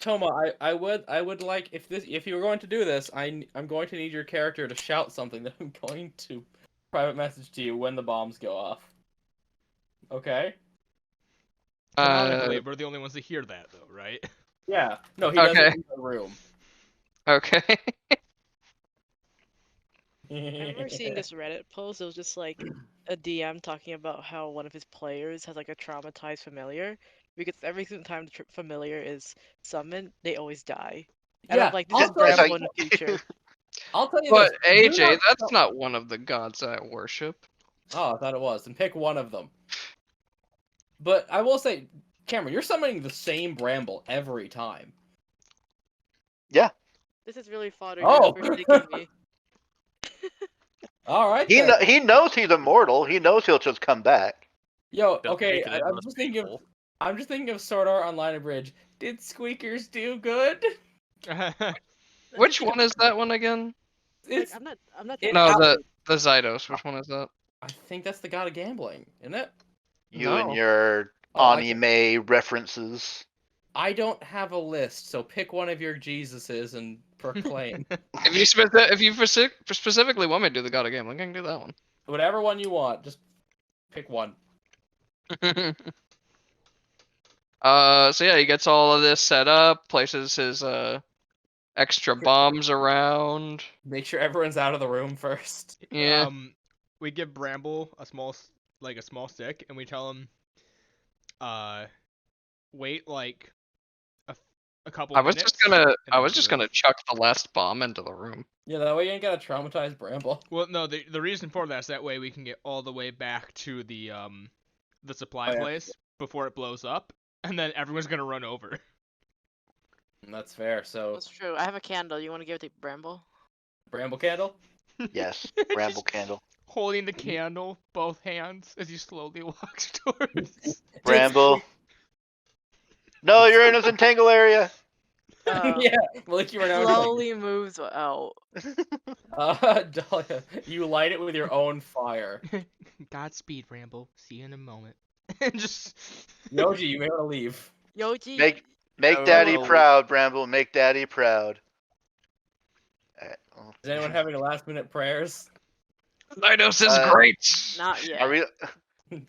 Toma, I would like if you were going to do this, I'm going to need your character to shout something that I'm going to private message to you when the bombs go off. Okay? Canonically, we're the only ones that hear that, though, right? Yeah. No, he Okay. doesn't in the room. Okay. I remember seeing this Reddit post. It was just like a DM talking about how one of his players has like a traumatized familiar because every single time the familiar is summoned, they always die. And Yeah, I'm like, this is also, it's Bramble like- in the future. I'll tell you But this. AJ, that's not one of the gods I worship. Oh, I thought it was. Then pick one of them. But I will say, Cameron, you're summoning the same Bramble every time. This is really fodder Oh. for sticking me. All right. He then. he knows he's immortal. He knows he'll just come back. Yo, Don't okay. take it in I'm with just thinking of people. Sword Art Online Bridge. Did Squeakers do good? Which one is that one again? Like, It's. I'm not. it- No, out- the Zydos. Which one is that? I think that's the god of gambling, isn't it? You No. and your Oh, I can- anime references. I don't have a list, so pick one of your Jesuses and proclaim If you specifically want me to do the God of Gambling, I can do that one. whatever one you want. Just pick one. So yeah, he gets all of this set up, places his Extra bombs around. Make sure everyone's out of the room first. Yeah. We give Bramble a small stick, and we tell him, wait like a couple I was minutes. just gonna chuck the last bomb into the room. Yeah, that way you ain't gotta traumatize Bramble. Well, no, the reason for that is that way we can get all the way back to the supply place before it blows up, and then everyone's gonna run over. That's fair. So That's true. I have a candle. You want to give it to Bramble? Bramble candle. Yes, Bramble Just candle. Holding the candle, both hands, as he slowly walks towards. Bramble. No, you're in a Zentangle area. Yeah, like you were now. Slowly moves out. Dahlia, you light it with your own fire. Godspeed, Ramble. See you in a moment. And just. Yoji, you may want to leave. Yoji. Make Daddy proud, Bramble. Make Daddy proud. Is anyone having last-minute prayers? Minos is great. Not yet. Are we?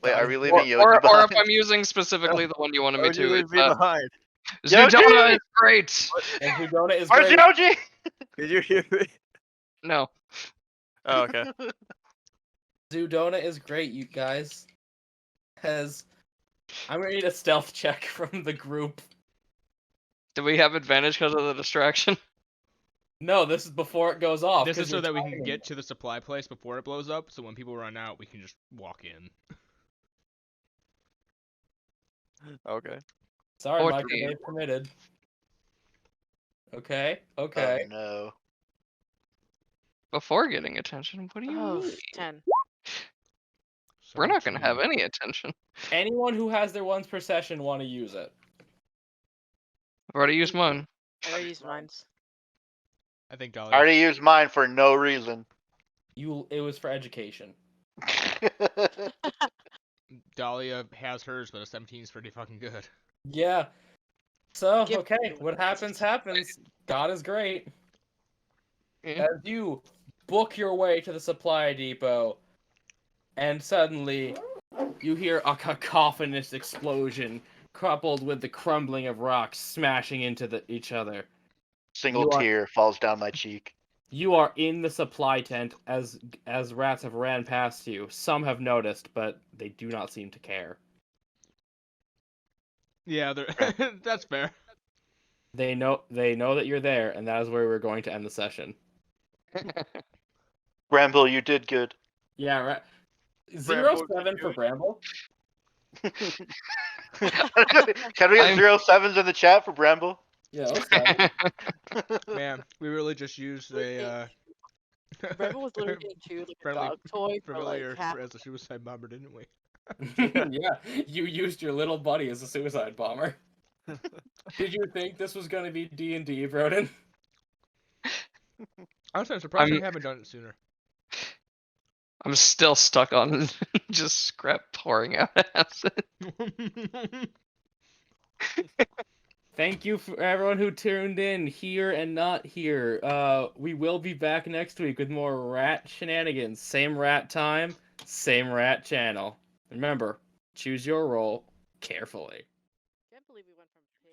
Wait, are we Or, leaving Yoji or if behind? I'm using specifically the one you wanted me Would you to, leave it's, me behind? Zudona is great. And Hudona is Where's great. Yoji? Did you hear me? No. Oh, okay. Zudona is great, you guys. I'm gonna need a stealth check from the group. Do we have advantage because of the distraction? No, this is before it goes off. This 'cause is so you're that we can timing get it. to the supply place before it blows up, so when people run out, we can just walk in. Okay. Sorry, Or Michael, three. they've committed. Okay. Oh no. Before getting attention? What do you Oh, mean? 10. We're not gonna have any attention. Anyone who has their ones per session want to use it. I've already used mine. I already used mine. I think I Dahlia. already used mine for no reason. It was for education. Dahlia has hers, but a 17 is pretty fucking good. Yeah. So, Give- okay, what happens, happens. God is great. Yeah. As you book your way to the supply depot, and suddenly you hear a cacophonous explosion, coupled with the crumbling of rocks smashing into each other. Single You are- tear falls down my cheek. You are in the supply tent as rats have ran past you. Some have noticed, but they do not seem to care. Yeah, that's fair. They know that you're there, and that is where we're going to end the session. Bramble, you did good. Yeah, right. Bramble, 07 for Bramble. Can we get 07s in the chat for Bramble? Yeah, 07. Man, we really just used a Bramble was literally getting chewed like a friendly- dog toy for familiar like half. as a suicide bomber, didn't we? Yeah, you used your little buddy as a suicide bomber. Did you think this was going to be D&D, Broden? Honestly, I'm surprised we I'm- haven't done it sooner. I'm still stuck on just scrap pouring out acid. Thank you for everyone who tuned in here and not here. We will be back next week with more rat shenanigans. Same rat time, same rat channel. Remember, choose your role carefully. Can't believe we went from pig.